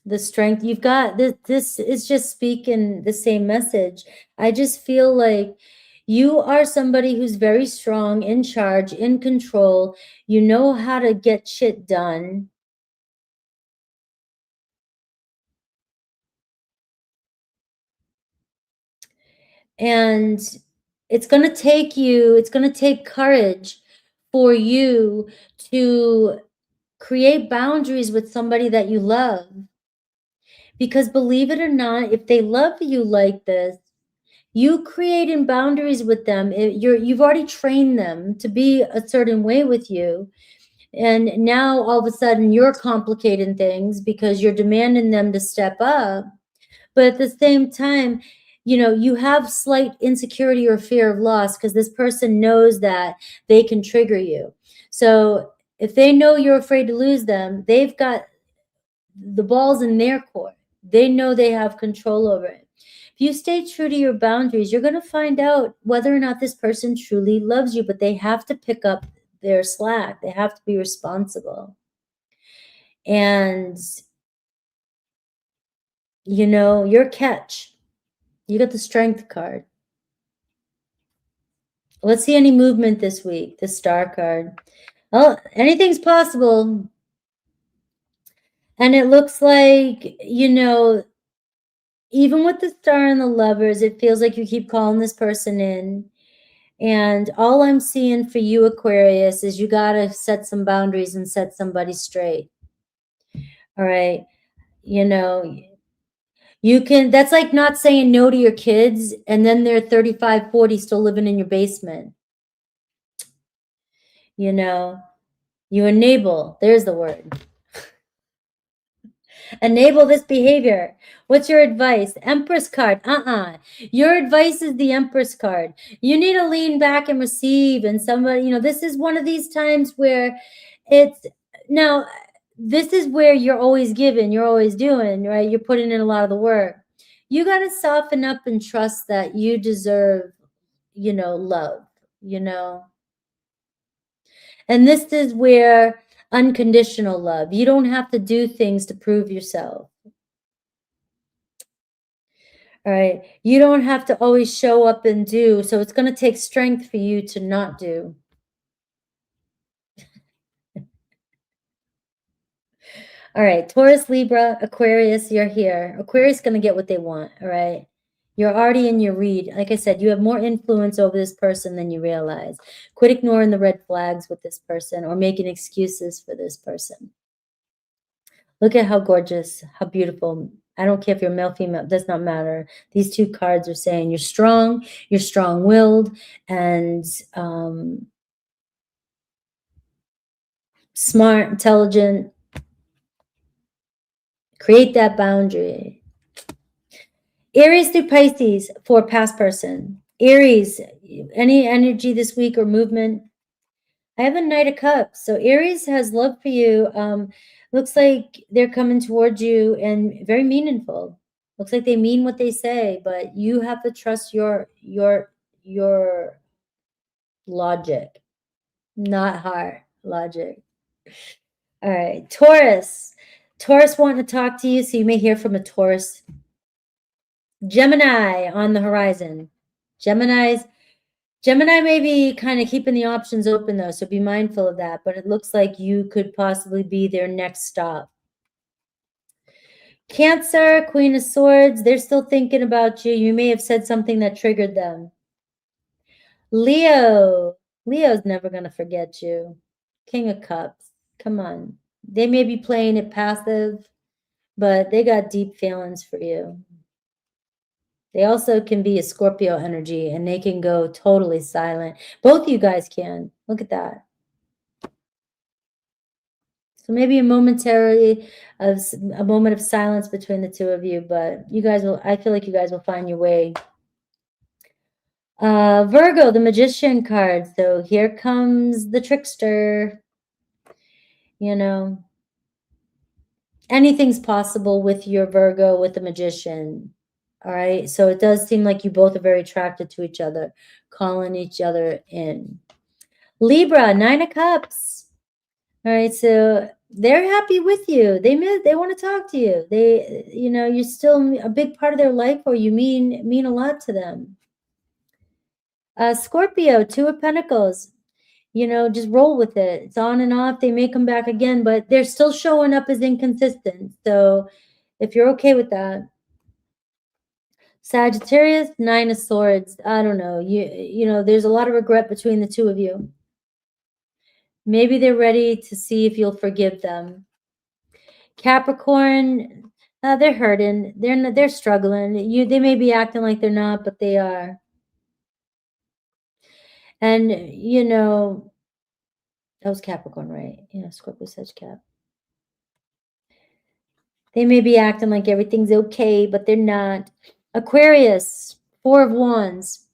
The strength you've got. This is just speaking the same message. I just feel like you are somebody who's very strong, in charge, in control. You know how to get shit done. And it's going to take courage for you to create boundaries with somebody that you love. Because believe it or not, if they love you like this, you creating boundaries with them, you've already trained them to be a certain way with you. And now all of a sudden you're complicating things because you're demanding them to step up. But at the same time, you know, you have slight insecurity or fear of loss because this person knows that they can trigger you. So if they know you're afraid to lose them, they've got the ball's in their court. They know they have control over it. If you stay true to your boundaries, you're going to find out whether or not this person truly loves you, but they have to pick up their slack. They have to be responsible. And, you know, your catch. You got the Strength card. Let's see any movement this week. The Star card. Oh, anything's possible. And it looks like, you know, even with the Star and the Lovers, it feels like you keep calling this person in. And all I'm seeing for you, Aquarius, is you got to set some boundaries and set somebody straight. All right. You know, you can, that's like not saying no to your kids and then they're 35, 40 still living in your basement. You know, you enable, there's the word. Enable this behavior. What's your advice? Empress card. Your advice is the Empress card. You need to lean back and receive. And somebody, you know, this is one of these times where it's, now, this is where you're always giving, you're always doing, right? You're putting in a lot of the work. You got to soften up and trust that you deserve, you know, love, you know. And this is where unconditional love. You don't have to do things to prove yourself. All right. You don't have to always show up and do. So it's going to take strength for you to not do. All right. Taurus, Libra, Aquarius, you're here. Aquarius is going to get what they want. All right. You're already in your read. Like I said, you have more influence over this person than you realize. Quit ignoring the red flags with this person or making excuses for this person. Look at how gorgeous, how beautiful. I don't care if you're male, female, it does not matter. These two cards are saying you're strong-willed, and smart, intelligent. Create that boundary. Aries through Pisces for past person. Aries, any energy this week or movement? I have a Knight of Cups. So Aries has love for you. Looks like they're coming towards you and very meaningful. Looks like they mean what they say, but you have to trust your logic, not heart, logic. All right, Taurus. Taurus wanting to talk to you, so you may hear from a Taurus. Gemini on the horizon. Gemini's Gemini may be kind of keeping the options open, though, so be mindful of that. But it looks like you could possibly be their next stop. Cancer, Queen of Swords, they're still thinking about you. You may have said something that triggered them. Leo, Leo's never going to forget you. King of Cups, come on. They may be playing it passive, but they got deep feelings for you. They also can be a Scorpio energy, and they can go totally silent. Both of you guys can. Look at that. So maybe a moment of silence between the two of you, but you guys will, I feel like you guys will find your way. Virgo, the Magician card. So here comes the trickster. You know, anything's possible with your Virgo, with the Magician. All right. So it does seem like you both are very attracted to each other, calling each other in. Libra, 9 of Cups. All right. So they're happy with you. They want to talk to you. They, you know, you're still a big part of their life, or you mean a lot to them. Scorpio, 2 of Pentacles. You know, just roll with it. It's on and off. They may come back again, but they're still showing up as inconsistent. So if you're okay with that. Sagittarius, 9 of Swords. I don't know. You know, there's a lot of regret between the two of you. Maybe they're ready to see if you'll forgive them. Capricorn, they're hurting. They're struggling. They may be acting like they're not, but they are. And you know, that was Capricorn, right? Yeah, Scorpio, Sag, Cap. They may be acting like everything's okay, but they're not. Aquarius, 4 of Wands.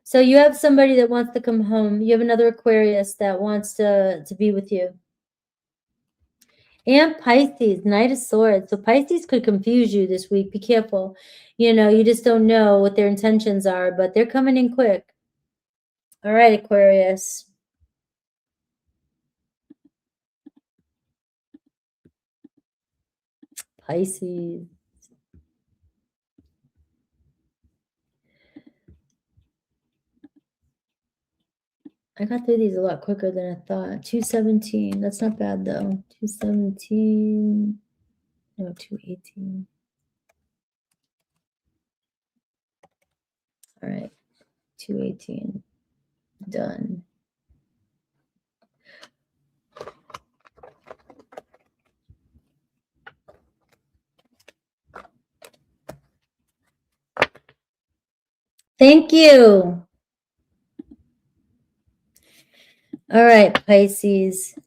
So you have somebody that wants to come home. You have another Aquarius that wants to be with you. And Pisces, Knight of Swords. So Pisces could confuse you this week. Be careful. You know, you just don't know what their intentions are, but they're coming in quick. All right, Aquarius. Pisces. I got through these a lot quicker than I thought. 217. That's not bad, though. 217. No, 218. All right. 218. Done. Thank you. All right, Pisces.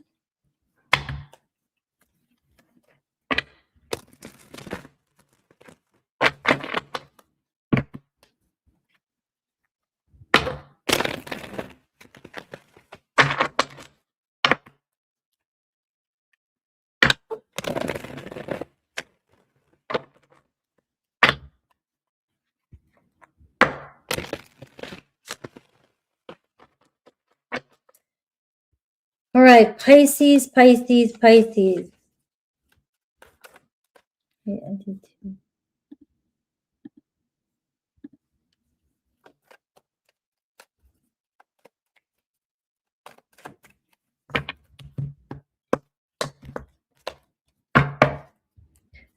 All right, Pisces, Pisces, Pisces. Okay, I did too.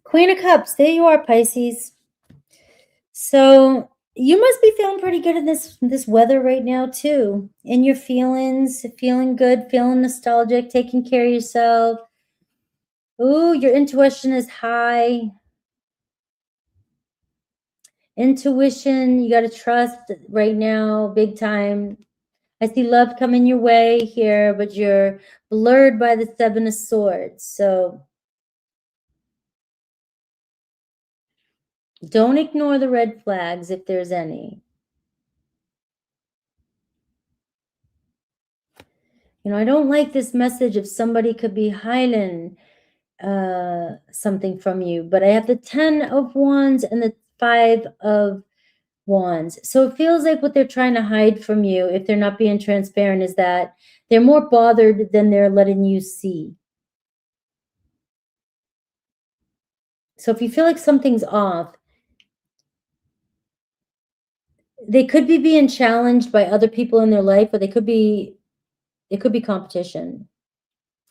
Queen of Cups, there you are, Pisces. So you must be feeling pretty good in this weather right now too. In your feelings, feeling good, feeling nostalgic, taking care of yourself. Ooh, your intuition is high. Intuition, you got to trust right now, big time. I see love coming your way here, but you're blurred by the 7 of Swords. So don't ignore the red flags if there's any. You know, I don't like this message of somebody could be hiding something from you, but I have the 10 of Wands and the 5 of Wands. So it feels like what they're trying to hide from you, if they're not being transparent, is that they're more bothered than they're letting you see. So if you feel like something's off, they could be being challenged by other people in their life, or it could be competition,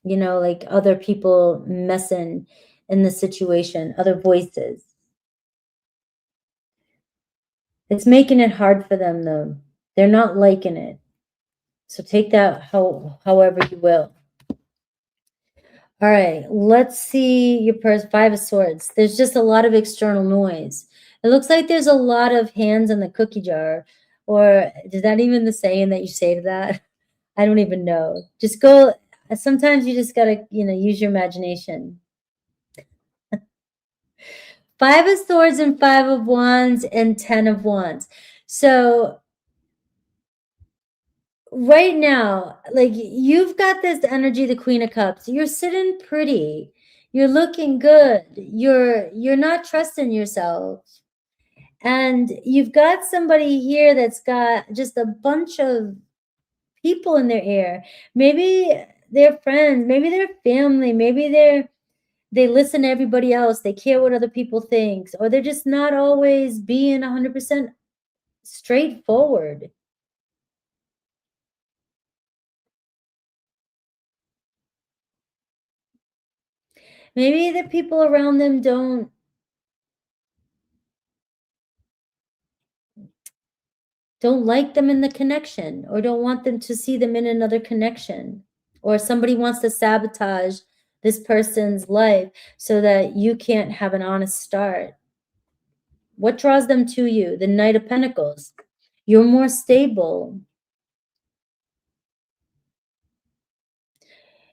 you know, like other people messing in the situation, other voices. It's making it hard for them, though. They're not liking it. So take that however you will. All right, let's see your Five of Swords. There's just a lot of external noise. It looks like there's a lot of hands in the cookie jar. Or is that even the saying that you say to that? I don't even know. Just go. Sometimes you just got to, you know, use your imagination. Five of Swords and Five of Wands and 10 of Wands. So right now, like, you've got this energy, the Queen of Cups. You're sitting pretty. You're looking good. You're not trusting yourself. And you've got somebody here that's got just a bunch of people in their ear. Maybe they're friends, maybe they're family, maybe they listen to everybody else, they care what other people think, or they're just not always being 100% straightforward. Maybe the people around them don't like them in the connection, or don't want them to see them in another connection, or somebody wants to sabotage this person's life so that you can't have an honest start. What draws them to you? The Knight of Pentacles. You're more stable.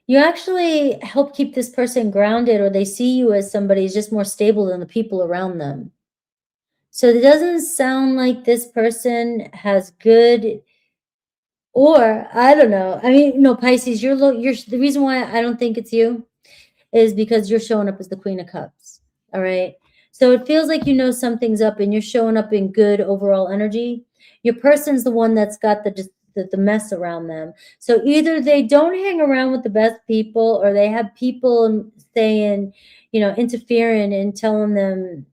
You actually help keep this person grounded, or they see you as somebody who's just more stable than the people around them. So it doesn't sound like this person has good, or I don't know. I mean, no, Pisces, you're the reason why I don't think it's you is because you're showing up as the Queen of Cups. All right. So it feels like you know something's up and you're showing up in good overall energy. Your person's the one that's got the mess around them. So either they don't hang around with the best people, or they have people saying, you know, interfering and telling them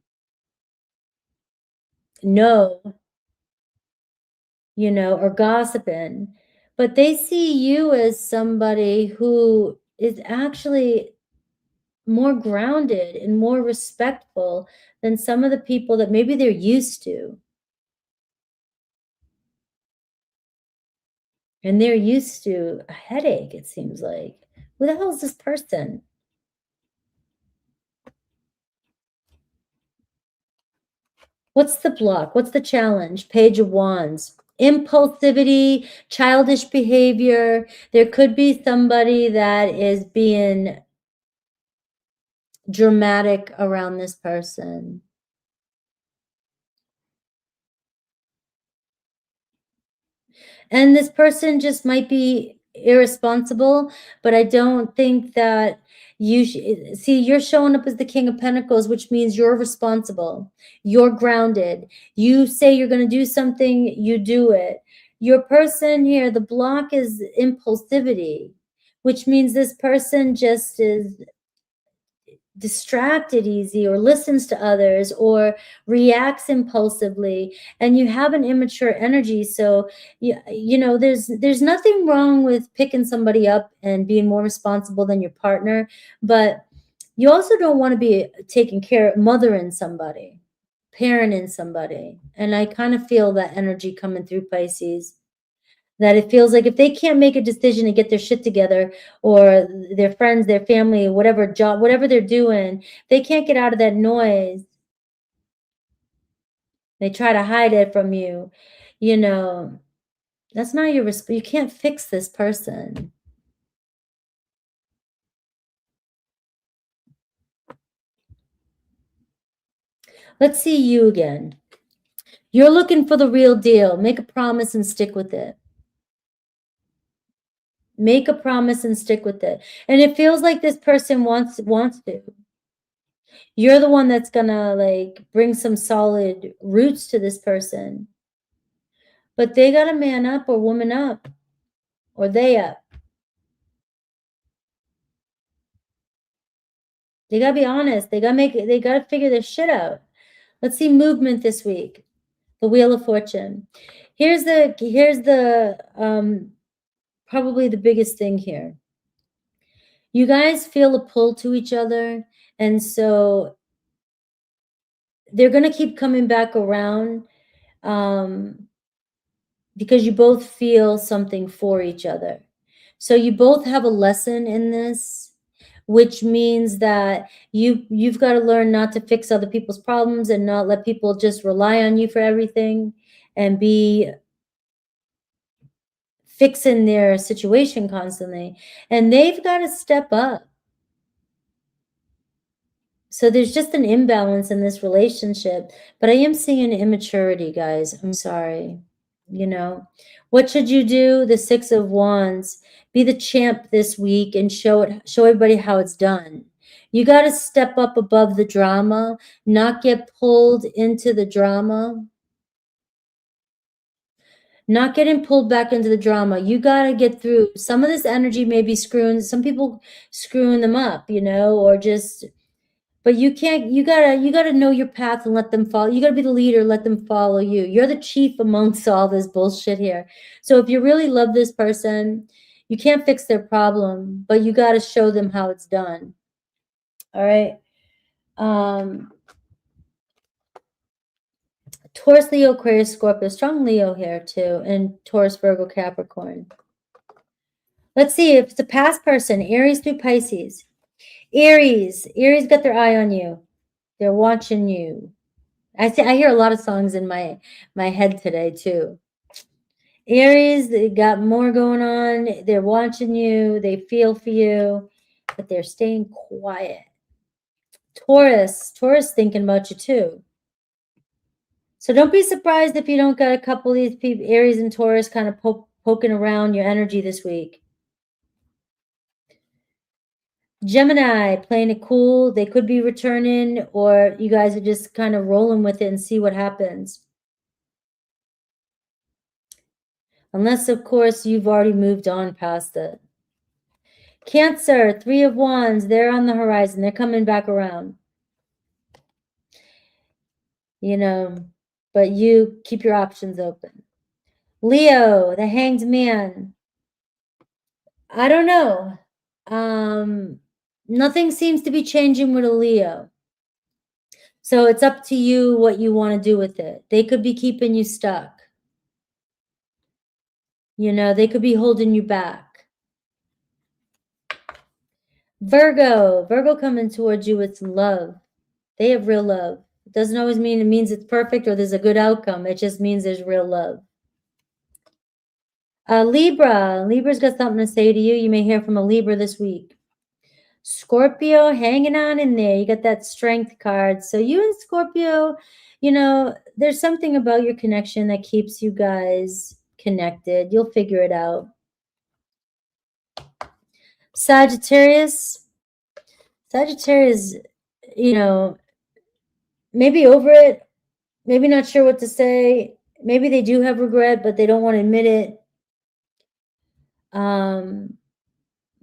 no, you know, or gossiping. But they see you as somebody who is actually more grounded and more respectful than some of the people that maybe they're used to. And they're used to a headache, it seems like. Who the hell is this person? What's the block? What's the challenge? Page of Wands. Impulsivity, childish behavior. There could be somebody that is being dramatic around this person. And this person just might be irresponsible, but I don't think that you see, you're showing up as the King of Pentacles, which means you're responsible, you're grounded, you say you're going to do something, you do it. Your person here, the block is impulsivity, which means this person just is distracted easy, or listens to others, or reacts impulsively, and you have an immature energy. So you know, there's nothing wrong with picking somebody up and being more responsible than your partner, but you also don't want to be taking care of, mothering somebody, parenting somebody. And I kind of feel that energy coming through, Pisces, that it feels like if they can't make a decision to get their shit together, or their friends, their family, whatever job, whatever they're doing, they can't get out of that noise. They try to hide it from you. You know, that's not your you can't fix this person. Let's see you again. You're looking for the real deal. Make a promise and stick with it. Make a promise and stick with it. And it feels like this person wants to. You're the one that's gonna like bring some solid roots to this person. But they gotta man up or woman up, or they up. They gotta be honest. They gotta figure their shit out. Let's see movement this week. The Wheel of Fortune. Here's the probably the biggest thing here. You guys feel a pull to each other, and so they're going to keep coming back around because you both feel something for each other. So you both have a lesson in this, which means that you've got to learn not to fix other people's problems and not let people just rely on you for everything and be fixing their situation constantly. And they've got to step up. So there's just an imbalance in this relationship, but I am seeing immaturity, guys. I'm sorry. You know, what should you do? The Six of Wands. Be the champ this week and show everybody how it's done. You got to step up above the drama, not get pulled into the drama. Not getting pulled back into the drama. You got to get through. Some of this energy may be some people screwing them up, you know, or just, but you can't, you gotta know your path and let them follow. You gotta be the leader, let them follow you. You're the chief amongst all this bullshit here. So if you really love this person, you can't fix their problem, but you gotta show them how it's done. All right. Taurus, Leo, Aquarius, Scorpio, strong Leo here too, and Taurus, Virgo, Capricorn. Let's see if it's a past person, Aries through Pisces. Aries got their eye on you. They're watching you. I hear a lot of songs in my head today too. Aries, they got more going on. They're watching you. They feel for you, but they're staying quiet. Taurus thinking about you too. So don't be surprised if you don't got a couple of these people, Aries and Taurus, kind of poking around your energy this week. Gemini, playing it cool. They could be returning, or you guys are just kind of rolling with it and see what happens. Unless, of course, you've already moved on past it. Cancer, Three of Wands. They're on the horizon. They're coming back around. You know, but you keep your options open. Leo, the Hanged Man. I don't know. Nothing seems to be changing with a Leo. So it's up to you what you want to do with it. They could be keeping you stuck. You know, they could be holding you back. Virgo coming towards you with some love. They have real love. It doesn't always mean it means it's perfect or there's a good outcome. It just means there's real love. Libra's got something to say to you. You may hear from a Libra this week. Scorpio, hanging on in there. You got that strength card. So you and Scorpio, you know, there's something about your connection that keeps you guys connected. You'll figure it out. Sagittarius, you know, maybe over it, maybe not sure what to say. Maybe they do have regret, but they don't want to admit it.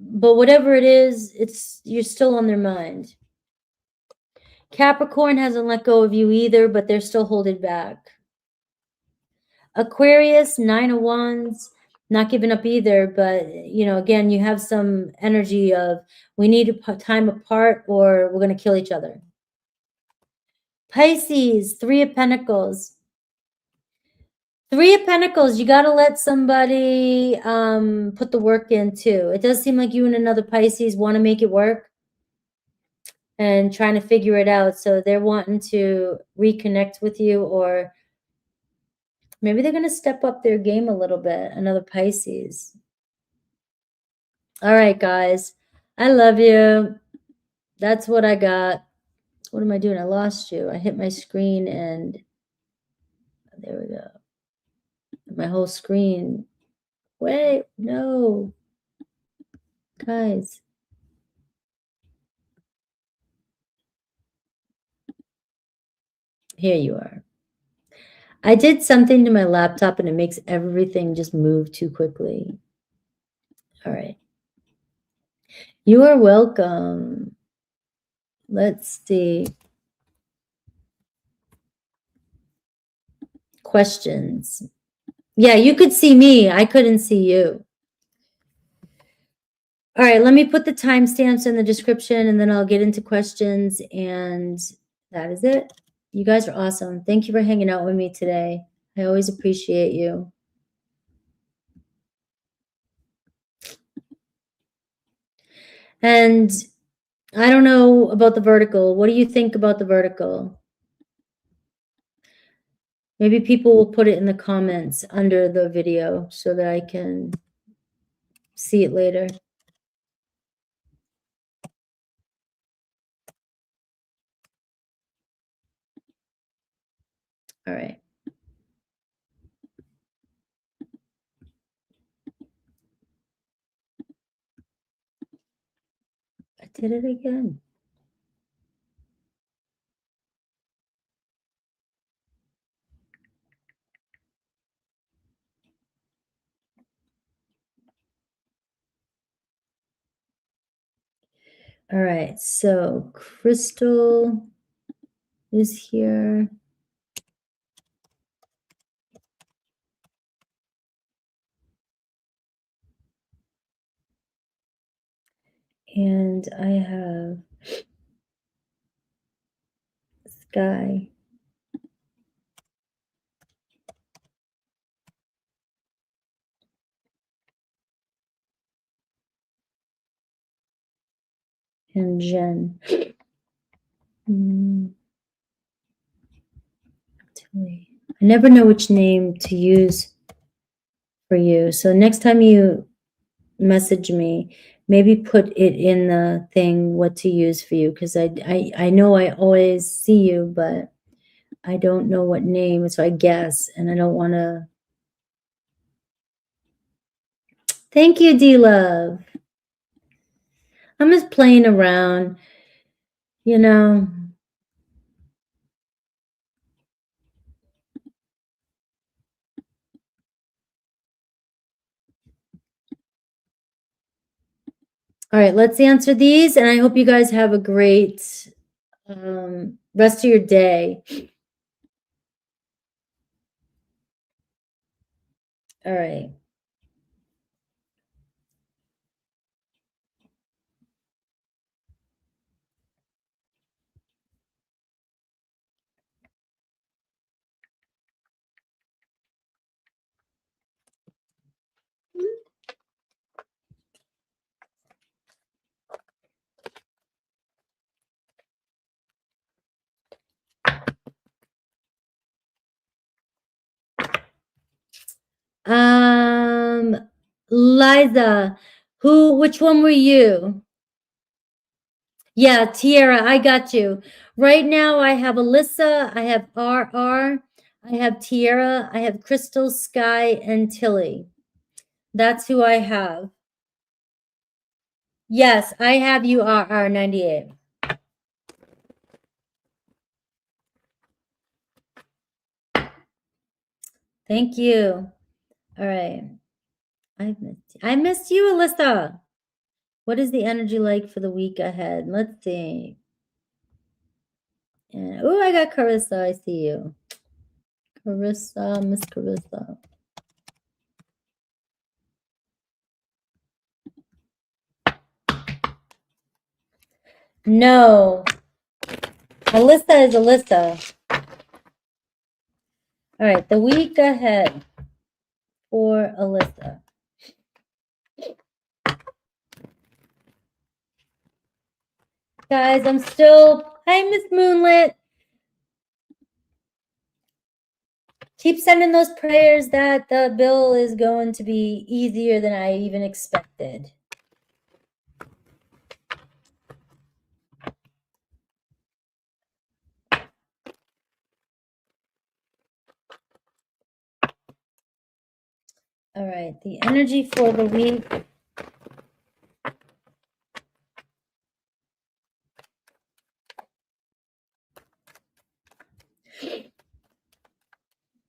But whatever it is, you're still on their mind. Capricorn hasn't let go of you either, but they're still holding back. Aquarius, Nine of Wands, not giving up either, but, you know, again, you have some energy of we need time apart or we're going to kill each other. Pisces, Three of Pentacles. Three of Pentacles, you got to let somebody put the work in too. It does seem like you and another Pisces want to make it work and trying to figure it out. So they're wanting to reconnect with you, or maybe they're going to step up their game a little bit, another Pisces. All right, guys. I love you. That's what I got. What am I doing? I lost you. I hit my screen and there we go. My whole screen. Wait, no. Guys. Here you are. I did something to my laptop and it makes everything just move too quickly. All right. You are welcome. Let's see. questions. Yeah, you could see me. I couldn't see you. All right, let me put the timestamps in the description and then I'll get into questions, and that is it. You guys are awesome. Thank you for hanging out with me today. I always appreciate you. And I don't know about the vertical. What do you think about the vertical? Maybe people will put it in the comments under the video so that I can see it later. All right. I did it again. All right, so Crystal is here. And I have Sky. And Jen. I never know which name to use for you. So next time you message me, maybe put it in the thing what to use for you, because I know I always see you, but I don't know what name, so I guess, and I don't want to. Thank you, D-Love. I'm just playing around, you know. All right, let's answer these, and I hope you guys have a great rest of your day. All right. Liza, which one were you? Yeah, Tiara, I got you. Right now I have Alyssa, I have RR, I have Tiara, I have Crystal, Sky, and Tilly. That's who I have. Yes, I have you, RR98. Thank you. All right. I missed you, Alyssa. What is the energy like for the week ahead? Let's see. Oh, I got Carissa. I see you. Carissa, Miss Carissa. No. Alyssa is Alyssa. All right, the week ahead for Alyssa. Guys, I'm still, hi, Miss Moonlit. Keep sending those prayers that the bill is going to be easier than I even expected. All right, the energy for the week.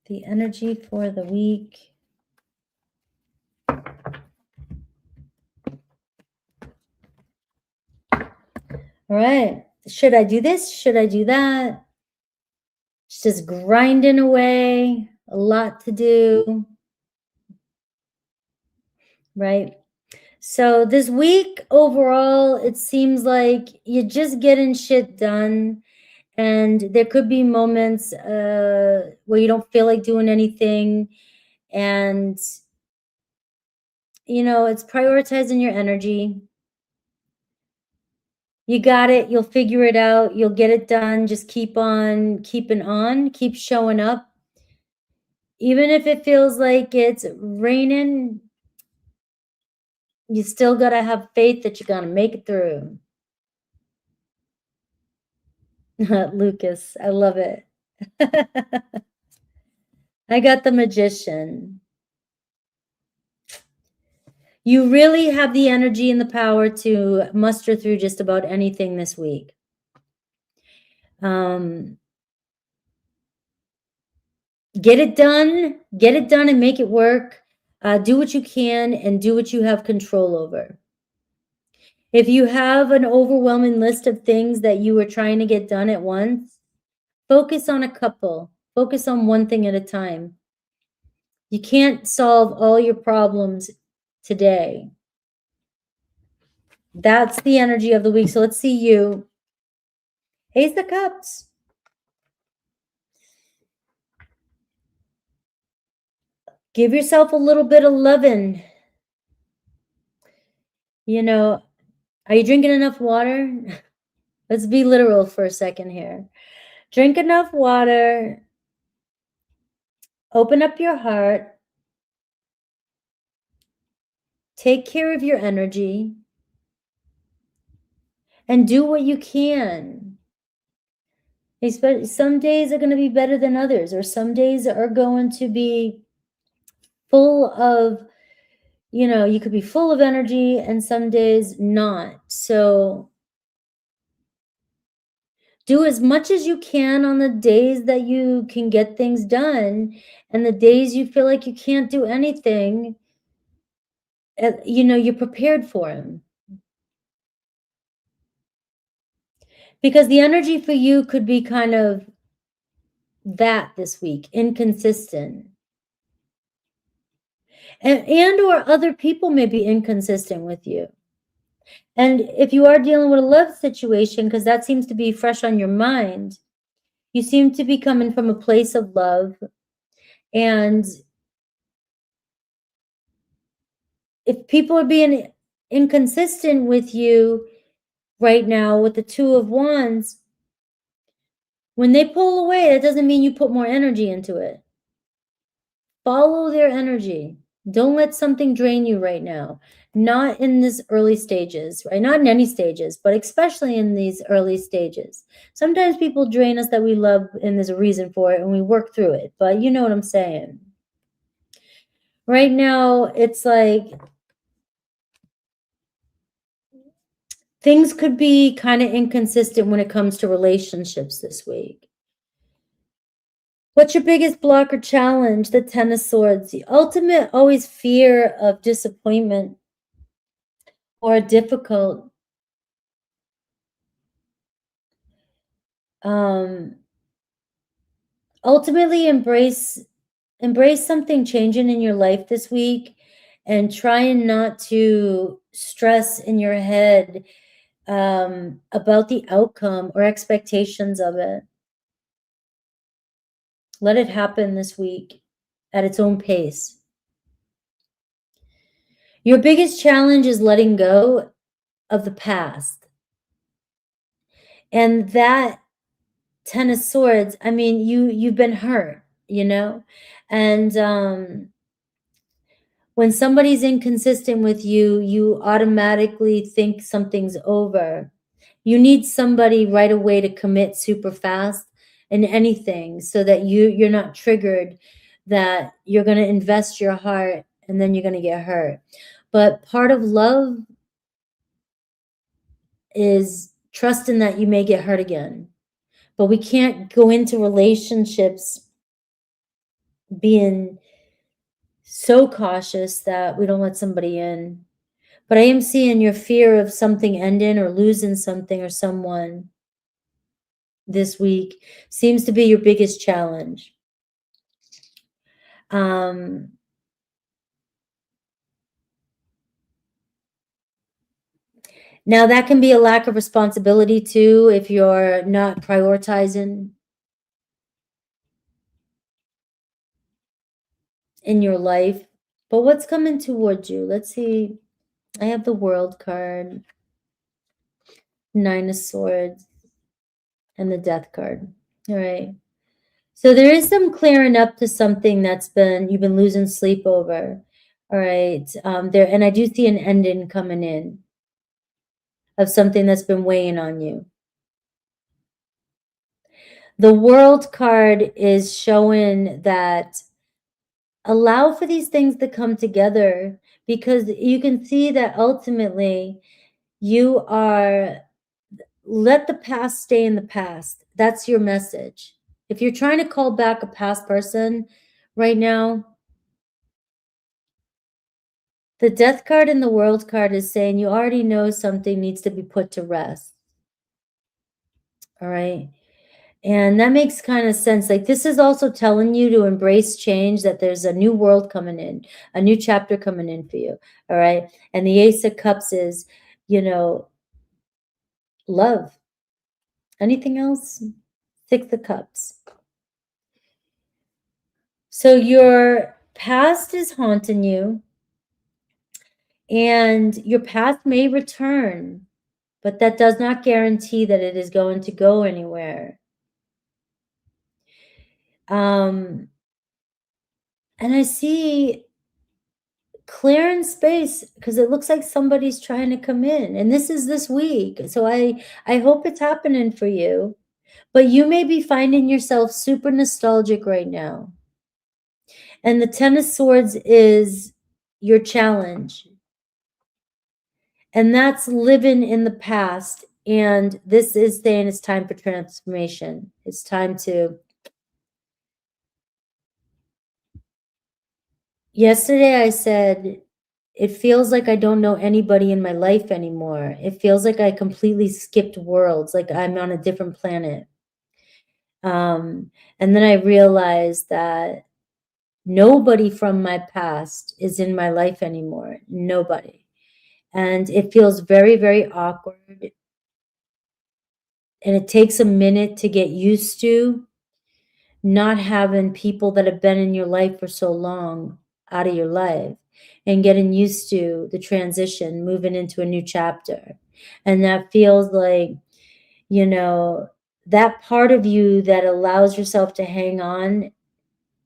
The energy for the week. All right. Should I do this? Should I do that? It's just grinding away. a lot to do, right? So this week overall, it seems like you're just getting shit done. And there could be moments where you don't feel like doing anything. And, you know, it's prioritizing your energy. You got it. You'll figure it out. You'll get it done. Just keep on keeping on. Keep showing up. Even if it feels like it's raining, you still got to have faith that you're going to make it through. Lucas, I love it. I got the Magician. You really have the energy and the power to muster through just about anything this week. Get it done and make it work. Do what you can and do what you have control over. If you have an overwhelming list of things that you are trying to get done at once, focus on a couple. Focus on one thing at a time. You can't solve all your problems today. That's the energy of the week. So let's see you. Ace of Cups. Give yourself a little bit of loving. You know, are you drinking enough water? Let's be literal for a second here. Drink enough water. Open up your heart. Take care of your energy. And do what you can. Some days are going to be better than others, or some days are going to be full of, you know, you could be full of energy and some days not. So do as much as you can on the days that you can get things done, and the days you feel like you can't do anything, you know, you're prepared for them. Because the energy for you could be kind of that this week, inconsistent. And or other people may be inconsistent with you. And if you are dealing with a love situation, because that seems to be fresh on your mind, you seem to be coming from a place of love. And if people are being inconsistent with you right now with the Two of Wands, when they pull away, that doesn't mean you put more energy into it. Follow their energy. Don't let something drain you right now. Not in this early stages, right? Not in any stages, but especially in these early stages. Sometimes people drain us that we love, and there's a reason for it, and we work through it. But you know what I'm saying. Right now, it's like things could be kind of inconsistent when it comes to relationships this week. What's your biggest block or challenge? The Ten of Swords. The ultimate always fear of disappointment or difficult. Ultimately embrace something changing in your life this week, and trying not to stress in your head about the outcome or expectations of it. Let it happen this week at its own pace. Your biggest challenge is letting go of the past. And that Ten of Swords, I mean, you've been hurt, you know? And when somebody's inconsistent with you, you automatically think something's over. You need somebody right away to commit super fast in anything, so that you're not triggered that you're going to invest your heart and then you're going to get hurt. But part of love is trusting that you may get hurt again. But we can't go into relationships being so cautious that we don't let somebody in. But I am seeing your fear of something ending or losing something or someone this week seems to be your biggest challenge. Now that can be a lack of responsibility too, if you're not prioritizing in your life. But what's coming towards you? Let's see. I have the World card, Nine of Swords, and the Death card. All right. So there is some clearing up to something that's you've been losing sleep over. All right. And I do see an ending coming in of something that's been weighing on you. The World card is showing that allow for these things to come together, because you can see that ultimately you are, let the past stay in the past. That's your message. If you're trying to call back a past person right now, the Death card and the World card is saying you already know something needs to be put to rest. All right. And that makes kind of sense. Like, this is also telling you to embrace change, that there's a new world coming in, a new chapter coming in for you. All right. And the Ace of Cups is, you know, love. Anything else? Six of Cups. So your past is haunting you, and your past may return, but that does not guarantee that it is going to go anywhere. And I see clearing space, because it looks like somebody's trying to come in, and this is this week. So I hope it's happening for you, but you may be finding yourself super nostalgic right now. And the Ten of Swords is your challenge, and that's living in the past. And this is saying it's time for transformation. It's time to. Yesterday I said, it feels like I don't know anybody in my life anymore. It feels like I completely skipped worlds, like I'm on a different planet. And then I realized that nobody from my past is in my life anymore. Nobody. And it feels very, very awkward. And it takes a minute to get used to not having people that have been in your life for so long out of your life, and getting used to the transition, moving into a new chapter. And that feels like, you know, that part of you that allows yourself to hang on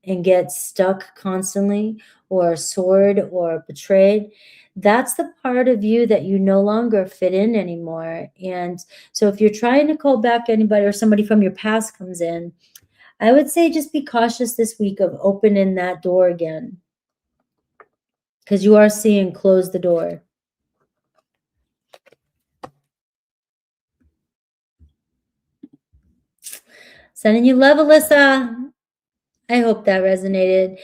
and get stuck constantly, or sored or betrayed, that's the part of you that you no longer fit in anymore. And so if you're trying to call back anybody, or somebody from your past comes in, I would say just be cautious this week of opening that door again, because you are seeing close the door. Sending you love, Alyssa. I hope that resonated.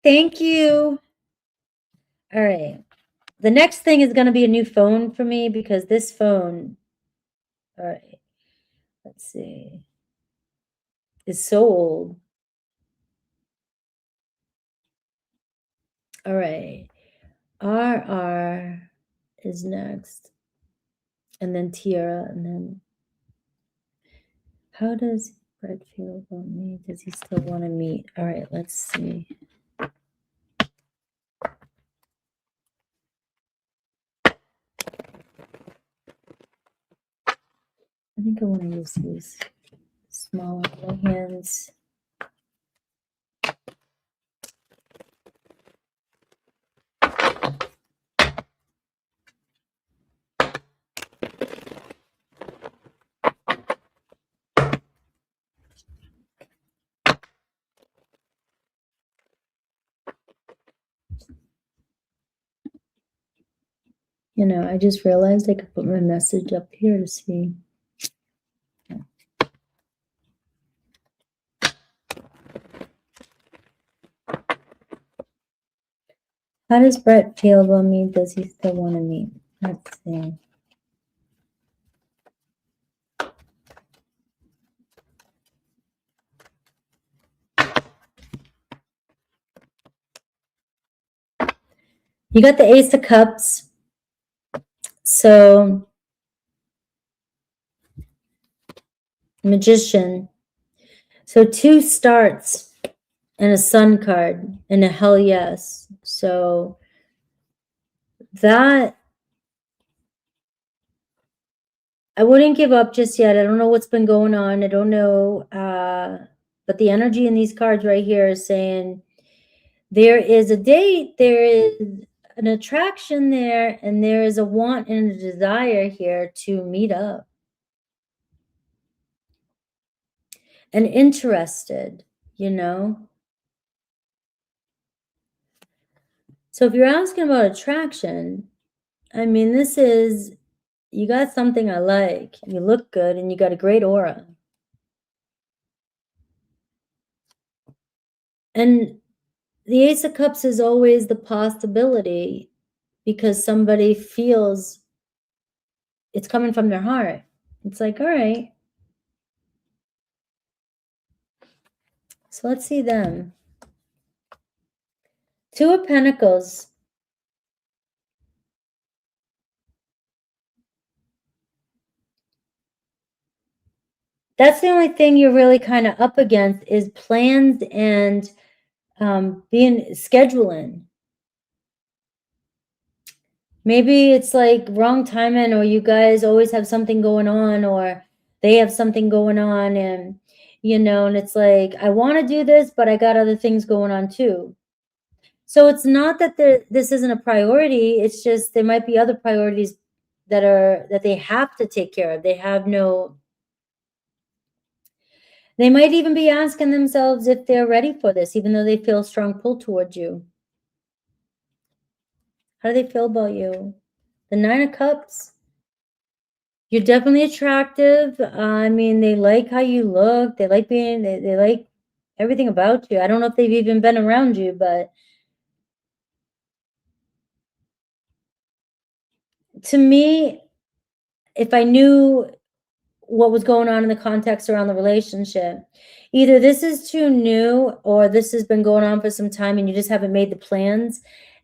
Thank you. All right. The next thing is going to be a new phone for me, because this phone, all right, let's see, is so old. All right. RR is next. And then Tiara. And then, how does Fred feel about me? Does he still want to meet? All right, let's see. I think I want to use these smaller hands. You know, I just realized I could put my message up here to see. How does Brett feel about me? Does he still want to meet? Let's see. You got the Ace of Cups. So, Magician. So 2 starts and a Sun card and a hell yes. So that, I wouldn't give up just yet. I don't know what's been going on. I don't know. But the energy in these cards right here is saying there is a date, there is an attraction there, and there is a want and a desire here to meet up. And interested, you know. So if you're asking about attraction, I mean, this is, you got something I like. You look good and you got a great aura. And the Ace of Cups is always the possibility because somebody feels it's coming from their heart. It's like, all right. So let's see them. 2 of Pentacles. That's the only thing you're really kind of up against is plans and being scheduling. Maybe it's like wrong timing, or you guys always have something going on, or they have something going on, and you know, and it's like, I want to do this, but I got other things going on too. So it's not that this isn't a priority. It's just there might be other priorities that they have to take care of. They have no. They might even be asking themselves if they're ready for this, even though they feel a strong pull towards you. How do they feel about you? The 9 of Cups. You're definitely attractive. I mean, they like how you look. They like being, they like everything about you. I don't know if they've even been around you, but to me, if I knew what was going on in the context around the relationship, either this is too new or this has been going on for some time and you just haven't made the plans.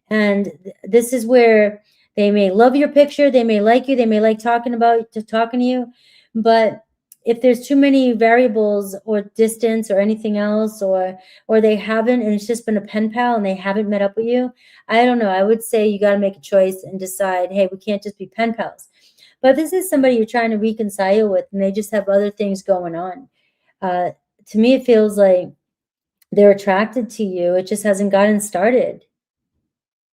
And this is where they may love your picture, they may like you, they may like talking to you, but if there's too many variables or distance or anything else, or they haven't, and it's just been a pen pal and they haven't met up with you, I don't know. I would say you got to make a choice and decide, hey, we can't just be pen pals. But this is somebody you're trying to reconcile with, and they just have other things going on. To me, it feels like they're attracted to you. It just hasn't gotten started.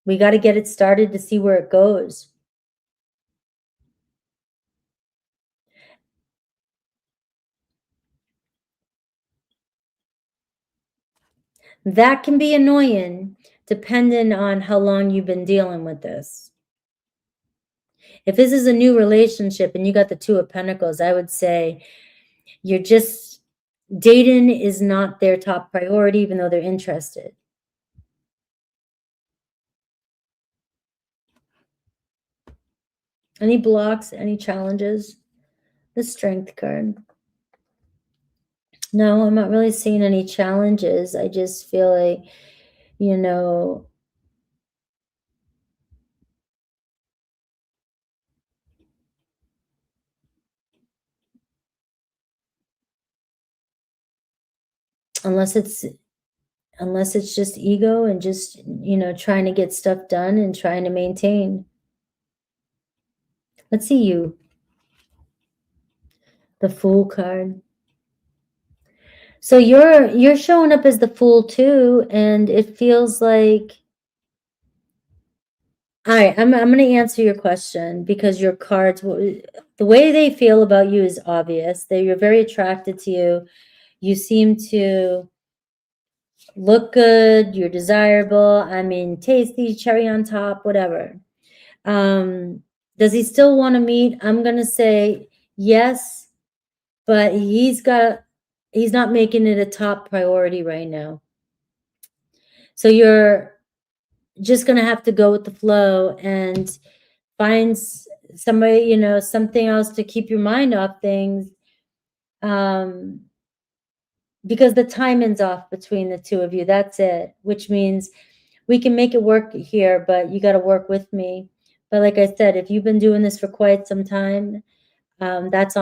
We got to get it started to see where it goes. That can be annoying depending on how long you've been dealing with this. If this is a new relationship and you got the 2 of Pentacles, I would say you're just, dating is not their top priority, even though they're interested. Any blocks, any challenges? The Strength card. No, I'm not really seeing any challenges. I just feel like, you know, unless it's just ego and just, you know, trying to get stuff done and trying to maintain. Let's see you. The Fool card. So you're showing up as the Fool too, and it feels like, all right, I'm going to answer your question because your cards, the way they feel about you is obvious. You're very attracted to you. You seem to look good. You're desirable. I mean, tasty, cherry on top, whatever. Does he still want to meet? I'm going to say yes, but he's not making it a top priority right now. So you're just going to have to go with the flow and find somebody, you know, something else to keep your mind off things. Because the timing's off between the two of you. That's it, which means we can make it work here, but you got to work with me. But like I said, if you've been doing this for quite some time, that's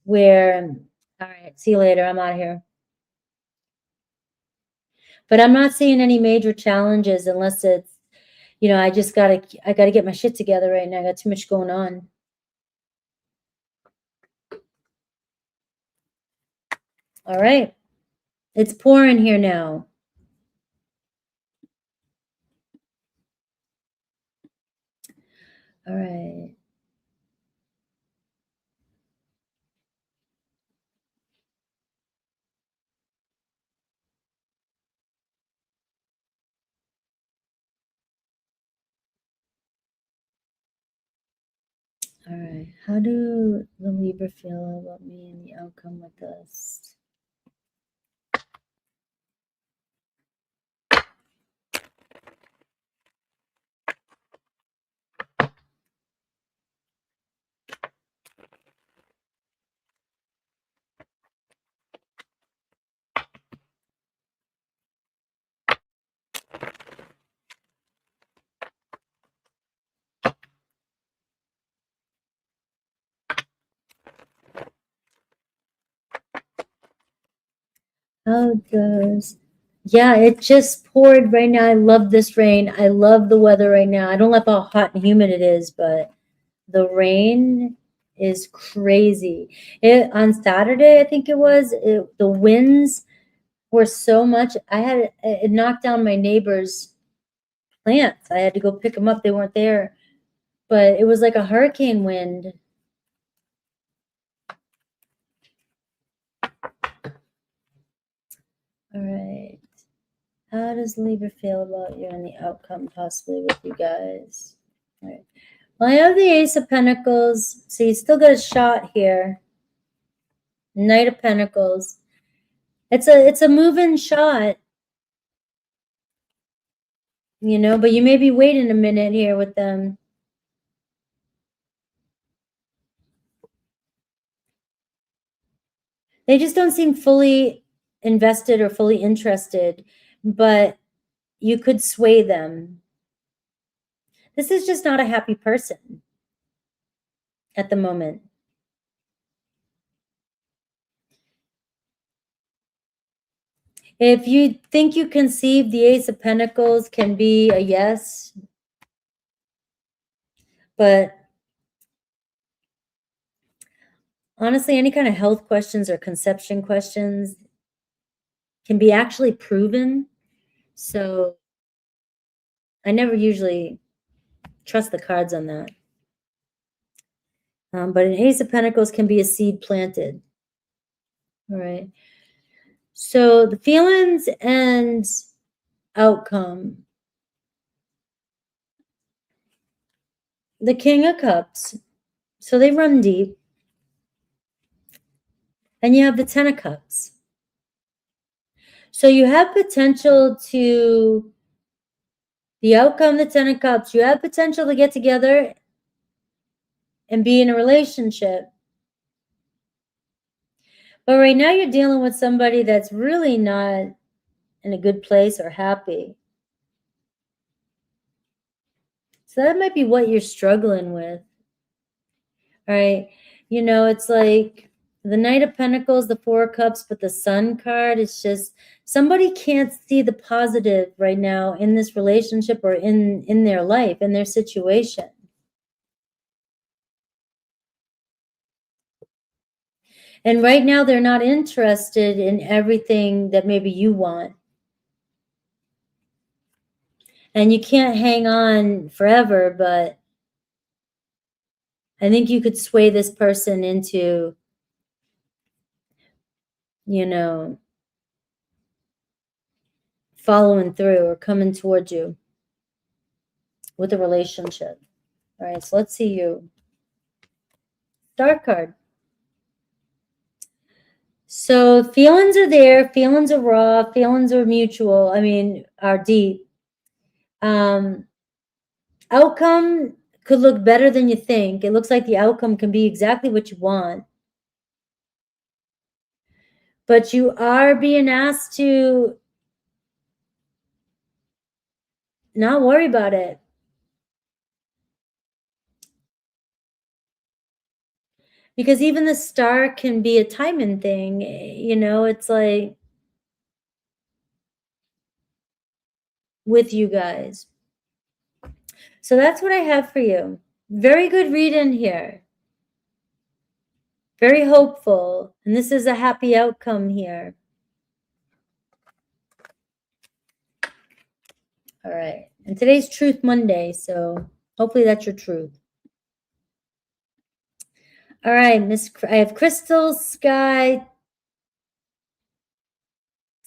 where, all right, see you later. I'm out of here. But I'm not seeing any major challenges unless it's, you know, I gotta get my shit together right now. I got too much going on. All right. It's pouring here now. All right. All right. How do the Libra feel about me and the outcome with this? How does, yeah, it just poured right now. I love this rain. I love the weather right now. I don't like how hot and humid it is, but the rain is crazy. On Saturday, I think it was, the winds were so much. It knocked down my neighbor's plants. I had to go pick them up. They weren't there, but it was like a hurricane wind. All right. How does Libra feel about you and the outcome possibly with you guys? All right. Well, I have the Ace of Pentacles. So you still got a shot here. Knight of Pentacles. It's a move-in shot. You know, but you may be waiting a minute here with them. They just don't seem fully invested or fully interested, but you could sway them. This is just not a happy person at the moment. If you think you conceive, the Ace of Pentacles can be a yes, but honestly, any kind of health questions or conception questions can be actually proven. So I never usually trust the cards on that. But an Ace of Pentacles can be a seed planted. All right. So the feelings and outcome. The King of Cups. So they run deep. And you have the Ten of Cups. So you have potential to, the outcome, the Ten of Cups, you have potential to get together and be in a relationship. But right now you're dealing with somebody that's really not in a good place or happy. So that might be what you're struggling with. All right. You know, it's like the Knight of Pentacles, the Four of Cups, but the Sun card, it's just somebody can't see the positive right now in this relationship or in their life, in their situation. And right now they're not interested in everything that maybe you want. And you can't hang on forever, but I think you could sway this person into, you know, following through or coming towards you with a relationship. All right, so let's see you. Star card. So feelings are there. Feelings are raw. Feelings are mutual. I mean, are deep. Outcome could look better than you think. It looks like the outcome can be exactly what you want. But you are being asked to not worry about it. Because even the star can be a timing thing. You know, it's like with you guys. So that's what I have for you. Very good reading here. Very hopeful. And this is a happy outcome here. All right. And today's Truth Monday, so hopefully that's your truth. All right, I have Crystal, Sky,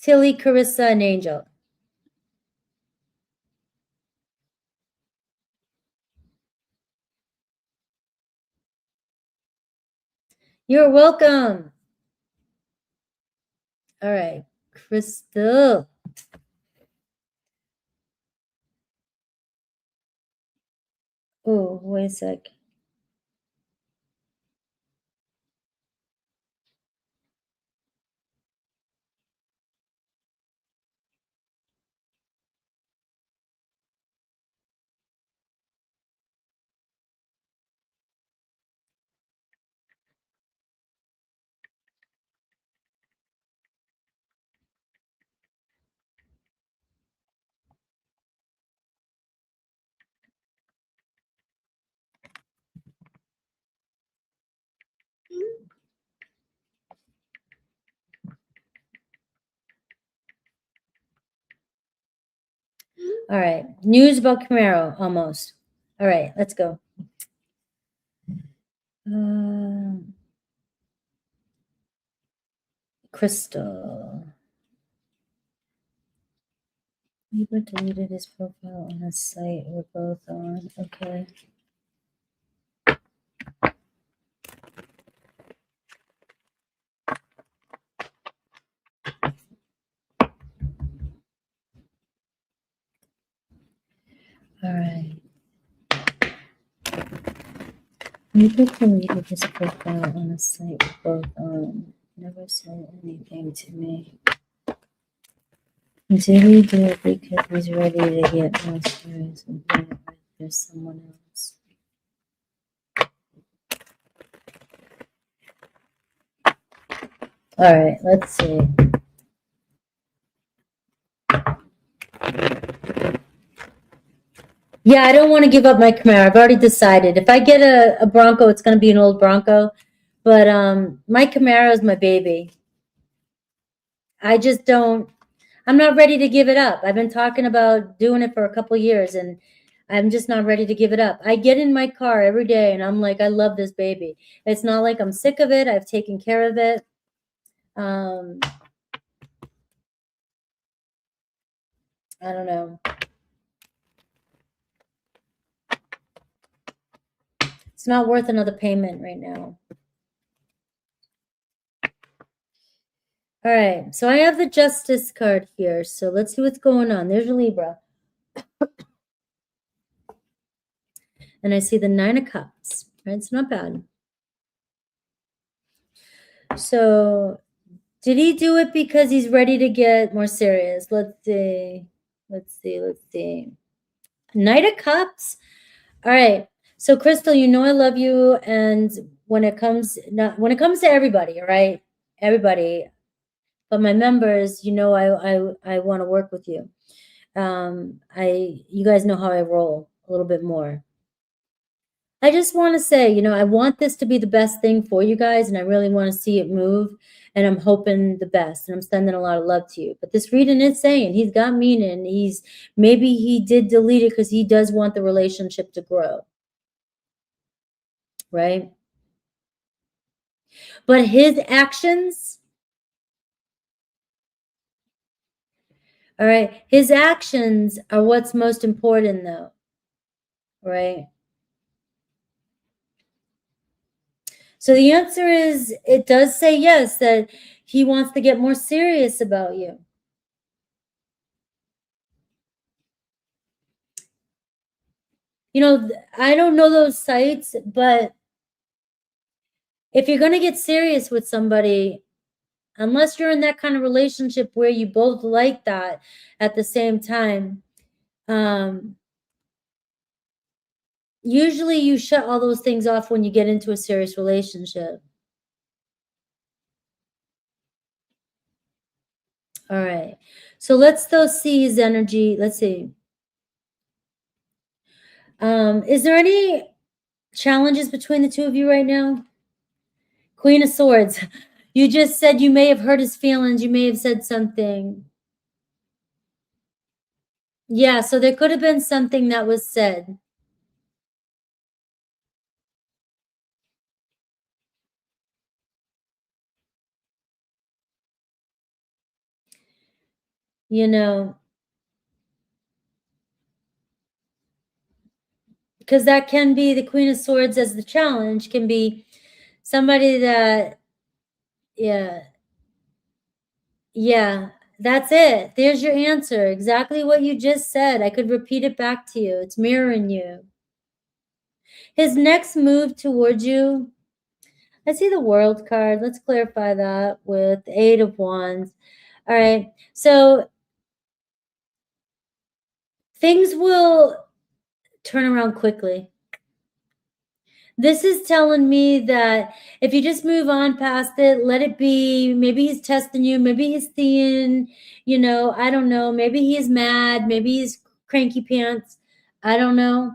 Tilly, Carissa, and Angel. You're welcome. All right, Crystal. Oh, wait a sec. All right, news about Camaro, almost. All right, let's go. Crystal. Libra deleted his profile on his site. We're both on. Okay. All right. Libra deleted his profile on his site. We're both on. Never said anything to me. Did he do it because he's ready to get more serious and do it with there's someone else? All right, let's see. Yeah, I don't want to give up my Camaro. I've already decided. If I get a Bronco, it's going to be an old Bronco. But my Camaro is my baby. I just don't, I'm not ready to give it up. I've been talking about doing it for a couple years, and I'm just not ready to give it up. I get in my car every day, and I'm like, I love this baby. It's not like I'm sick of it. I've taken care of it. I don't know. It's not worth another payment right now. All right, so I have the Justice card here. So let's see what's going on. There's your Libra. And I see the 9 of Cups. Right? It's not bad. So did he do it because he's ready to get more serious? Let's see. Knight of Cups. All right. So Crystal, you know I love you, and when it comes to everybody, all right, everybody, but my members, you know, I want to work with you. You guys know how I roll a little bit more. I just want to say, you know, I want this to be the best thing for you guys, and I really want to see it move, and I'm hoping the best, and I'm sending a lot of love to you. But this reading is saying he's got meaning. Maybe he did delete it because he does want the relationship to grow, right? But his actions, all right, his actions are what's most important, though, right? So the answer is, it does say yes, that he wants to get more serious about you. You know, I don't know those sites, but if you're going to get serious with somebody, unless you're in that kind of relationship where you both like that at the same time, usually you shut all those things off when you get into a serious relationship. All right. So let's though see his energy. Let's see. Is there any challenges between the two of you right now? Queen of Swords. You just said you may have hurt his feelings. You may have said something. Yeah, so there could have been something that was said. You know, because that can be the Queen of Swords as the challenge, can be somebody that, yeah, that's it. There's your answer. Exactly what you just said. I could repeat it back to you. It's mirroring you. His next move towards you, I see the World card. Let's clarify that with the Eight of Wands. All right. So things will turn around quickly. This is telling me that if you just move on past it, let it be. Maybe he's testing you. Maybe he's seeing, you know, I don't know. Maybe he's mad. Maybe he's cranky pants. I don't know.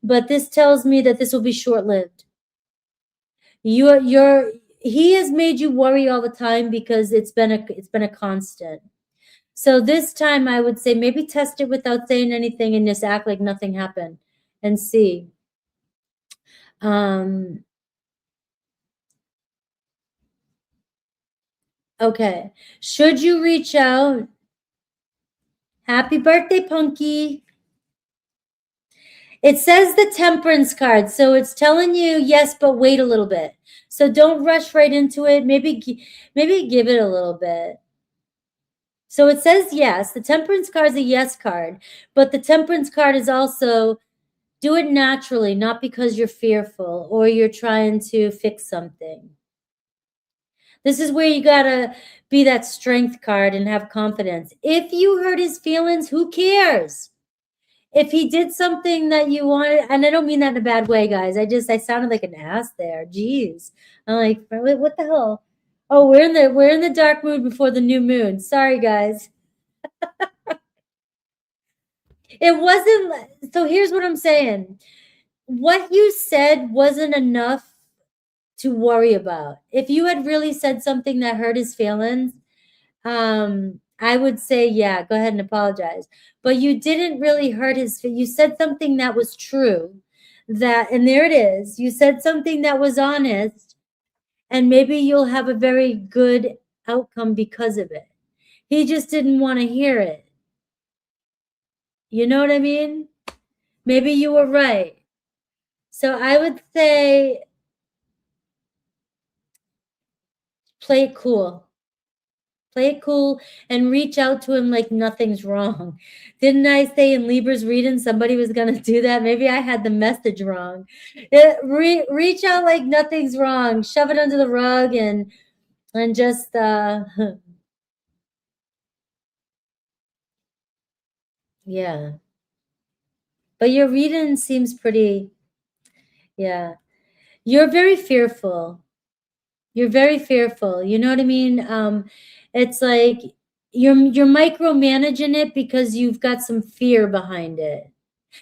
But this tells me that this will be short-lived. He has made you worry all the time because it's been a constant. So this time I would say maybe test it without saying anything and just act like nothing happened and see. Okay. Should you reach out? Happy birthday, Punky. It says the Temperance card. So it's telling you yes, but wait a little bit. So don't rush right into it. Maybe give it a little bit. So it says yes. The Temperance card is a yes card, but the Temperance card is also do it naturally, not because you're fearful or you're trying to fix something. This is where you gotta be that strength card and have confidence. If you hurt his feelings, who cares? If he did something that you wanted, and I don't mean that in a bad way, guys. I sounded like an ass there. Jeez. I'm like, what the hell? Oh, we're in the dark mood before the new moon. Sorry, guys. It wasn't. So here's what I'm saying. What you said wasn't enough to worry about. If you had really said something that hurt his feelings, I would say, yeah, go ahead and apologize. But you didn't really hurt his, you said something that was true, and there it is. You said something that was honest, and maybe you'll have a very good outcome because of it. He just didn't want to hear it. You know what I mean? Maybe you were right. So I would say play it cool. Play it cool and reach out to him like nothing's wrong. Didn't I say in Libra's reading somebody was going to do that? Maybe I had the message wrong. Reach out like nothing's wrong. Shove it under the rug and just yeah. But your reading seems pretty, yeah. You're very fearful. You're very fearful. You know what I mean? It's like you're micromanaging it because you've got some fear behind it.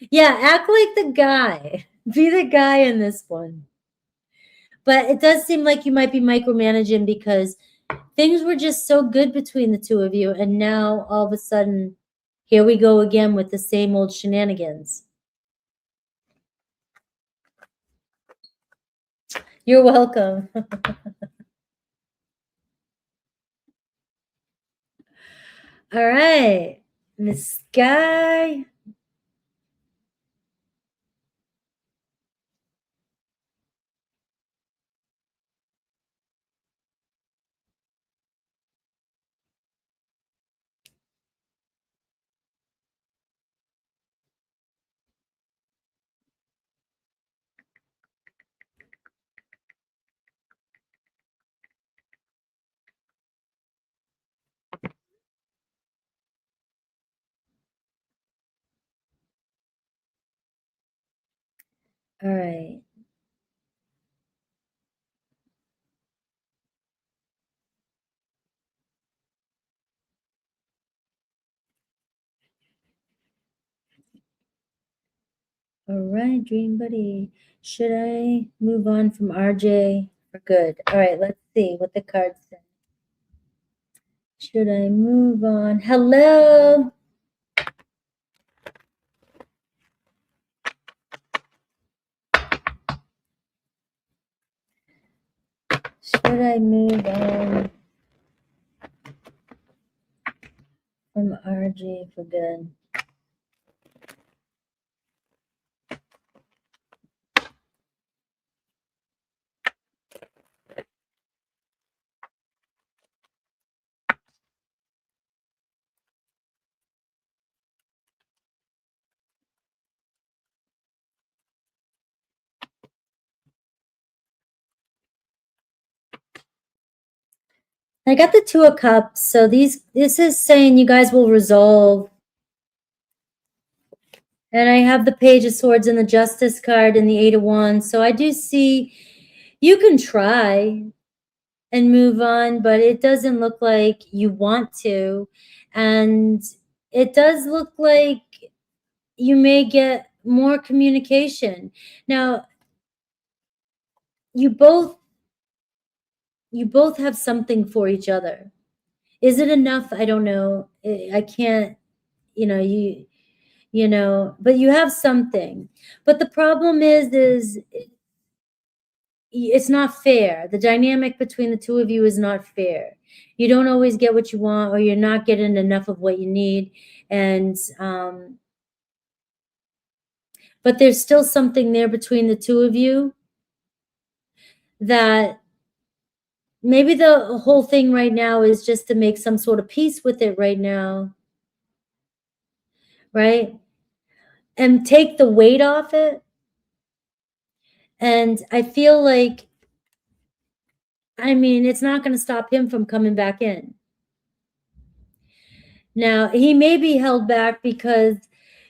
Yeah, act like the guy. Be the guy in this one. But it does seem like you might be micromanaging because things were just so good between the two of you, and now all of a sudden, here we go again with the same old shenanigans. You're welcome. All right, Miss Sky. All right. All right, Dream Buddy. Should I move on from RJ for good? All right, let's see what the cards say. Should I move on? Hello. Should I move on from RJ for good? I got the Two of Cups, so this is saying you guys will resolve. And I have the Page of Swords and the Justice card and the Eight of Wands. So I do see you can try and move on, but it doesn't look like you want to. And it does look like you may get more communication. Now, you both have something for each other. Is it enough? I don't know. I can't, but you have something. But the problem is it's not fair. The dynamic between the two of you is not fair. You don't always get what you want, or you're not getting enough of what you need. And, but there's still something there between the two of you that maybe the whole thing right now is just to make some sort of peace with it right now. Right? And take the weight off it. And I feel like, it's not going to stop him from coming back in. Now, he may be held back because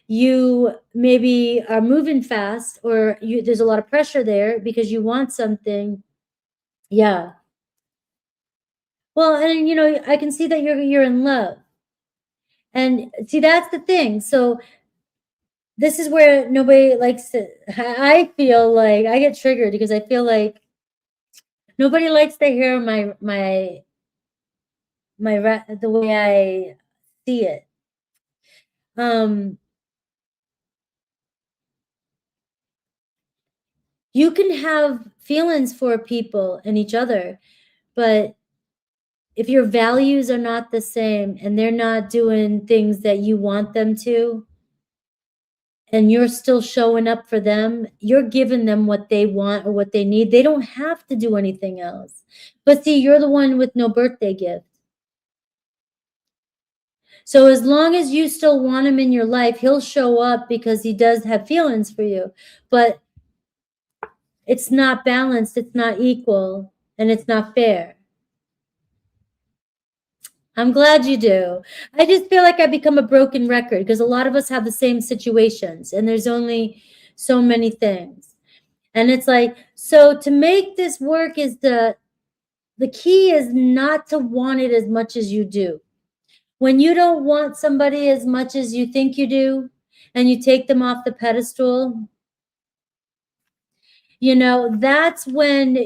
you maybe are moving fast, or there's a lot of pressure there because you want something. Yeah. Well, and I can see that you're in love. And see, that's the thing. So this is where nobody likes to, I feel like I get triggered because I feel like nobody likes to hear the way I see it. You can have feelings for people and each other, but if your values are not the same and they're not doing things that you want them to, and you're still showing up for them, you're giving them what they want or what they need. They don't have to do anything else. But see, you're the one with no birthday gift. So as long as you still want him in your life, he'll show up because he does have feelings for you. But it's not balanced, it's not equal, and it's not fair. I'm glad you do. I just feel like I've become a broken record because a lot of us have the same situations and there's only so many things. And it's like, so to make this work is the key is not to want it as much as you do. When you don't want somebody as much as you think you do, and you take them off the pedestal, that's when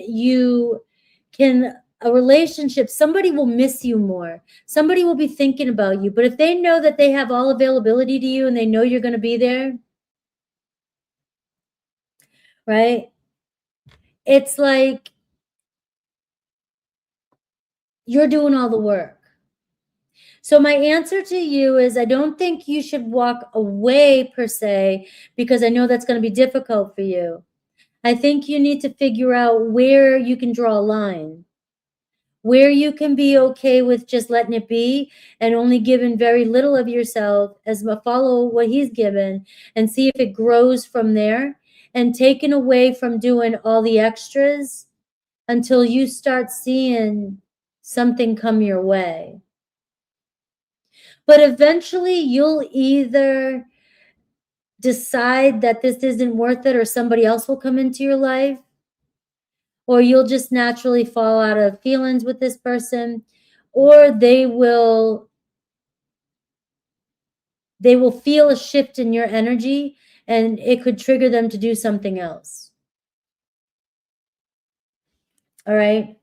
a relationship, somebody will miss you more. Somebody will be thinking about you. But if they know that they have all availability to you and they know you're going to be there, right? It's like you're doing all the work. So my answer to you is I don't think you should walk away per se, because I know that's going to be difficult for you. I think you need to figure out where you can draw a line, where you can be okay with just letting it be and only giving very little of yourself as follow what he's given and see if it grows from there, and taken away from doing all the extras until you start seeing something come your way. But eventually you'll either decide that this isn't worth it, or somebody else will come into your life, or you'll just naturally fall out of feelings with this person, or they will feel a shift in your energy and it could trigger them to do something else. All right.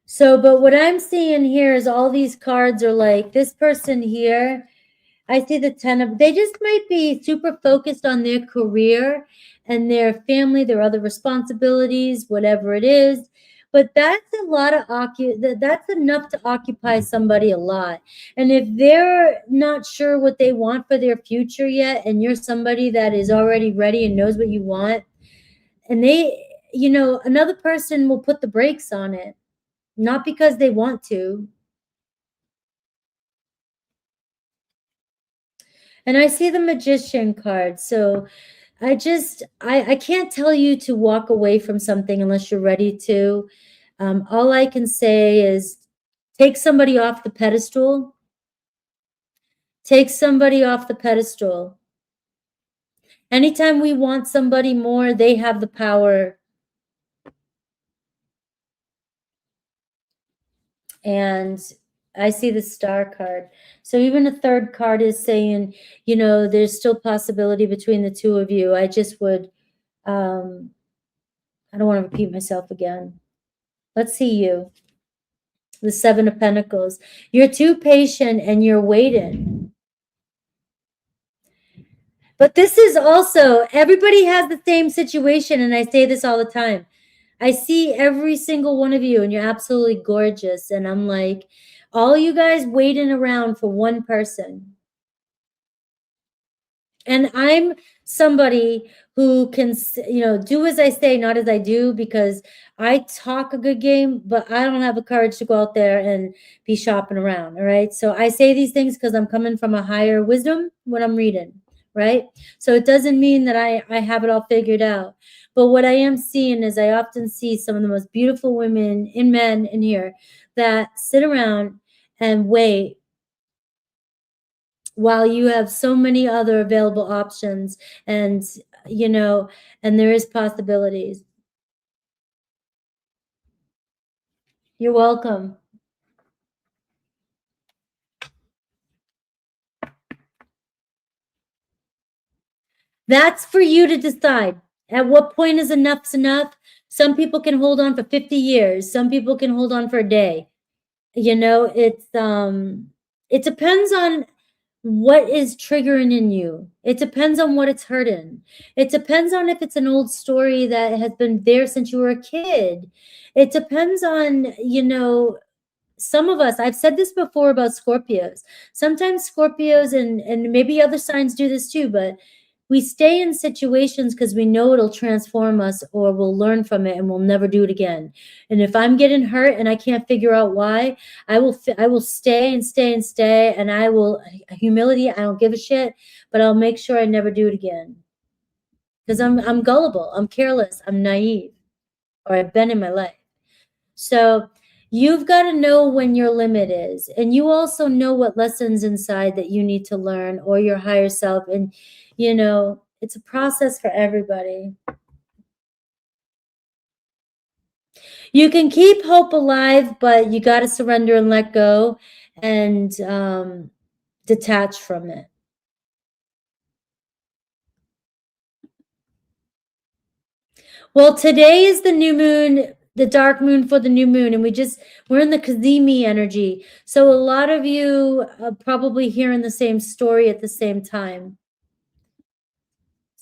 So, but what I'm seeing here is all these cards are like this person here. I see the 10 of, they just might be super focused on their career and their family, their other responsibilities, whatever it is. But that's a lot of that's enough to occupy somebody a lot. And if they're not sure what they want for their future yet, and you're somebody that is already ready and knows what you want, and they, another person will put the brakes on it, not because they want to. And I see the Magician card. So I can't tell you to walk away from something unless you're ready to. All I can say is take somebody off the pedestal. Take somebody off the pedestal. Anytime we want somebody more, they have the power. And I see the Star card. So even a third card is saying, there's still possibility between the two of you. I just would, I don't want to repeat myself again. Let's see you. The Seven of Pentacles. You're too patient and you're waiting. But this is also, everybody has the same situation, and I say this all the time. I see every single one of you, and you're absolutely gorgeous. And I'm like, all you guys waiting around for one person. And I'm somebody who can, do as I say, not as I do, because I talk a good game, but I don't have the courage to go out there and be shopping around. All right. So I say these things because I'm coming from a higher wisdom when I'm reading. Right. So it doesn't mean that I have it all figured out. But what I am seeing is I often see some of the most beautiful women and men in here that sit around and wait while you have so many other available options, and and there is possibilities. You're welcome. That's for you to decide. At what point is enough's enough? Some people can hold on for 50 years. Some people can hold on for a day. It depends on what is triggering in you. It depends on what it's hurting. It depends on if it's an old story that has been there since you were a kid. It depends on, some of us, I've said this before about Scorpios. Sometimes Scorpios and maybe other signs do this too, but we stay in situations because we know it'll transform us, or we'll learn from it and we'll never do it again. And if I'm getting hurt and I can't figure out why, I will stay and stay and stay, and I will, humility, I don't give a shit, but I'll make sure I never do it again. Because I'm gullible, I'm careless, I'm naive, or I've been in my life. So you've got to know when your limit is. And you also know what lessons inside that you need to learn, or your higher self. And, it's a process for everybody. You can keep hope alive, but you got to surrender and let go and detach from it. Well, today is the new moon, the dark moon for the new moon, and we're in the Kazemi energy. So a lot of you are probably hearing the same story at the same time.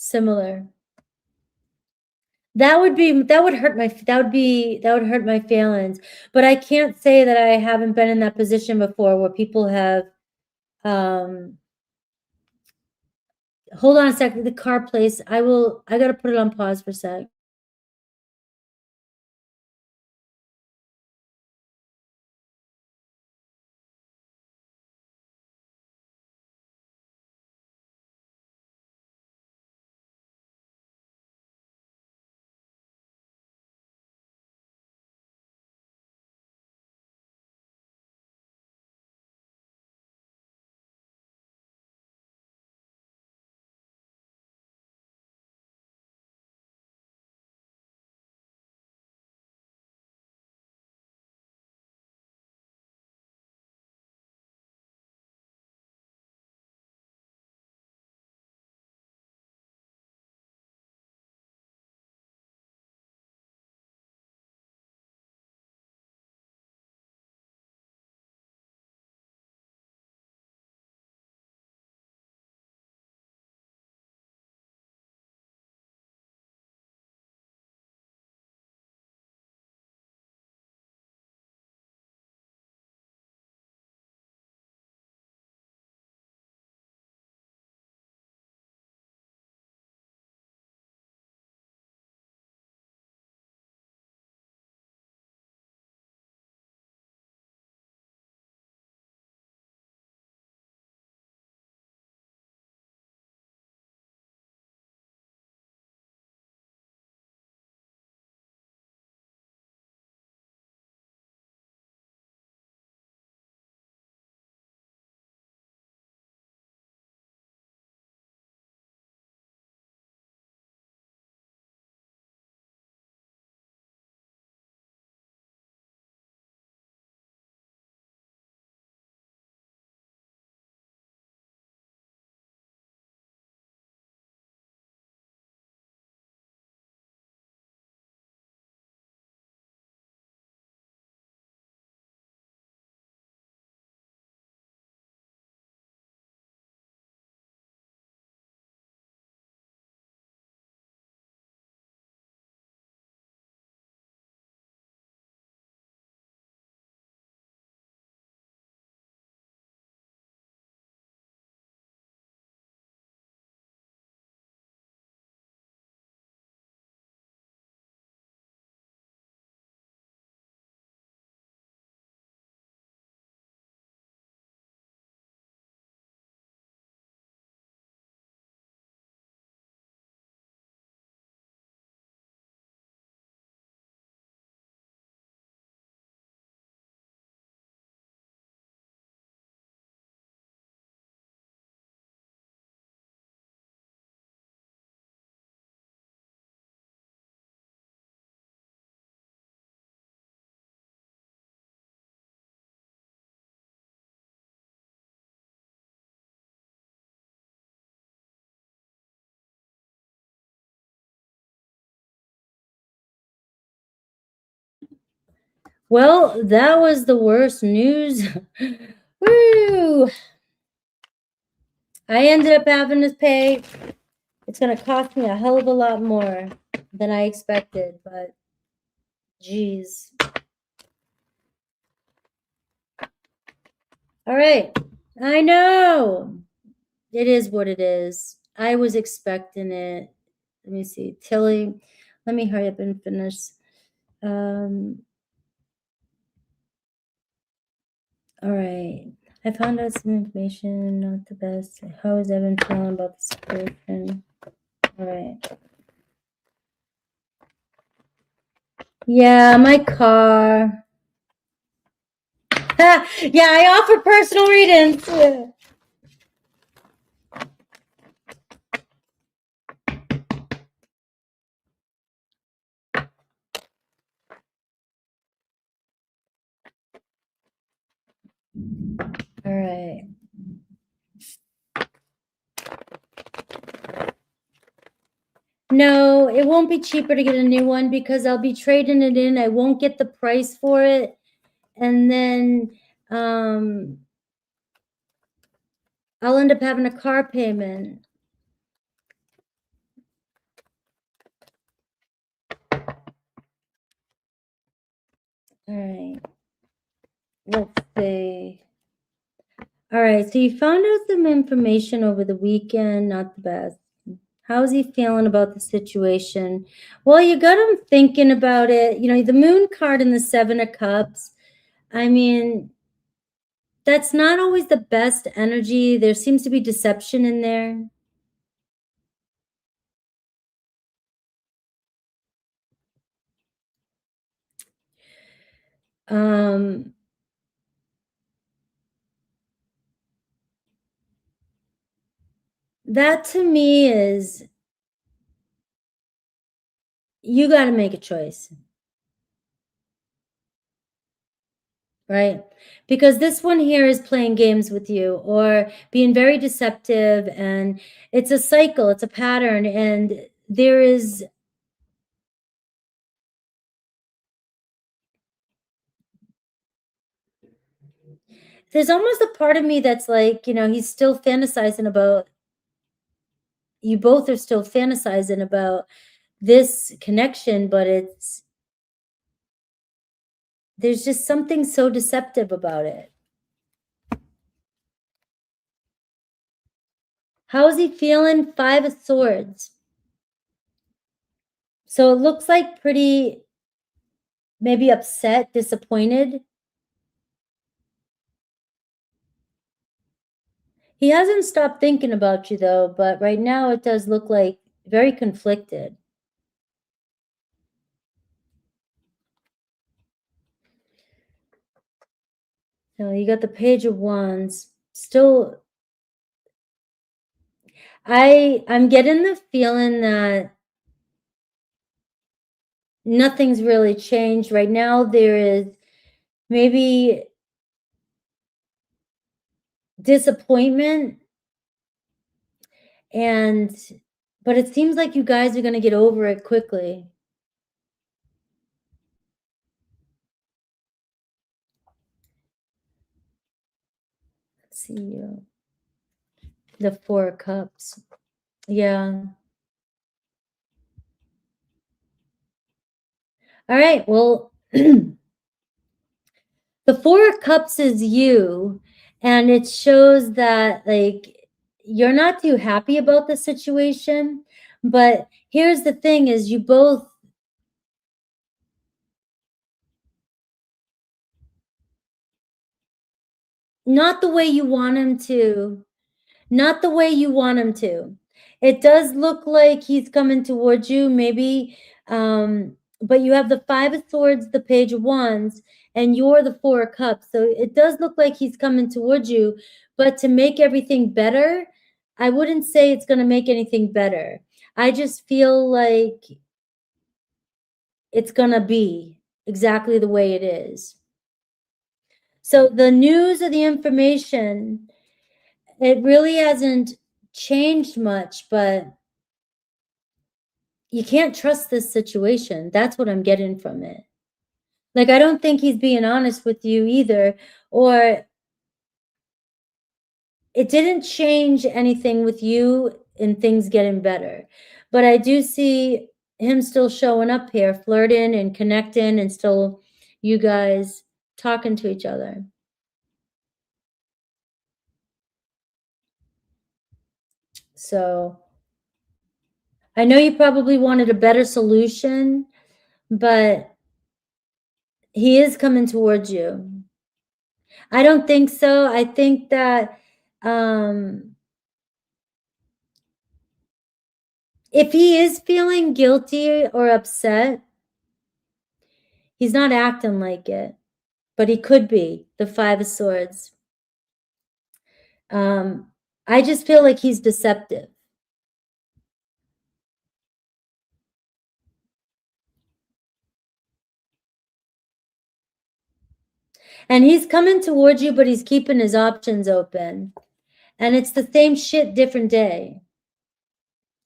Similar. That would hurt my feelings. But I can't say that I haven't been in that position before where people have hold on a second, the car place. I gotta put it on pause for a sec. Well, that was the worst news. Woo! I ended up having to pay. It's going to cost me a hell of a lot more than I expected, but geez. All right. I know. It is what it is. I was expecting it. Let me see. Tilly, let me hurry up and finish. All right. I found out some information, not the best. How is Evan feeling about the situation? All right. Yeah, my car. Yeah, I offer personal readings. All right. No, it won't be cheaper to get a new one because I'll be trading it in. I won't get the price for it. And then I'll end up having a car payment. All right. Let's see. All right. So you found out some information over the weekend. Not the best. How's he feeling about the situation? Well, you got him thinking about it. You know, the moon card and the 7 of cups. I mean, that's not always the best energy. There seems to be deception in there. That to me is, you got to make a choice. Right? Because this one here is playing games with you or being very deceptive, and it's a cycle, it's a pattern, and there's almost a part of me that's like, you know, he's still fantasizing about, you both are still fantasizing about this connection, but there's just something so deceptive about it. How is he feeling? 5 of Swords. So it looks like pretty, maybe upset, disappointed. He hasn't stopped thinking about you though, but right now it does look like very conflicted. So you got the Page of Wands. Still, I'm getting the feeling that nothing's really changed. Right now there is maybe disappointment, but it seems like you guys are going to get over it quickly. Let's see. The 4 of Cups. Yeah. All right. Well, the 4 of Cups is you, and it shows that, like, you're not too happy about the situation. But here's the thing is, you both, not the way you want him to, not the way you want him to. It does look like he's coming towards you, maybe, but you have the 5 of Swords, the Page of Wands, and you're the 4 of Cups. So it does look like he's coming towards you, but to make everything better, I wouldn't say it's going to make anything better. I just feel like it's going to be exactly the way it is. So the news or the information, it really hasn't changed much, but you can't trust this situation. That's what I'm getting from it. Like, I don't think he's being honest with you either, or it didn't change anything with you and things getting better. But I do see him still showing up here, flirting and connecting, and still you guys talking to each other. So I know you probably wanted a better solution, but he is coming towards you. I don't think so. I think that if he is feeling guilty or upset, he's not acting like it, but he could be. The Five of Swords. I just feel like he's deceptive. And he's coming towards you, but he's keeping his options open. And it's the same shit, different day.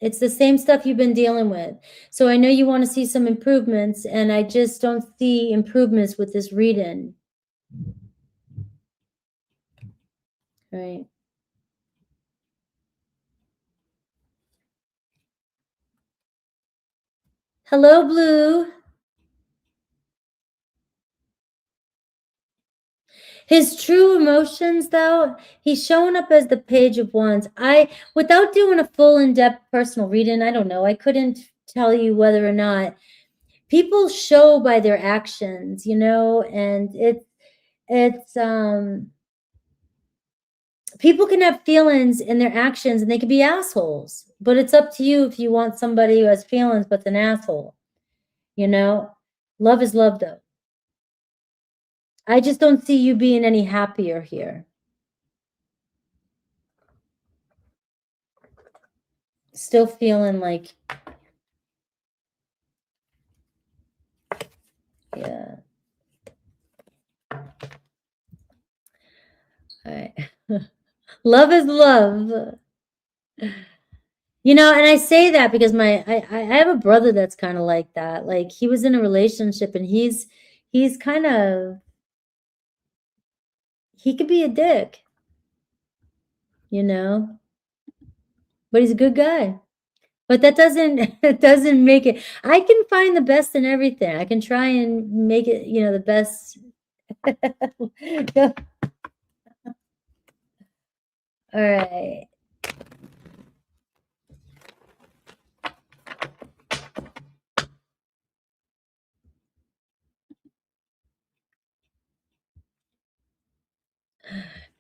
It's the same stuff you've been dealing with. So I know you want to see some improvements, and I just don't see improvements with this reading. Right. Hello, Blue. His true emotions, though, he's showing up as the Page of Wands. Without doing a full in-depth personal reading, I don't know. I couldn't tell you whether or not people show by their actions, you know, and it's people can have feelings in their actions and they can be assholes, but it's up to you if you want somebody who has feelings but's an asshole, you know. Love is love, though. I just don't see you being any happier here. Still feeling like, yeah. All right. Love is love. You know, and I say that because I have a brother that's kind of like that. Like, he was in a relationship and he's kind of, he could be a dick, you know, but he's a good guy. But that doesn't it doesn't make it. I can find the best in everything. I can try and make it, you know, the best. All right.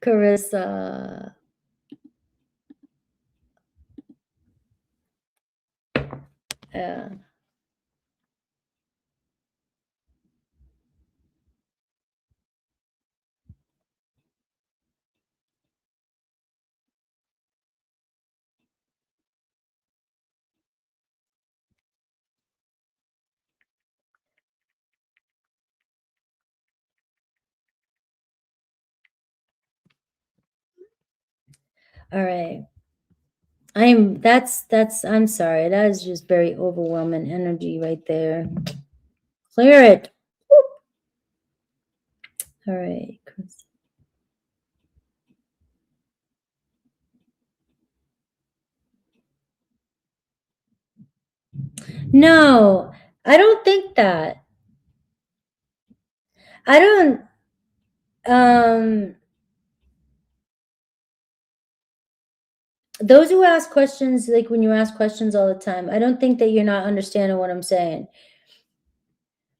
Carissa. Yeah. All right. I'm sorry. That is just very overwhelming energy right there. Clear it. All right. No, I don't think that. I don't, those who ask questions, like when you ask questions all the time, I don't think that you're not understanding what I'm saying.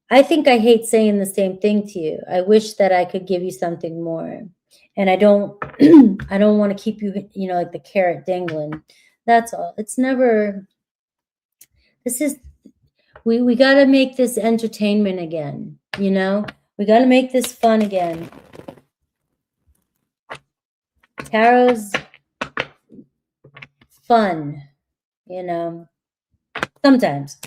I think I hate saying the same thing to you. I wish that I could give you something more. And I don't I don't want to keep you, you know, like the carrot dangling. That's all. It's never, this is, we got to make this entertainment again, you know? We got to make this fun again. Tarot's fun, you know, sometimes.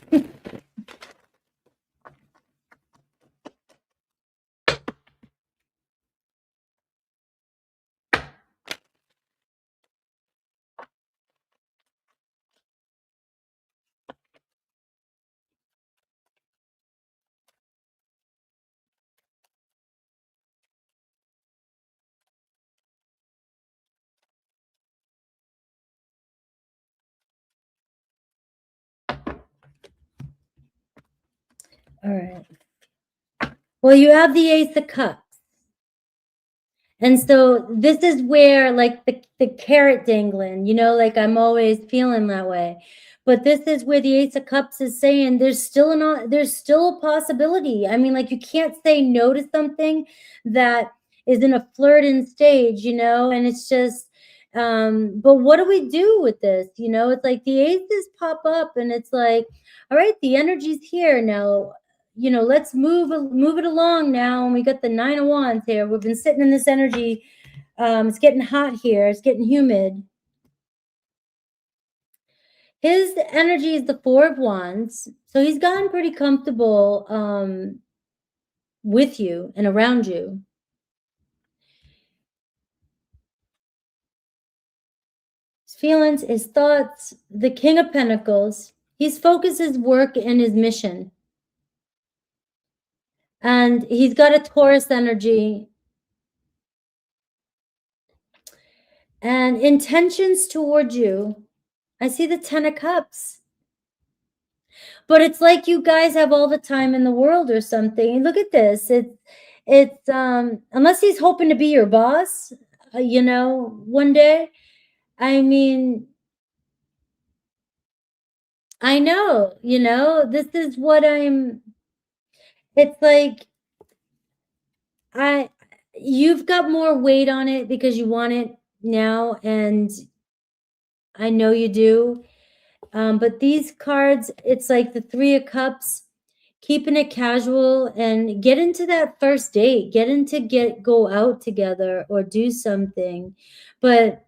All right. Well, you have the Ace of Cups. And so this is where like the carrot dangling, you know, like I'm always feeling that way. But this is where the Ace of Cups is saying there's still a possibility. I mean, like you can't say no to something that is in a flirting stage, you know, and it's just but what do we do with this? You know, it's like the aces pop up and it's like, all right, the energy's here now. You know, let's move it along now. And we got the 9 of Wands here. We've been sitting in this energy. It's getting hot here. It's getting humid. His energy is the 4 of Wands. So he's gotten pretty comfortable with you and around you. His feelings, his thoughts, the King of Pentacles. He's focused his work and his mission. And he's got a Taurus energy. And intentions toward you. I see the 10 of Cups. But it's like you guys have all the time in the world or something. Look at this. It's unless he's hoping to be your boss, you know, one day. I mean, I know, you know, this is what it's like you've got more weight on it because you want it now, and I know you do. But these cards, it's like the 3 of Cups, keeping it casual and get into that first date, go out together or do something. But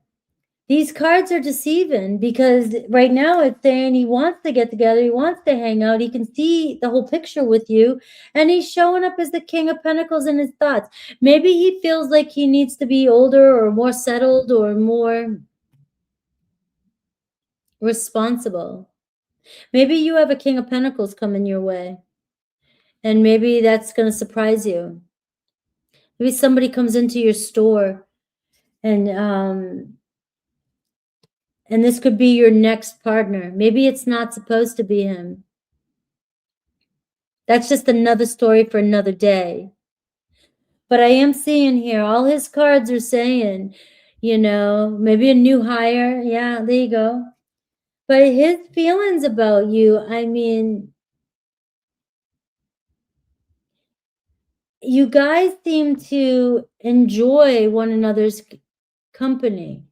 these cards are deceiving because right now it's saying he wants to get together. He wants to hang out. He can see the whole picture with you. And he's showing up as the King of Pentacles in his thoughts. Maybe he feels like he needs to be older or more settled or more responsible. Maybe you have a King of Pentacles coming your way. And maybe that's going to surprise you. Maybe somebody comes into your store and this could be your next partner. Maybe it's not supposed to be him. That's just another story for another day. But I am seeing here, all his cards are saying, you know, maybe a new hire. Yeah, there you go. But his feelings about you, I mean, you guys seem to enjoy one another's company.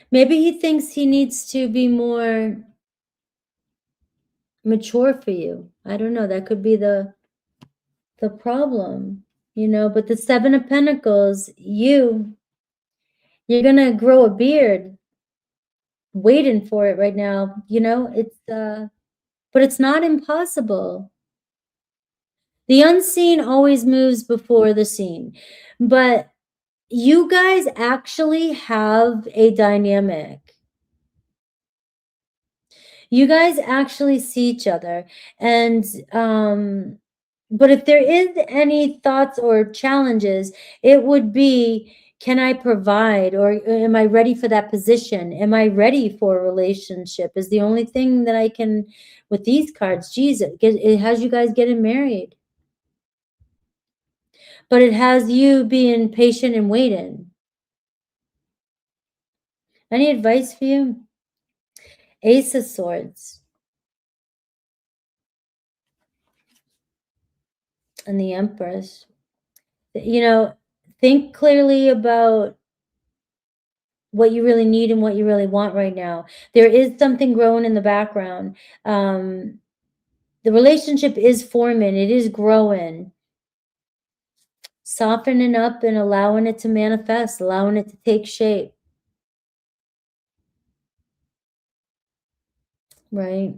Maybe he thinks he needs to be more mature for you. I don't know. That could be the problem, you know. But the 7 of Pentacles, you're gonna grow a beard. Waiting for it right now, you know. It's but it's not impossible. The unseen always moves before the seen. But you guys actually have a dynamic. You guys actually see each other. And but if there is any thoughts or challenges, it would be, can I provide, or am I ready for that position? Am I ready for a relationship is the only thing that I can, with these cards. Jesus, it has you guys getting married. But it has you being patient and waiting. Any advice for you? Ace of Swords. And the Empress. You know, think clearly about what you really need and what you really want right now. There is something growing in the background. The relationship is forming. It is growing. Softening up and allowing it to manifest, allowing it to take shape. Right.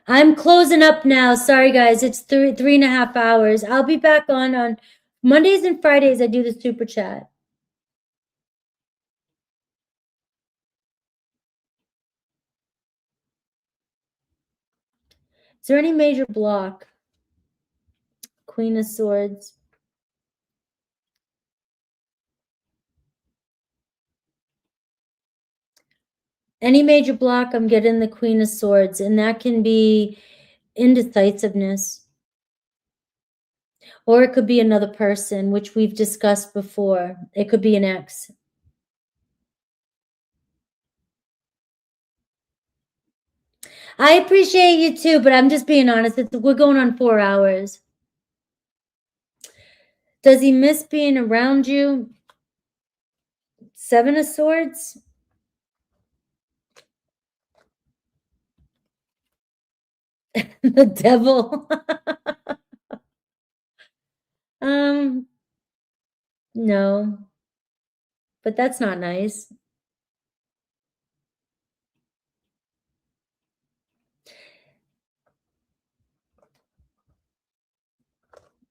I'm closing up now. Sorry, guys. It's 3.5 hours. I'll be back on Mondays and Fridays. I do the super chat. Is there any major block? Queen of Swords. Any major block, I'm getting the Queen of Swords, and that can be indecisiveness. Or it could be another person, which we've discussed before. It could be an ex. I appreciate you too, but I'm just being honest. We're going on 4 hours. Does he miss being around you? 7 of Swords. The devil. No, but that's not nice.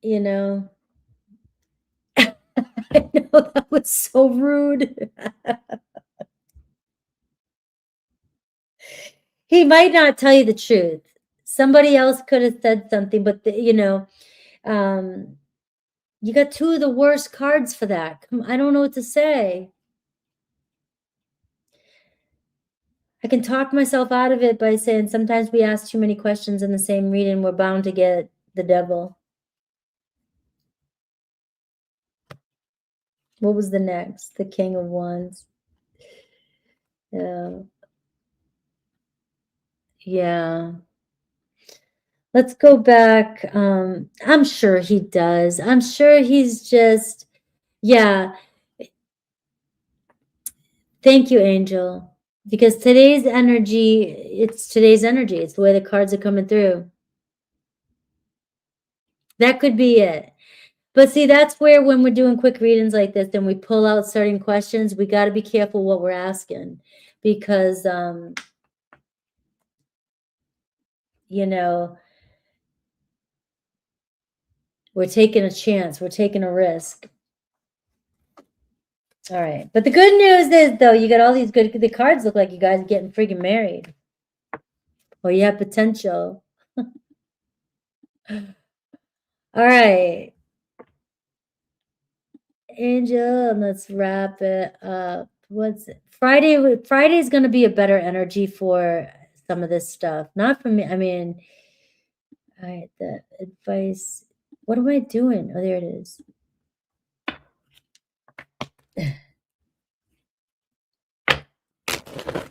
You know, I know that was so rude. He might not tell you the truth. Somebody else could have said something, but you know, you got 2 of the worst cards for that. I don't know what to say. I can talk myself out of it by saying sometimes we ask too many questions in the same reading, we're bound to get the devil. What was the next? The King of Wands. Yeah. Yeah. Let's go back. I'm sure he does. I'm sure he's just, yeah. Thank you, Angel. Because today's energy, it's today's energy. It's the way the cards are coming through. That could be it. But see, that's where when we're doing quick readings like this and we pull out certain questions, we got to be careful what we're asking. Because, you know, we're taking a chance. We're taking a risk. All right. But the good news is, though, you got all these good, the cards look like you guys are getting freaking married. Or you have potential. All right. Angel, and let's wrap it up. What's it? Friday? Friday's going to be a better energy for some of this stuff. Not for me. I mean, all right, the advice. What am I doing? Oh, there it is.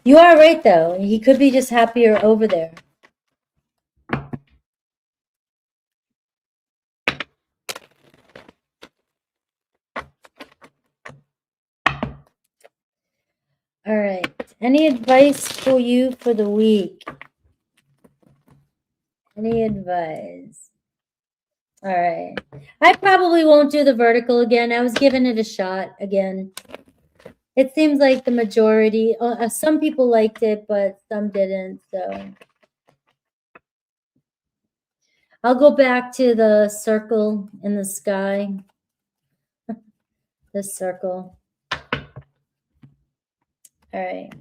You are right, though. He could be just happier over there. All right. Any advice for you for the week? Any advice? All right. I probably won't do the vertical again. I was giving it a shot again. It seems like the majority, some people liked it, but some didn't. So I'll go back to the circle in the sky. This circle. All right.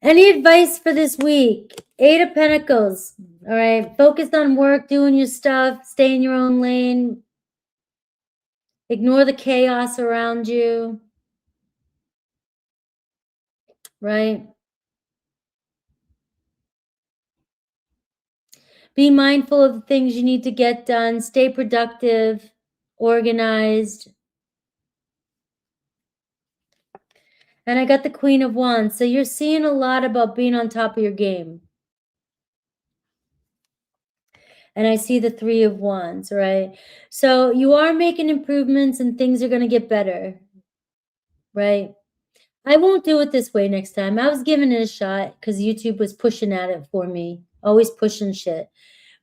Any advice for this week? 8 of Pentacles. All right. Focus on work, doing your stuff, stay in your own lane. Ignore the chaos around you. Right? Be mindful of the things you need to get done. Stay productive, organized. And I got the Queen of Wands. So you're seeing a lot about being on top of your game. And I see the 3 of Wands, right? So you are making improvements and things are going to get better, right? I won't do it this way next time. I was giving it a shot because YouTube was pushing at it for me. Always pushing shit.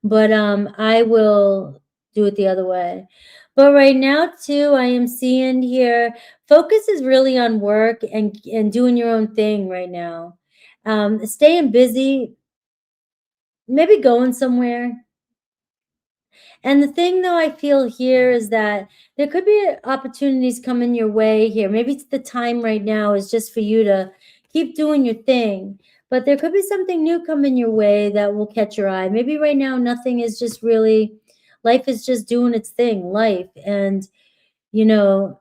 But I will do it the other way. But right now, too, I am seeing here, focus is really on work and doing your own thing right now. Staying busy, maybe going somewhere. And the thing, though, I feel here is that there could be opportunities coming your way here. Maybe it's the time right now is just for you to keep doing your thing. But there could be something new coming your way that will catch your eye. Maybe right now nothing is just really, life is just doing its thing, life. And, you know,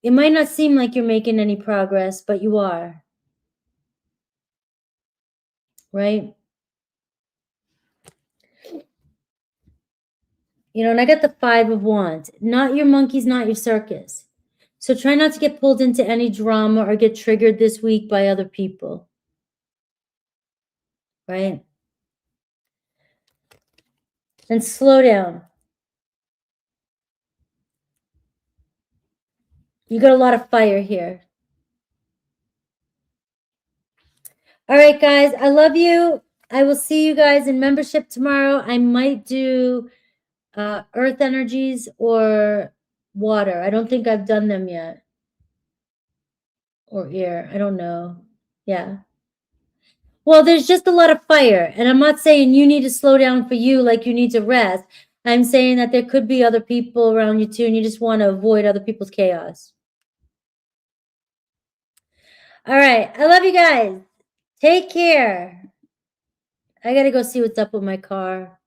It might not seem like you're making any progress, but you are. Right? You know, and I got the 5 of Wands. Not your monkeys, not your circus. So try not to get pulled into any drama or get triggered this week by other people. Right? And slow down. You got a lot of fire here. All right, guys. I love you. I will see you guys in membership tomorrow. I might do earth energies or water. I don't think I've done them yet. Or air. I don't know. Yeah. Well, there's just a lot of fire. And I'm not saying you need to slow down for you like you need to rest. I'm saying that there could be other people around you too, and you just want to avoid other people's chaos. All right. I love you guys. Take care. I got to go see what's up with my car.